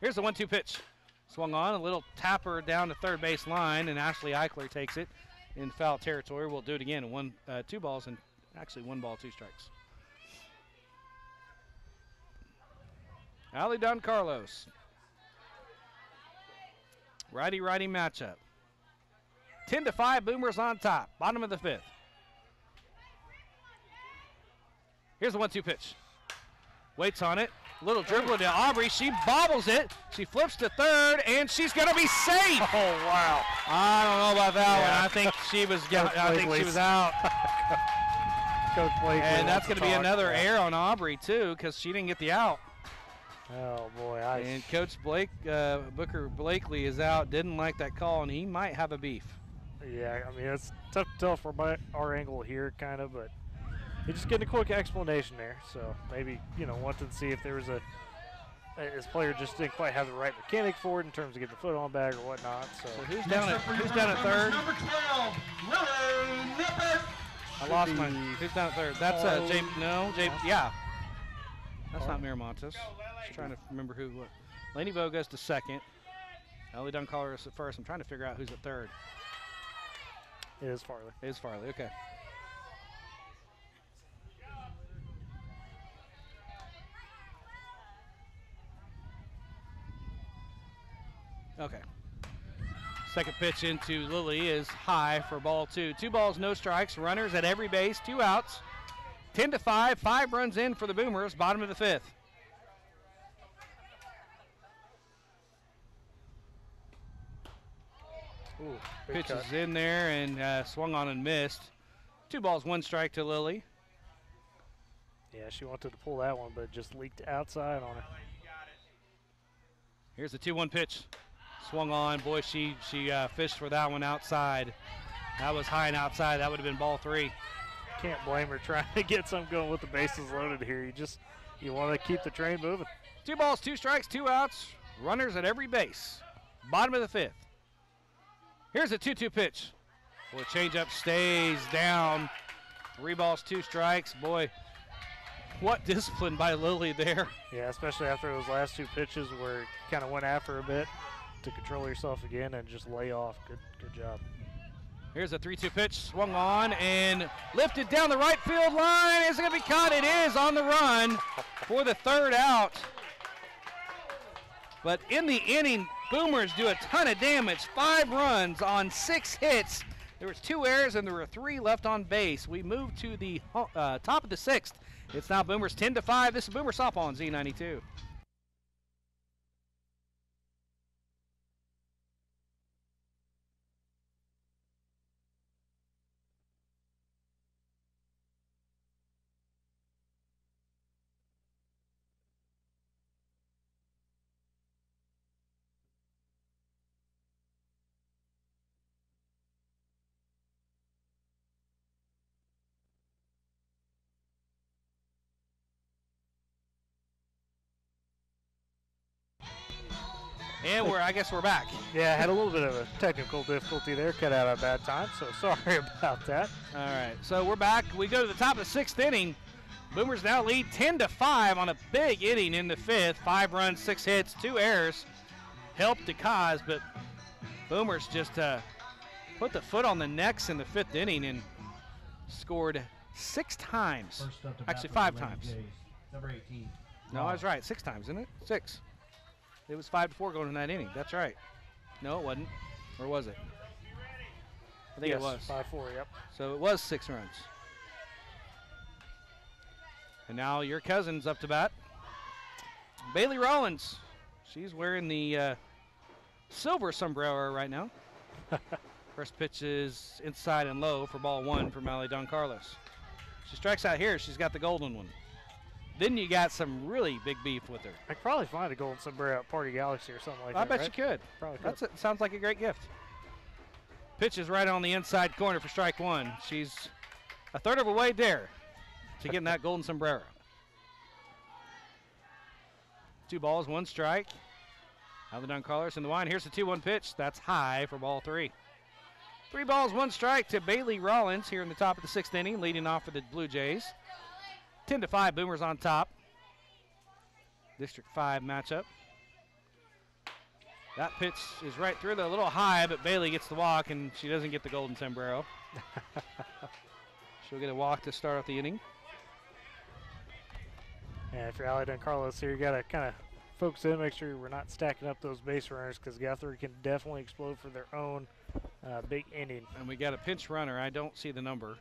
Here's the 1-2 pitch. Swung on, a little tapper down the 3rd base line, and Ashley Eichler takes it. in foul territory. We'll do it again. 2 balls and actually 1 ball, 2 strikes. Ali Don Carlos. Righty-righty matchup. 10-5, Boomers on top. Bottom of the 5th. Here's the 1-2 pitch. Waits on it. Little dribble to Aubry. She bobbles it. She flips to third, and she's going to be safe. Oh, wow. I don't know about that one. I think she was out. Coach Blakely. And that's going to be another error on Aubry, too, because she didn't get the out. Oh, boy. And Coach Booker Blakely is out. Didn't like that call, and he might have a beef. Yeah, I mean, it's tough to tell from our angle here, kind of, but he just getting a quick explanation there. So maybe, wanted to see if there was his player just didn't quite have the right mechanic for it in terms of getting the foot on bag or whatnot. So who's down at third? Number 12, Lily Nippert. I lost my. Who's down at third? That's James. No, James. Yeah. That's not Miramontes. Just trying to remember who. Laney Vo goes to second. Ellie Duncaller is at first. I'm trying to figure out who's at third. It is Farley. It is Farley. Okay. Okay. Second pitch into Lily is high for ball 2. 2 balls, no strikes. Runners at every base, 2 outs. 10-5, 5 runs in for the Boomers, bottom of the 5th. Ooh, pitch cut. is in there and swung on and missed. 2 balls, 1 strike to Lily. Yeah, she wanted to pull that one, but it just leaked outside on her. Here's the 2-1 pitch. Swung on. Boy, she fished for that one outside. That was high and outside. That would have been ball 3. Can't blame her trying to get something going with the bases loaded here. You want to keep the train moving. 2 balls, 2 strikes, 2 outs. Runners at every base. Bottom of the 5th. Here's a 2-2 pitch. Boy, changeup stays down. 3 balls, 2 strikes. Boy, what discipline by Lily there. Yeah, especially after those last 2 pitches where you kind of went after a bit to control yourself again and just lay off. Good job. Here's a 3-2 pitch, swung on and lifted down the right field line. Is it going to be caught? It is on the run for the 3rd out. But in the inning, Boomers do a ton of damage. 5 runs on 6 hits. There was 2 errors and there were 3 left on base. We move to the top of the 6th. It's now Boomers 10-5. This is Boomer Softball on Z92. And I guess we're back. Yeah, I had a little bit of a technical difficulty there. Cut out at a bad time, so sorry about that. All right, so we're back. We go to the top of the 6th inning. Boomers now lead 10-5 on a big inning in the 5th. 5 runs, 6 hits, 2 errors. Helped the cause, but Boomers just put the foot on the necks in the 5th inning and scored 6 times. Actually, 5 times. Number 18. No, I was right. 6 times, isn't it? 6. It was 5-4 going in that inning. That's right. No, it wasn't. Or was it? I think yes, it was. 5-4, yep. So it was 6 runs. And now your cousin's up to bat. Bailey Rollins. She's wearing the silver sombrero right now. First pitch is inside and low for ball 1 for Mally Don Carlos. She strikes out here. She's got the golden one. Then you got some really big beef with her. I could probably find a golden sombrero at Party Galaxy or something like that. I bet right? you could. Probably could. Sounds like a great gift. Pitch is right on the inside corner for strike 1. She's a third of her way there to getting that golden sombrero. 2 balls, 1 strike. Don Carlos in the line. Here's the 2-1 pitch. That's high for ball 3. 3 balls, 1 strike to Bailey Rollins here in the top of the 6th inning, leading off for the Blue Jays. 10-5, Boomers on top. District 5 matchup. That pitch is right through there, a little high, but Bailey gets the walk, and she doesn't get the golden sombrero. She'll get a walk to start off the inning. Yeah, if you're Allie Carlos here, you got to kind of focus in, make sure we're not stacking up those base runners because Guthrie can definitely explode for their own big inning. And we got a pinch runner. I don't see the number.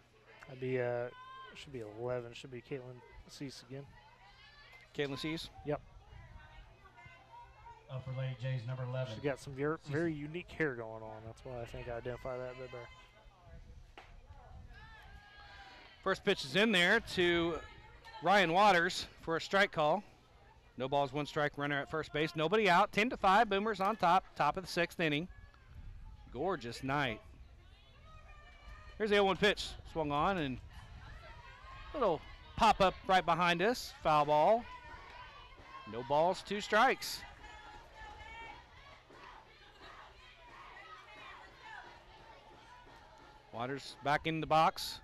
That'd be should be 11. Should be Caitlin Cease again. Caitlin Cease? Yep. Up for Lady J's number 11. She's got some very unique hair going on. That's why I think I identify that a bit better. First pitch is in there to Ryan Waters for a strike call. No balls, 1 strike, runner at first base. Nobody out. 10-5, Boomers on top of the 6th inning. Gorgeous night. Here's the 0-1 pitch. Swung on and little pop up right behind us. Foul ball. No balls, 2 strikes. Waters back in the box.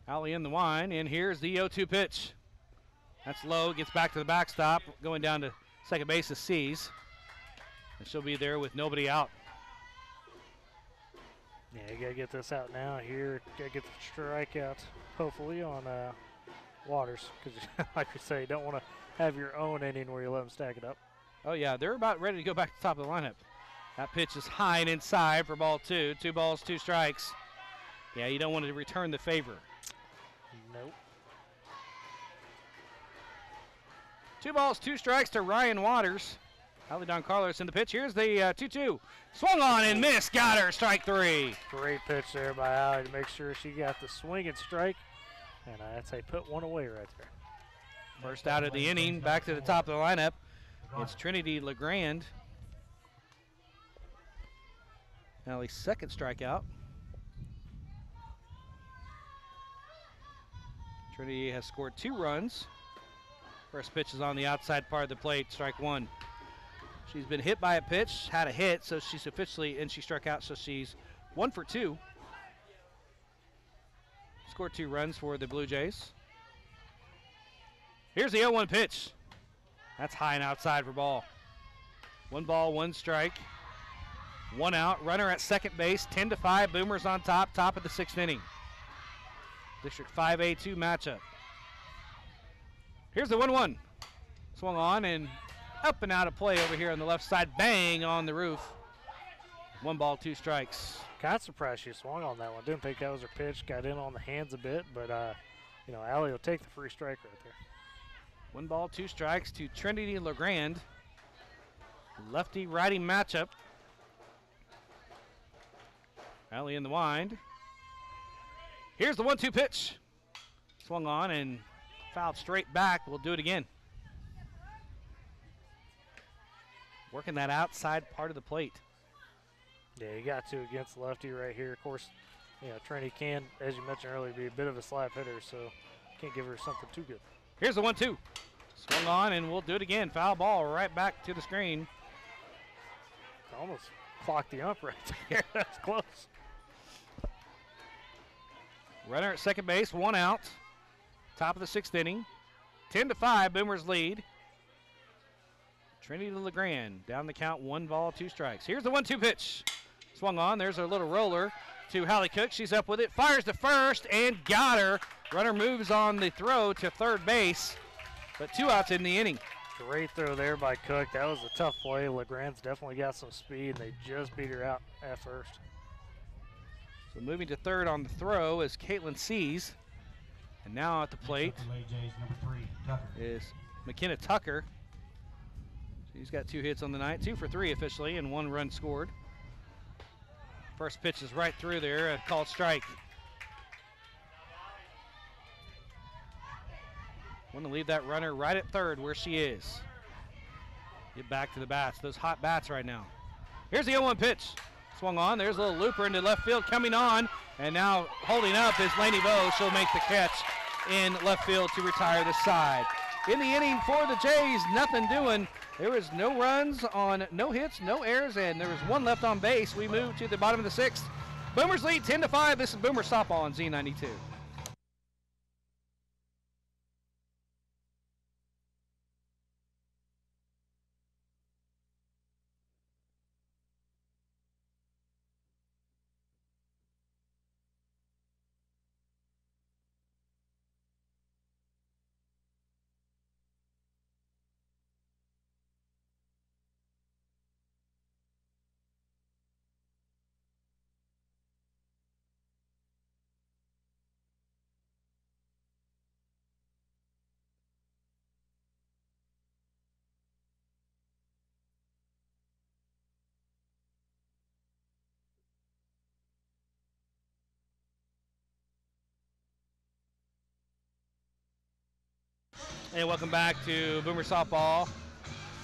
Allie in the wine, and here's the 0-2 pitch. That's low, gets back to the backstop, going down to second base is Seas. And she'll be there with nobody out. Yeah, you got to get this out now here. Got to get the strikeout, hopefully, on Waters. Because, like you say, you don't want to have your own inning where you let them stack it up. Oh, yeah, they're about ready to go back to the top of the lineup. That pitch is high and inside for ball 2. 2 balls, 2 strikes. Yeah, you don't want to return the favor. Nope. 2 balls, 2 strikes to Ryan Waters. Allie Don Carlos in the pitch. Here's the 2-2. Swung on and missed. Got her. Strike 3. Great pitch there by Allie to make sure she got the swing and strike. And I'd say put one away right there. First out of the inning. Back to the top of the lineup. It's Trinity LeGrand. Allie's 2nd strikeout. Trinity has scored 2 runs. First pitch is on the outside part of the plate, strike 1. She's been hit by a pitch, had a hit, so she's officially, and she struck out, so she's 1 for 2. Scored 2 runs for the Blue Jays. Here's the 0-1 pitch. That's high and outside for ball. 1 ball, 1 strike. 1 out, runner at second base, 10-5, Boomers on top of the 6th inning. District 5A2 matchup. Here's the 1-1. Swung on and up and out of play over here on the left side. Bang on the roof. 1 ball, 2 strikes. Kind of surprised she swung on that one. Didn't think that was her pitch. Got in on the hands a bit, but Allie will take the free strike right there. 1 ball, 2 strikes to Trinity LeGrand. Lefty-righty matchup. Allie in the wind. Here's the 1-2 pitch. Swung on and fouled straight back. We'll do it again. Working that outside part of the plate. Yeah, you got to against the lefty right here. Of course, Trinity can, as you mentioned earlier, be a bit of a slap hitter, so can't give her something too good. Here's the 1-2. Swung on, and we'll do it again. Foul ball right back to the screen. Almost clocked the ump right there. That's close. Runner at second base, 1 out. Top of the 6th inning. 10-5, Boomers lead. Trinity LeGrand down the count, 1 ball, 2 strikes. Here's the 1-2 pitch. Swung on, there's a little roller to Hallie Cook. She's up with it, fires to first, and got her. Runner moves on the throw to third base, but 2 outs in the inning. Great throw there by Cook. That was a tough play. LeGrand's definitely got some speed, and they just beat her out at first. So moving to third on the throw is Caitlin Seas. And now at the plate is McKenna Tucker. She's got 2 hits on the night, 2 for 3 officially, and 1 run scored. First pitch is right through there, a called strike. Want to leave that runner right at third where she is. Get back to the bats, those hot bats right now. Here's the 0-1 pitch. Swung on, there's a little looper into left field coming on, and now holding up is Lainey Vo. She'll make the catch in left field to retire the side. In the inning for the Jays, nothing doing. There was no runs on no hits, no errors, and there was 1 left on base. We move to the bottom of the 6th. Boomers lead 10-5. This is Boomer Softball on Z92. And welcome back to Boomer Softball.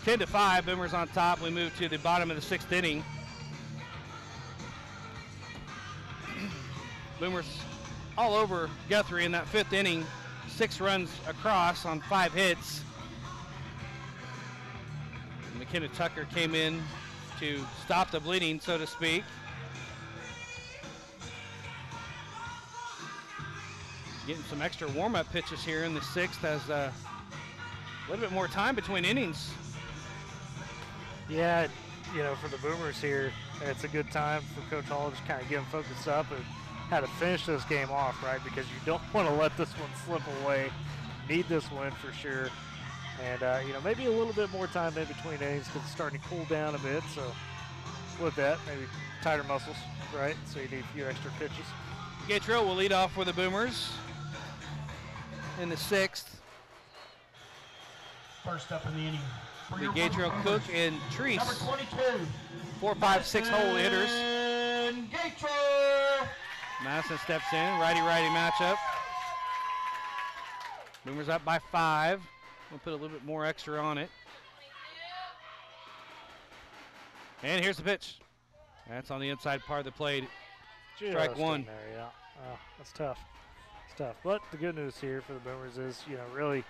10-5, Boomers on top. We move to the bottom of the 6th inning. Boomers all over Guthrie in that 5th inning. 6 runs across on 5 hits. McKenna Tucker came in to stop the bleeding, so to speak. Getting some extra warm-up pitches here in the 6th as a little bit more time between innings. Yeah, you know, for the Boomers here, it's a good time for Coach Hall to just kind of get them focused up and how to finish this game off, right? Because you don't want to let this one slip away. Need this win for sure. And, you know, maybe a little bit more time in between innings because it's starting to cool down a bit. So with that, maybe tighter muscles, right? So you need a few extra pitches. Gatrill will lead off for the Boomers in the 6th. First up in the inning. The Gatrill, Cook, and Treese. Number 22. 4, 5, 6 hole hitters. Gatrill. Madison steps in, righty-righty matchup. Boomers up by 5. We'll put a little bit more extra on it. And here's the pitch. That's on the inside part of the plate. Strike 1. There, yeah. That's tough. It's tough. But the good news here for the Boomers is, you know, really,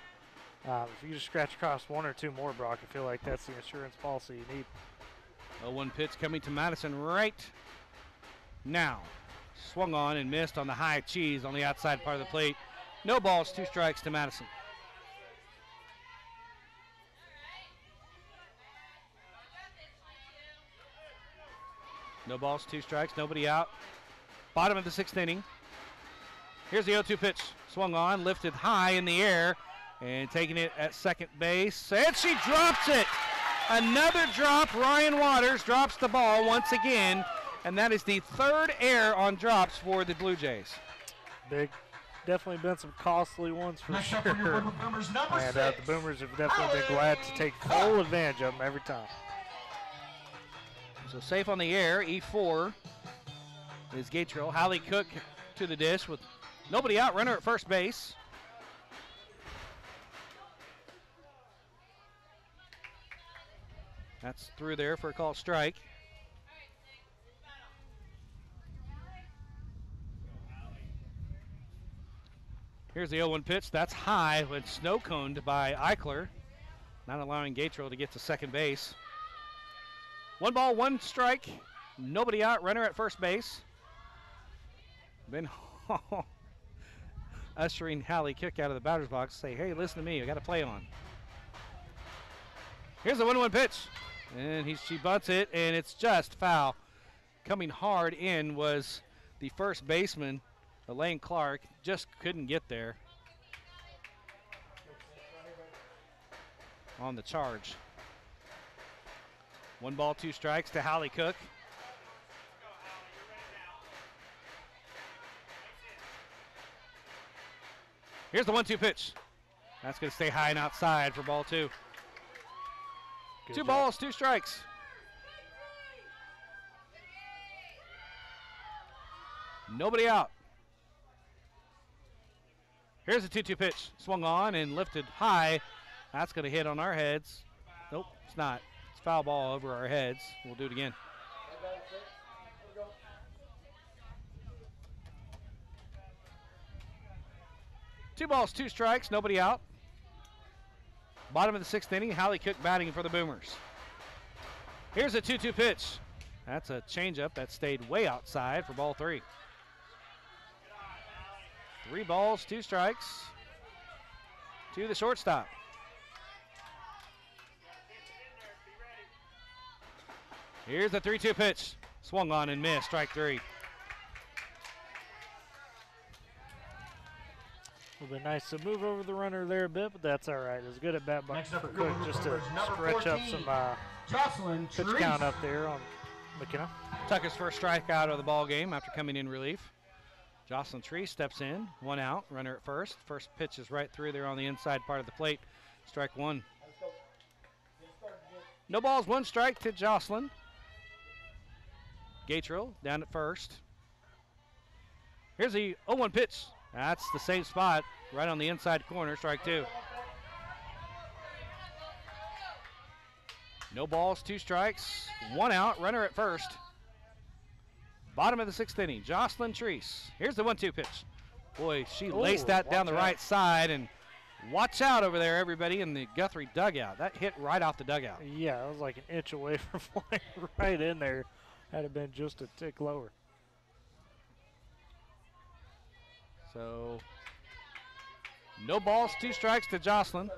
if you just scratch across 1 or 2 more, Brock, I feel like that's the insurance policy you need. 0-1 pitch coming to Madison right now. Swung on and missed on the high cheese on the outside part of the plate. No balls, 2 strikes to Madison. No balls, 2 strikes, nobody out. Bottom of the 6th inning. Here's the 0-2 pitch. Swung on, lifted high in the air, and taking it at second base. And she drops it. Another drop. Ryan Waters drops the ball once again, and that is the 3rd error on drops for the Blue Jays. Big. Definitely been some costly ones for sure. And the Boomers have definitely been glad to take full advantage of them every time. So safe on the air, E4 is Gatrill. Hallie Cook to the dish with nobody out, runner at first base. That's through there for a called strike. Here's the 0-1 pitch. That's high when snow coned by Eichler, not allowing Gatrill to get to second base. 1 ball, 1 strike. Nobody out. Runner at first base. Ben Hall ushering Hallie Cook out of the batter's box. Say, hey, listen to me. I got to play on. Here's the 1-1 pitch. And she butts it, and it's just foul. Coming hard in was the first baseman, Elena Clark. Just couldn't get there on the charge. 1 ball, 2 strikes to Hallie Cook. Here's the 1-2 pitch. That's going to stay high and outside for ball 2. Good 2 job. balls, 2 strikes. Nobody out. Here's the 2-2 pitch. Swung on and lifted high. That's going to hit on our heads. Nope, it's not. It's foul ball over our heads. We'll do it again. Two balls, 2 strikes, nobody out. Bottom of the 6th inning, Hallie Cook batting for the Boomers. Here's a 2-2 pitch. That's a changeup that stayed way outside for ball 3. 3 balls, 2 strikes to the shortstop. Here's the 3-2 pitch. Swung on and missed, strike 3. Would have been nice to move over the runner there a bit, but that's all right. It was good at bat by Cook just to stretch up some pitch count up there on McKenna. Tucker's first strikeout of the ball game after coming in relief. Jocelyn Tree steps in, 1 out, runner at first. First pitch is right through there on the inside part of the plate. Strike 1. No balls, 1 strike to Jocelyn. Gatrill down at first. Here's the 0-1 pitch. That's the same spot, right on the inside corner, strike 2. No balls, 2 strikes, 1 out, runner at first. Bottom of the 6th inning, Jocelyn Treese. Here's the 1-2 pitch. Boy, she laced that down the right side, and watch out over there, everybody, in the Guthrie dugout. That hit right off the dugout. Yeah, it was like an inch away from flying right in there. Had it been just a tick lower. So, no balls, 2 strikes to Jocelyn.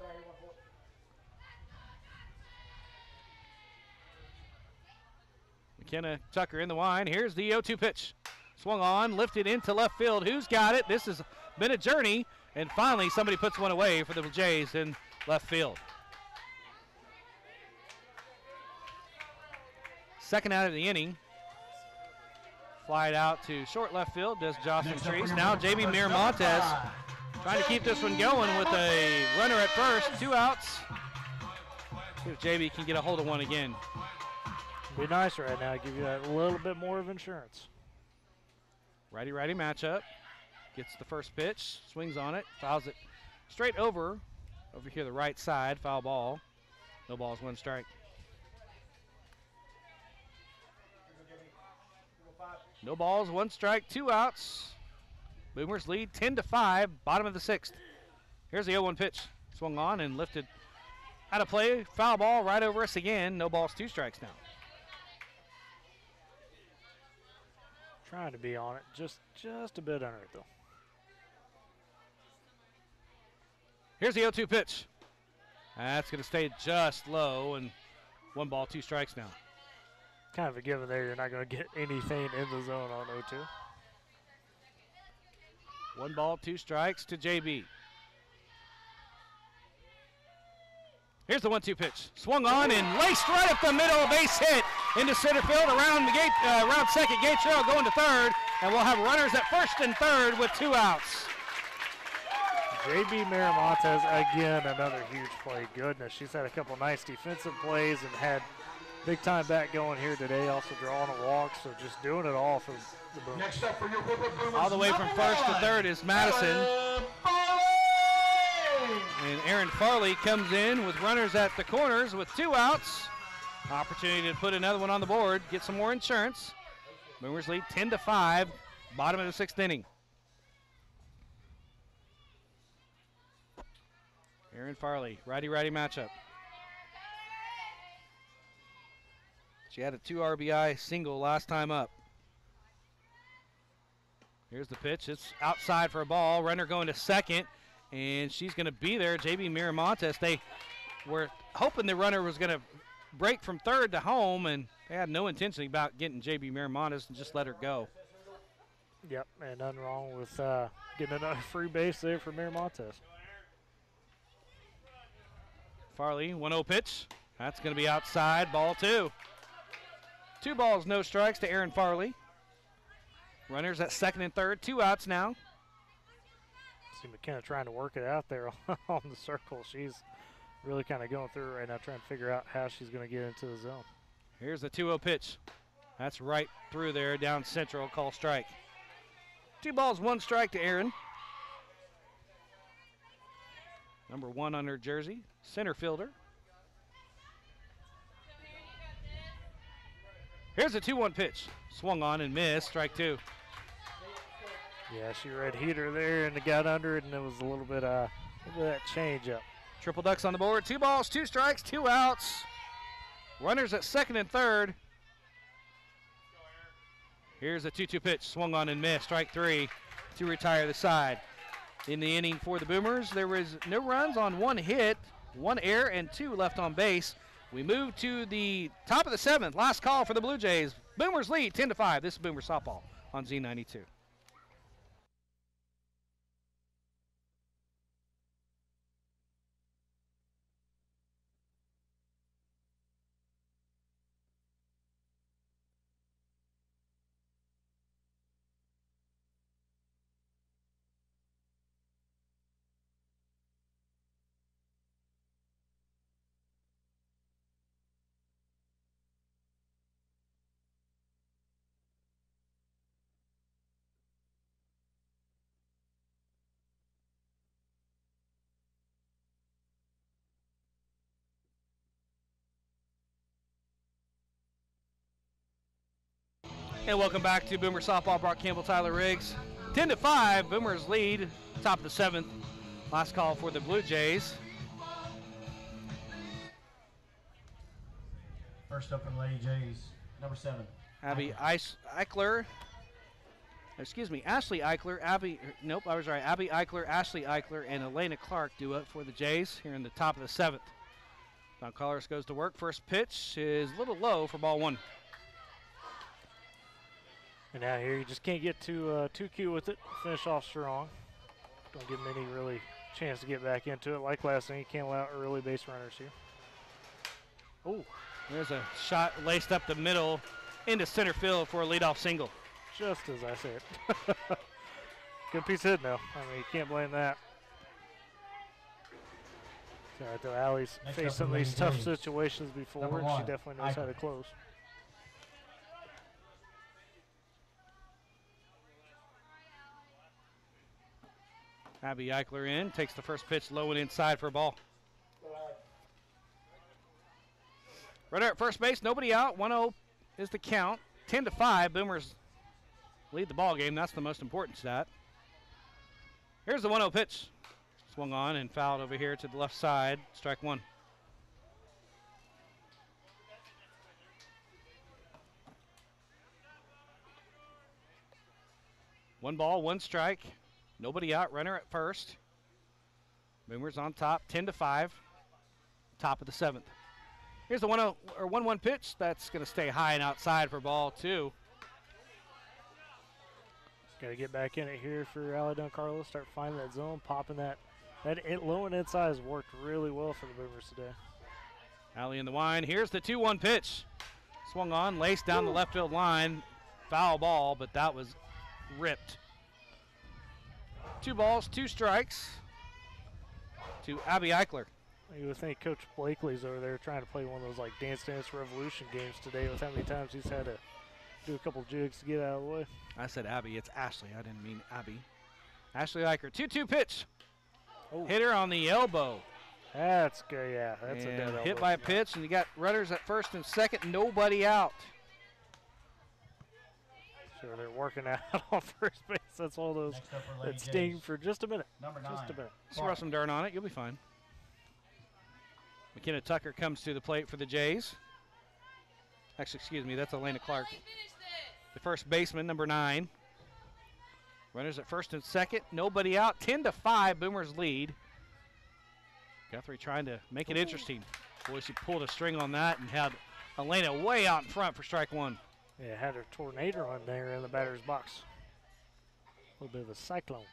McKenna Tucker in the line. Here's the 0-2 pitch. Swung on, lifted into left field. Who's got it? This has been a journey, and finally somebody puts one away for the Jays in left field. Second out of the inning. Fly it out to short left field, does Jocelyn Treese. Now J.B. Miramontes trying to keep this one going with a runner at first, 2 outs. See if J.B. can get a hold of one again. Be nice right now, give you that little bit more of insurance. Righty-righty matchup. Gets the first pitch, swings on it, fouls it straight over here the right side, foul ball. No balls, 1 strike. No balls, 1 strike, 2 outs. Boomers lead 10-5, bottom of the 6th. Here's the 0-1 pitch. Swung on and lifted out of play. Foul ball right over us again. No balls, 2 strikes now. Trying to be on it, just a bit under it though. Here's the 0-2 pitch. That's going to stay just low, and 1 ball, 2 strikes now. Kind of a given there, you're not going to get anything in the zone on 0-2. 1 ball, 2 strikes to JB. Here's the 1-2 pitch. Swung on and laced right up the middle, a base hit into center field, around the gate, around second, Gate Trail going to third, and we'll have runners at first and third with 2 outs. J.B. Miramontes, again, another huge play. Goodness, she's had a couple nice defensive plays and had big time bat going here today, also drawing a walk, so just doing it all for the Boomers. Next up for your Woodward Boomers, all the way from first to third is Madison. And Aaron Farley comes in with runners at the corners with 2 outs. Opportunity to put another one on the board, get some more insurance. Boomers lead 10-5, bottom of the 6th inning. Aaron Farley, righty-righty matchup. She had a 2 RBI single last time up. Here's the pitch. It's outside for a ball. Runner going to second, and she's going to be there. J.B. Miramontes, they were hoping the runner was going to break from third to home, and they had no intention about getting J.B. Miramontes and just let her go. Yep, and nothing wrong with getting another free base there for Miramontes. Farley, 1-0 pitch. That's going to be outside, ball 2. 2 balls, no strikes to Aaron Farley. Runners at second and third, 2 outs now. See McKenna trying to work it out there on the circle. She's really kind of going through it right now, trying to figure out how she's going to get into the zone. Here's the 2-0 pitch. That's right through there, down central, call strike. 2 balls, 1 strike to Aaron. Number 1 on her jersey, center fielder. Here's a 2-1 pitch. Swung on and missed, strike 2. Yeah, she red heater there and it got under it, and it was a little bit of that change up. Triple ducks on the board. 2 balls, 2 strikes, 2 outs. Runners at second and third. Here's a 2-2 pitch. Swung on and missed, strike 3 to retire the side. In the inning for the Boomers, there was no runs on 1 hit, 1 error, and 2 left on base. We move to the top of the 7th. Last call for the Blue Jays. Boomers lead 10-5. This is Boomer Softball on Z92. And welcome back to Boomer Softball. Brock Campbell, Tyler Riggs. 10-5, Boomers lead, top of the 7th. Last call for the Blue Jays. First up for the Lady Jays, number 7. Abby Eichler. Excuse me, Ashley Eichler. Abby Eichler, Ashley Eichler, and Elena Clark do it for the Jays here in the top of the 7th. Don Carlos goes to work. First pitch is a little low for ball 1. And now here you just can't get too cute with it. Finish off strong. Don't give them any really chance to get back into it. Like last night, you can't allow early base runners here. Oh, there's a shot laced up the middle into center field for a leadoff single. Just as I said. Good piece of hit now. I mean, you can't blame that. So right though, Allie's faced some of these tough situations before, and she definitely knows how to close. Abby Eichler in, takes the first pitch low and inside for a ball. Runner at first base, nobody out. 1-0 is the count. 10-5, Boomers lead the ball game. That's the most important stat. Here's the 1-0 pitch. Swung on and fouled over here to the left side. Strike 1. One ball, one strike. Nobody out. Runner at first. Boomers on top, 10-5. Top of the 7th. Here's the 1-1 pitch. That's going to stay high and outside for ball 2. Got to get back in it here for Allie Don Carlos. Start finding that zone, popping that low and inside has worked really well for the Boomers today. Allie in the wine. Here's the 2-1 pitch. Swung on, laced down the left field line. Foul ball, but that was ripped. 2 balls, 2 strikes to Abby Eichler. You would think Coach Blakely's over there trying to play one of those like Dance Dance Revolution games today with how many times he's had to do a couple jigs to get out of the way. I said Abby, it's Ashley. I didn't mean Abby. Ashley Eichler, 2-2 pitch. Oh. Hit her on the elbow. That's good, yeah. That's a dead elbow. Hit by a pitch, and you got runners at first and second, nobody out. Sure, they're working out on first base. That's all those that sting for just a minute. Just a minute. Just rub some dirt on it. You'll be fine. McKenna Tucker comes to the plate for the Jays. Actually, excuse me, that's Elena Clark. The first baseman, number 9. Runners at first and second, nobody out. 10-5, Boomers lead. Guthrie trying to make it interesting. Boy, she pulled a string on that and had Elena way out in front for strike 1. Yeah, had her tornado on there in the batter's box. A little bit of a cyclone.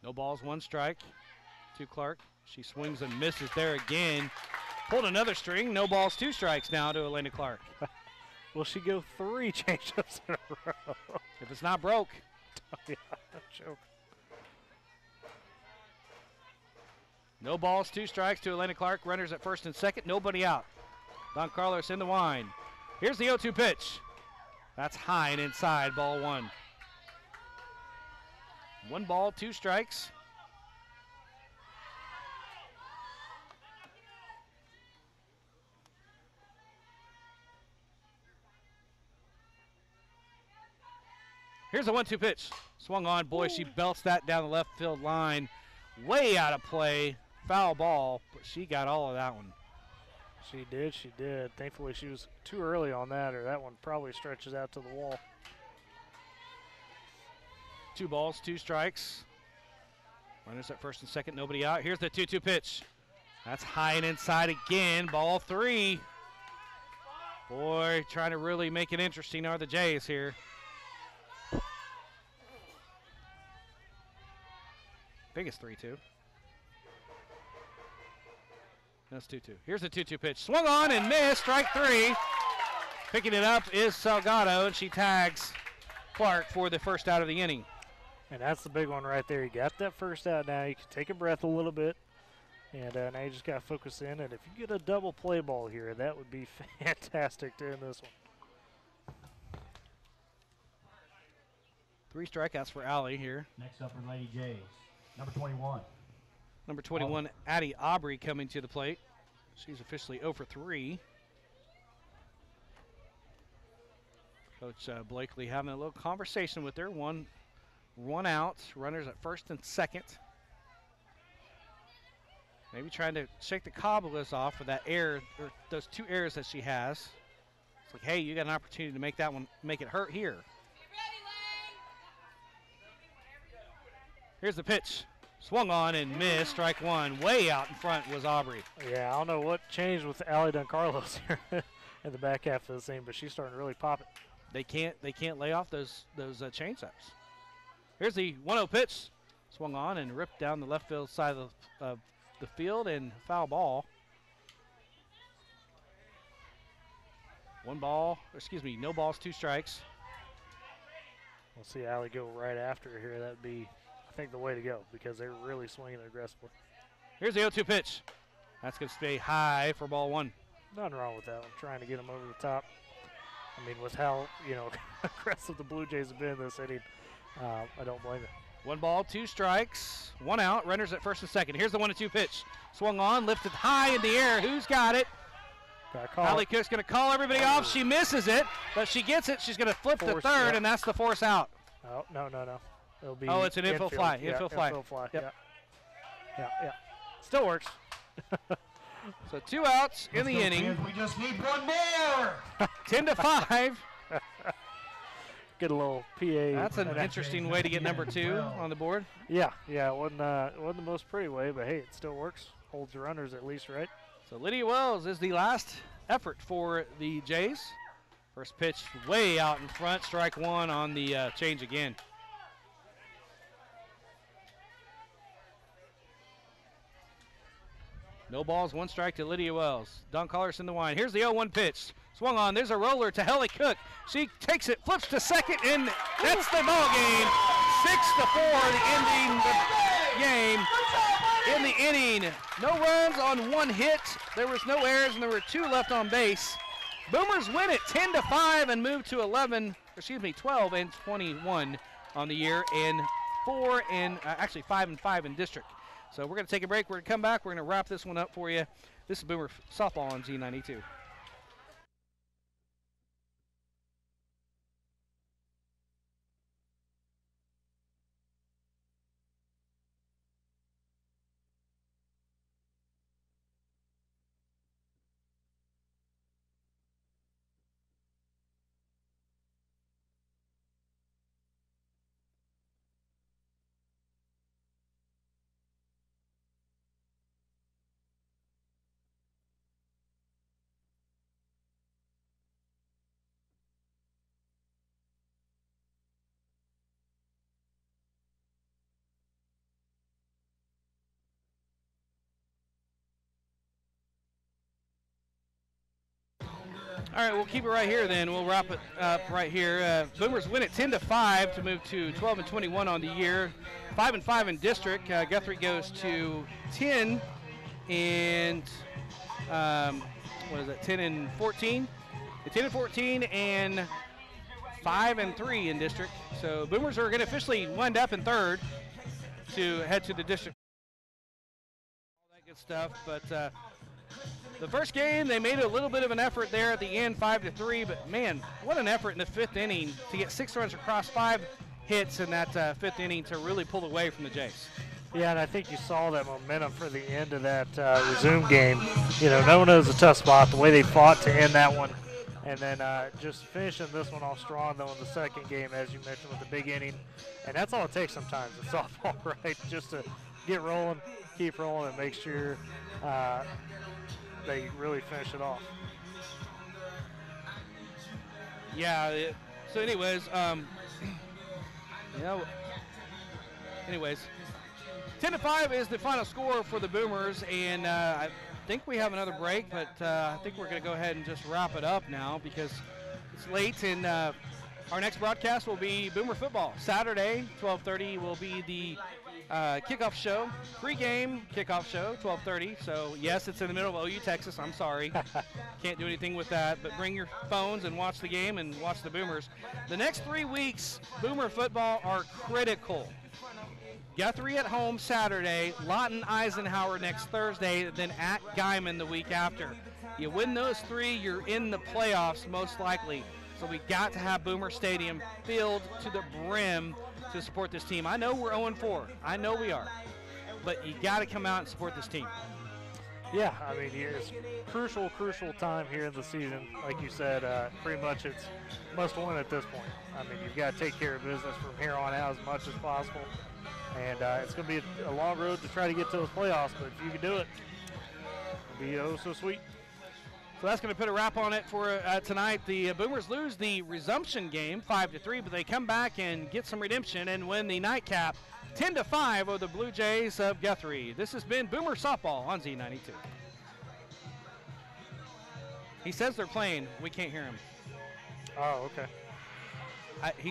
No balls, 1 strike to Clark. She swings and misses there again. Pulled another string. No balls, 2 strikes now to Elena Clark. Will she go 3 changeups in a row? If it's not broke. Yeah, joke. No balls, 2 strikes to Elena Clark. Runners at first and second. Nobody out. Don Carlos in the wine. Here's the 0-2 pitch. That's high and inside, ball 1. 1 ball, 2 strikes. Here's a 1-2 pitch. Swung on. Boy, she belts that down the left field line. Way out of play. Foul ball, but she got all of that one. She did. Thankfully, she was too early on that, or that one probably stretches out to the wall. 2 balls, 2 strikes. Runners at first and second, nobody out. Here's the 2-2 pitch. That's high and inside again. Ball 3. Boy, trying to really make it interesting are the Jays here. I think it's 3-2. That's 2-2. Here's the 2-2 pitch. Swung on and missed. Strike 3. Picking it up is Salgado, and she tags Clark for the first out of the inning. And that's the big one right there. You got that first out now. You can take a breath a little bit. And now you just got to focus in. And if you get a double play ball here, that would be fantastic to end this one. 3 strikeouts for Allie here. Next up for Lady Jays, number 21. Number 21, Addie Aubry coming to the plate. She's officially 0 for 3. Coach Blakely having a little conversation with her. One out. Runners at first and second. Maybe trying to shake the cobwebs off for that error, or those 2 errors that she has. It's like, hey, you got an opportunity to make that one, make it hurt here. Here's the pitch. Swung on and missed. Strike one. Way out in front was Aubry. Yeah, I don't know what changed with Ali Duncarlos here in the back half of the scene, but she's starting to really pop it. They can't lay off those changeups. Here's the 1-0 pitch. Swung on and ripped down the left field side of the field, and foul ball. No balls, 2 strikes. We'll see Ali go right after her here. That'd be, I think, the way to go because they're really swinging aggressively. Here's the 0-2 pitch. That's going to stay high for ball 1. Nothing wrong with that one. Trying to get them over the top. I mean, with how aggressive the Blue Jays have been this inning, I don't blame it. 1 ball, 2 strikes, 1 out. Runners at first and second. Here's the 1-2 pitch. Swung on, lifted high in the air. Who's got it? Allie Cook's going to call everybody off. She misses it, but she gets it. She's going to flip to third, and that's the force out. Oh, no. It'll be it's an infield fly. Infield fly. Yep. Yeah. Still works. So 2 outs in the inning. We just need 1 more. 10-5. Get a little PA. That's an interesting way to get number 2 on the board. Yeah. It wasn't the most pretty way, but hey, it still works. Holds the runners at least, right? So Lydia Wells is the last effort for the Jays. First pitch way out in front. Strike 1 on the change again. No balls, 1 strike to Lydia Wells. Don Collar's in the line. Here's the 0-1 pitch. Swung on. There's a roller to Ellie Cook. She takes it, flips to second, and that's the ball game. 6-4, the ending the game. In the inning, no runs on 1 hit. There was no errors, and there were 2 left on base. Boomers win it 10-5 and move to 12 and 21 on the year, and 5-5 in district. So we're going to take a break. We're going to come back. We're going to wrap this one up for you. This is Boomer Softball on Z92. All right, we'll keep it right here then. We'll wrap it up right here. Boomers win it 10-5 to move to 12 and 21 on the year. 5-5 in district. Guthrie goes to 10 and 10 and 14. 10 and 14 and 5-3 in district. So Boomers are going to officially wind up in third to head to the district. All that good stuff, but. The first game, they made a little bit of an effort there at the end, 5-3, but man, what an effort in the 5th inning to get 6 runs across 5 hits in that 5th inning to really pull away from the Jays. Yeah, and I think you saw that momentum for the end of that resume game. No one knows a tough spot, the way they fought to end that one. And then just finishing this one off strong, though, in the second game, as you mentioned, with the big inning. And that's all it takes sometimes in softball, right? Just to get rolling, keep rolling, and make sure they really finish it off. Yeah. So, anyways, 10-5 is the final score for the Boomers, and I think we have another break, but I think we're going to go ahead and just wrap it up now because it's late, and our next broadcast will be Boomer football. Saturday, 12:30 will be the kickoff show, pre-game kickoff show, 12:30. So yes, it's in the middle of OU, Texas. I'm sorry, can't do anything with that. But bring your phones and watch the game and watch the Boomers. The next 3 weeks, Boomer football are critical. Guthrie at home Saturday, Lawton Eisenhower next Thursday, then at Guyman the week after. You win those 3, you're in the playoffs most likely. So we got to have Boomer Stadium filled to the brim to support this team. I know we're 0-4. I know we are. But you got to come out and support this team. Yeah, I mean, it's crucial time here in the season. Like you said, pretty much it's must win at this point. I mean, you've got to take care of business from here on out as much as possible. And it's going to be a long road to try to get to those playoffs, but if you can do it, it'll be oh so sweet. So that's going to put a wrap on it for tonight. The Boomers lose the resumption game 5-3, but they come back and get some redemption and win the nightcap 10-5 over the Blue Jays of Guthrie. This has been Boomer Softball on Z92. He says they're playing. We can't hear him. Oh, okay. He